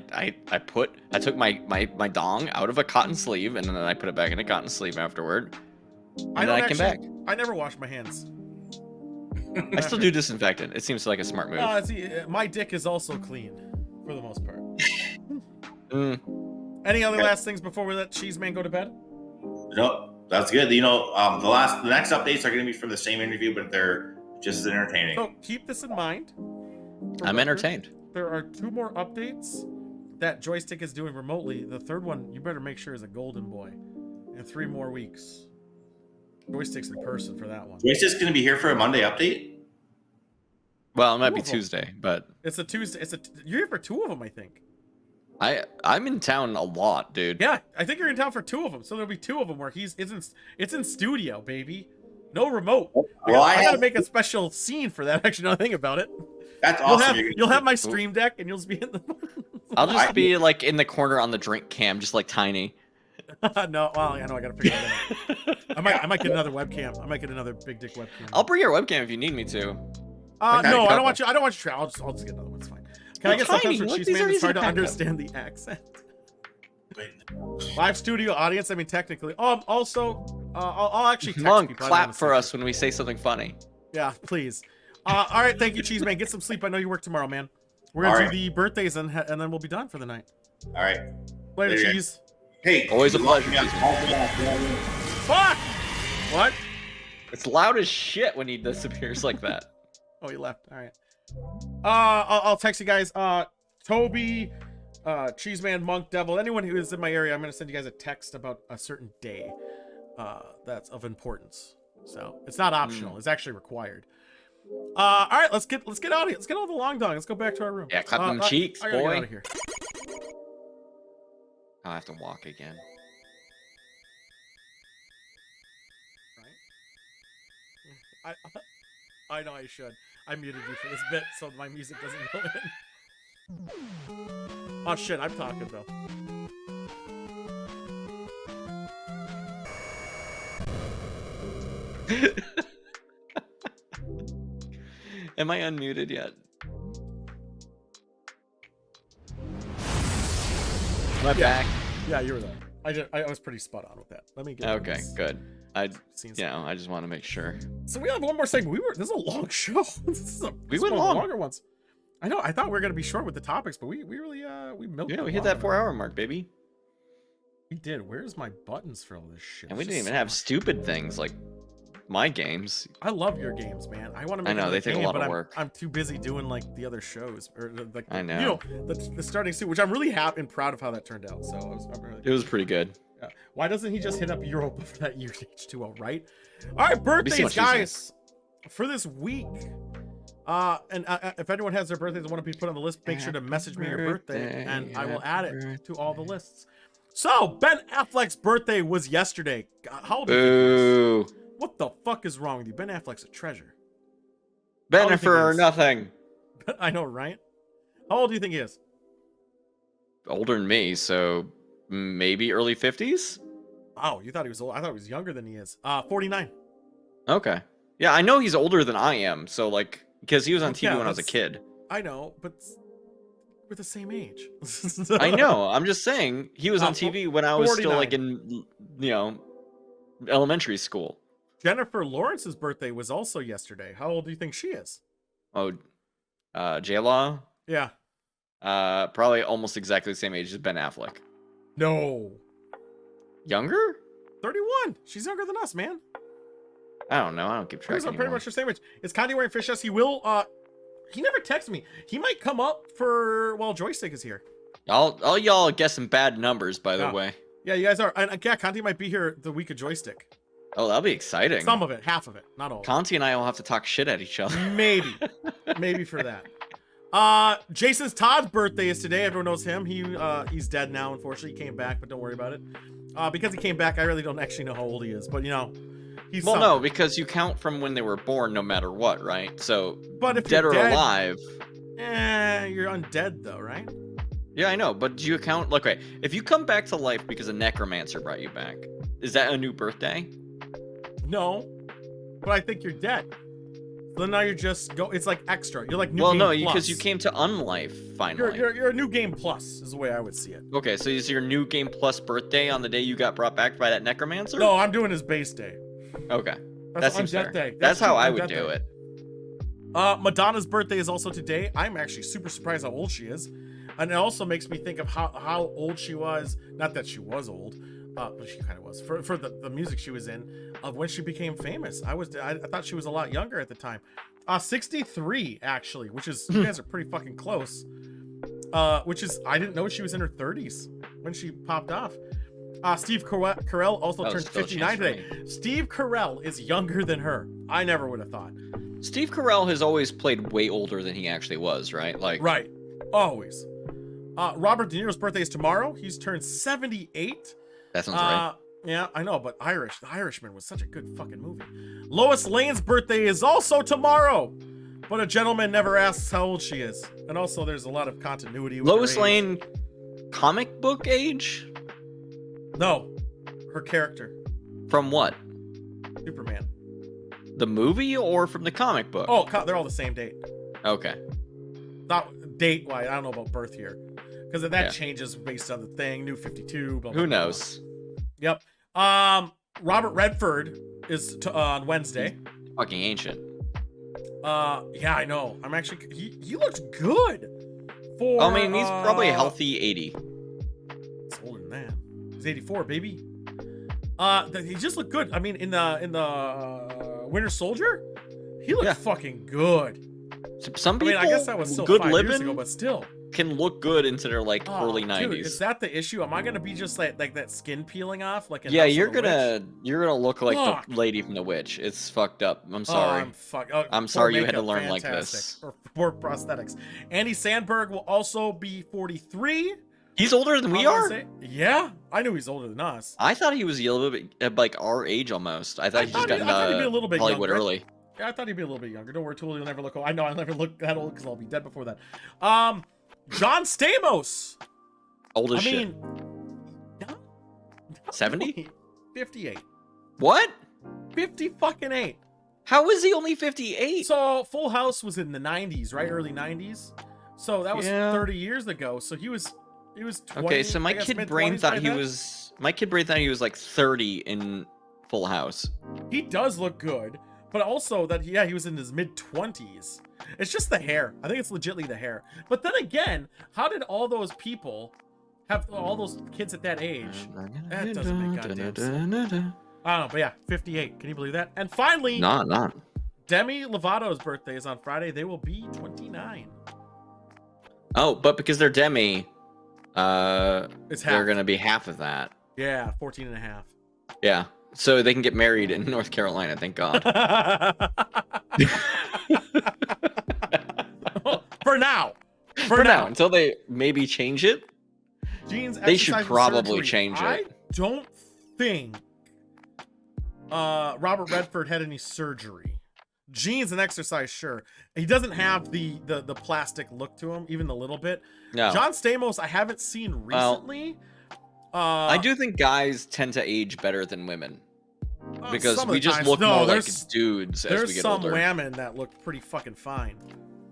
took my dong out of a cotton sleeve and then I put it back in a cotton sleeve afterward. And then I came back.
I never wash my hands.
I still do disinfectant. It seems like a smart move.
See, my dick is also clean for the most part.
Mm.
Any other last things before we let Cheese Man go to bed?
No, that's good. You know, the next updates are going to be from the same interview, but they're just as entertaining.
So keep this in mind.
I'm entertained.
There are 2 more updates that Joystick is doing remotely. The third one, you better make sure, is a golden boy. In 3 more weeks. Joystick's in person for that one.
Joystick's going to be here for a Monday update?
Well, it might be Tuesday, but
it's a Tuesday. You're here for 2 of them, I think.
I'm in town a lot, dude.
Yeah, I think you're in town for 2 of them. So there'll be 2 of them where it's in studio, baby. No remote.
Well,
I gotta make a special scene for that. Actually, now I think about it.
That's awesome.
You'll have my stream deck, and you'll just be in the.
I'll just be like in the corner on the drink cam, just like tiny.
No, well, I know I gotta figure that out. I might get another webcam. I might get another big dick webcam.
I'll bring your webcam if you need me to.
No, I don't want you. I don't want you to try. I'll just get another one. It's fine. Can I get sometimes for Cheese Man? It's hard to understand the accent. Live studio audience. I mean, technically. Also, I'll actually text
Monk,
people.
clap for us when we say something funny.
Yeah, please. All right, thank you, Cheese Man. Get some sleep. I know you work tomorrow, man. We're gonna do the birthdays and then we'll be done for the night.
All right.
Later, Cheese.
Hey,
always a pleasure.
Fuck! What?
It's loud as shit when he disappears like that.
Oh, he left. All right. I'll text you guys. Toby, Cheeseman, Monk, Devil, anyone who is in my area, I'm gonna send you guys a text about a certain day that's of importance. So it's not optional; it's actually required. All right, let's get out of here. Let's get all the long dong. Let's go back to our room.
Yeah, clap them cheeks,
I gotta
boy.
get out of here.
I'll have to walk again.
Right? I know I should. I muted you for this bit so my music doesn't go in. Oh shit, I'm talking though.
Am I unmuted yet? Am I back?
Yeah, you were there. I was pretty spot on with that. Let me get
Okay,
this.
good. I just want to make sure.
So we have one more segment. This is a long show.
We went
one of the
long.
longer ones. I know. I thought we were gonna be short with the topics, but we really we milked.
Yeah, we
it
hit that 4-hour mark, baby.
We did. Where's my buttons for all this shit?
And we didn't even have stupid things like my games.
I love your games, man. I want to make.
I know they take a lot of work.
I'm too busy doing like the other shows or like.
I know.
You know the starting suit, which I'm really happy and proud of how that turned out. So
it was pretty good.
Yeah. Why doesn't he just hit up Europa for that H2O, right? All right, birthdays, guys, for this week. And if anyone has their birthdays and want to be put on the list, make sure to message me your birthday, and I will add it to all the lists. So Ben Affleck's birthday was yesterday. How old are you? What the fuck is wrong with you? Ben Affleck's a treasure.
Bennifer or nothing.
I know, right? How old do you think he is?
Older than me, so maybe early 50s.
Oh, you thought he was old? I thought he was younger than he is. 49.
Okay. Yeah, I know he's older than I am, so like. Because he was on TV when I was a kid.
I know, but we're the same age.
I know. I'm just saying he was on TV when I was
49.
still like in, elementary school.
Jennifer Lawrence's birthday was also yesterday. How old do you think she is?
Oh, J-Law?
Yeah.
Probably almost exactly the same age as Ben Affleck.
No.
Younger?
31. She's younger than us, man.
I don't know. I don't keep track anymore.
Pretty much the same age. Is Connie wearing fish? Yes, he will. He never texted me. He might come up while Joystick is here.
All y'all get some bad numbers, by the way.
Yeah, you guys are. And yeah, Conti might be here the week of Joystick.
Oh, that'll be exciting.
Some of it, half of it, not all.
Conti and I will have to talk shit at each other.
Maybe for that. Jason's Todd's birthday is today. Everyone knows him. He's dead now, unfortunately. He came back, but don't worry about it. Because he came back, I really don't actually know how old he is, but he's something.
No, because you count from when they were born, no matter what, right? So,
but if
dead or alive,
you're undead though, right?
Yeah, I know, but do you count? Like, okay, if you come back to life because a necromancer brought you back, is that a new birthday?
No, but I think you're dead. So now you're just it's like extra. You're like new game
Well, no,
plus.
because you came to unlife finally.
You're a new game plus is the way I would see it.
Okay, so is your new game plus birthday on the day you got brought back by that necromancer?
No, I'm doing his base day.
Okay, that seems fair.
Day.
That's how I would do it.
Madonna's birthday is also today. I'm actually super surprised how old she is, and it also makes me think of how old she was. Not that she was old, but she kind of was for the music she was in of when she became famous. I thought she was a lot younger at the time. 63 actually, which is you guys are pretty fucking close. Which is I didn't know she was in her 30s when she popped off. Steve Carell also turned 59 today. Steve Carell is younger than her. I never would have thought.
Steve Carell has always played way older than he actually was, right?
Right, always. Robert De Niro's birthday is tomorrow. He's turned 78.
That sounds right.
Yeah, I know, but The Irishman was such a good fucking movie. Lois Lane's birthday is also tomorrow, but a gentleman never asks how old she is. And also, there's a lot of continuity with
Lois Lane, comic book age?
No, her character.
From what?
Superman.
The movie or from the comic book?
Oh, they're all the same date.
Okay.
Not date-wise, I don't know about birth year. Because that changes based on the thing. New 52, blah, blah,
Who knows?
Yep. Robert Redford is on Wednesday.
Fucking ancient.
Yeah, I know. I'm actually he looks good.
I mean, he's probably a healthy 80.
He's older than that. He's 84, baby. He just looked good. I mean, in the Winter Soldier, he looked fucking good.
Some people,
I guess that was still
good
5
living
years ago, but still.
Can look good into their early 90s.
Dude, is that the issue? Am I gonna be just like that skin peeling off? Like
yeah, you're gonna look like the lady from The Witch. It's fucked up. I'm sorry. I'm sorry you had to learn like this.
Or prosthetics. Andy Samberg will also be 43.
He's older than we are?
Yeah, I knew he's older than us.
I thought he was a little bit like our age almost. I thought he just got into Hollywood early.
Yeah, I thought he'd be a little bit younger. Don't worry, Tool, you'll never look old. I know I'll never look that old because I'll be dead before that. John Stamos.
Old as shit. 70?
58.
What?
50 fucking 8.
How is he only 58?
So Full House was in the 90s, right? Early 90s. So that was 30 years ago. So he was 20.
Okay, so my kid brain thought he was My kid breathed out he was like 30 in Full House.
He does look good, but also that he was in his mid-20s. It's just the hair. I think it's legitly the hair. But then again, how did all those people have all those kids at that age? That doesn't make goddamn sense. I don't know, but yeah, 58. Can you believe that? And finally,
Not.
Demi Lovato's birthday is on Friday. They will be 29.
Oh, but because they're Demi,
it's half.
they're gonna be half of that.
Yeah, 14 and a half.
Yeah, so they can get married in North Carolina. Thank God.
For now.
For now, until they maybe change it. They should probably change it.
I don't think Robert Redford had any surgery. Jeans and exercise, sure. He doesn't have the plastic look to him, even a little bit.
No.
John Stamos, I haven't seen recently.
I do think guys tend to age better than women. Because we just
times.
look
No,
more like
there's-
dudes as we
There's
get
some
older.
women that look pretty fucking fine.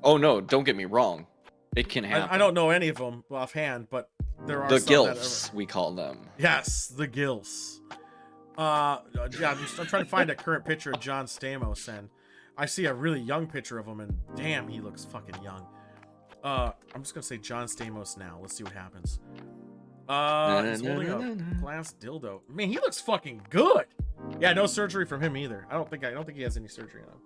Oh no, don't get me wrong. It can happen.
I don't know any of them offhand, but there are
The
some
gilfs, we call them.
Yes, the gilfs. Yeah, I'm trying to find a current picture of John Stamos, and I see a really young picture of him, and damn, he looks fucking young. I'm just gonna say John Stamos now. Let's see what happens. He's holding a glass dildo. Man, he looks fucking good. Yeah, no surgery from him either. I don't think he has any surgery on him.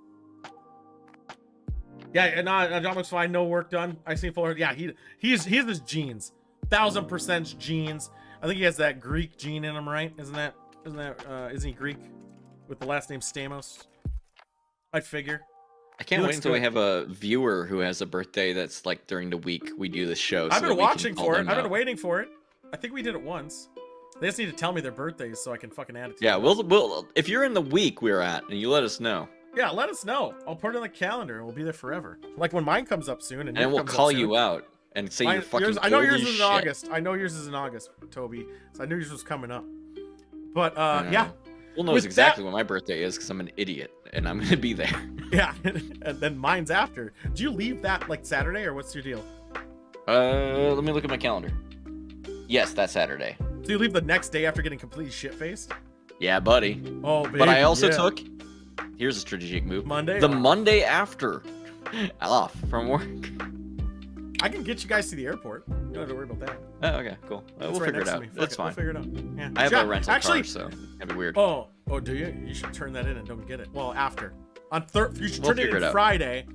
Yeah, John looks fine. No work done. I see full. Yeah, he's his genes. 1000% genes. I think he has that Greek gene in him, right? Isn't he Greek with the last name Stamos? I'd figure.
I can't wait until we have a viewer who has a birthday that's like during the week we do this show.
I've been watching for it. I've been waiting for it. I think we did it once. They just need to tell me their birthdays so I can fucking add it to
Yeah, we'll if you're in the week we're at and you let us know.
Yeah, let us know. I'll put it on the calendar and we'll be there forever. Like when mine comes up soon, and
we'll call you out and say you're fucking.
I know
old
yours
as
is in
shit.
August. I know yours is in August, Toby. So I knew yours was coming up. But yeah.
We'll know exactly when my birthday is because I'm an idiot and I'm gonna be there.
Yeah, and then mine's after. Do you leave that like Saturday or what's your deal?
Let me look at my calendar. Yes, that's Saturday.
So you leave the next day after getting completely shit-faced?
Yeah, buddy.
Oh, baby,
but I also
yeah.
took. Here's a strategic move.
Monday.
The Monday after, off from work.
I can get you guys to the airport. You don't have to worry about that.
Oh, okay, cool. We'll figure it out. That's fine.
We'll figure it out. Yeah.
I have a rental car, so that'd be weird.
Oh, do you? You should turn that in and don't get it. Well, after. You should turn it in
out.
Friday,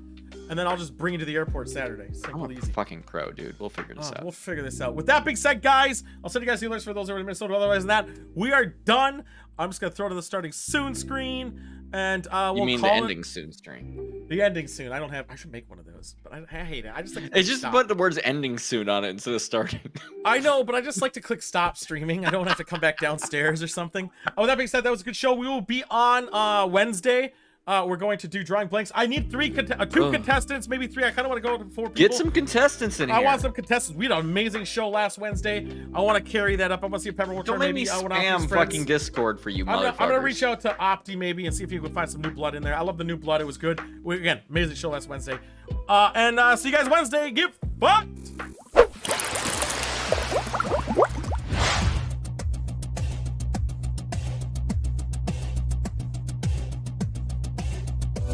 and then I'll just bring you to the airport Saturday. Simple,
I'm a
easy.
fucking pro, dude. We'll figure this out.
We'll figure this out. With that being said, guys, I'll send you guys the alerts for those who are in Minnesota. Otherwise than that, we are done. I'm just gonna throw to the starting soon screen, and we'll
You mean
call
the
it
ending soon screen?
the ending soon. I should make one of those, but I hate it. I just like to
It's just
stop.
put the words ending soon on it instead of starting.
I know, but I just like to click stop streaming. I don't have to come back downstairs or something. With that being said, that was a good show. We will be on Wednesday. We're going to do drawing blanks. I need two contestants, maybe 3. I kind of want to go to 4 people.
Get some contestants in here.
I want some contestants. We had an amazing show last Wednesday. I want to carry that up. I want to see if Pepper will
Don't
turn
make
maybe.
me
I want
spam fucking Discord for you, motherfuckers.
I'm gonna reach out to Opti maybe and see if you can find some new blood in there. I love the new blood. It was good. Again, amazing show last Wednesday. See you guys Wednesday. Get fucked.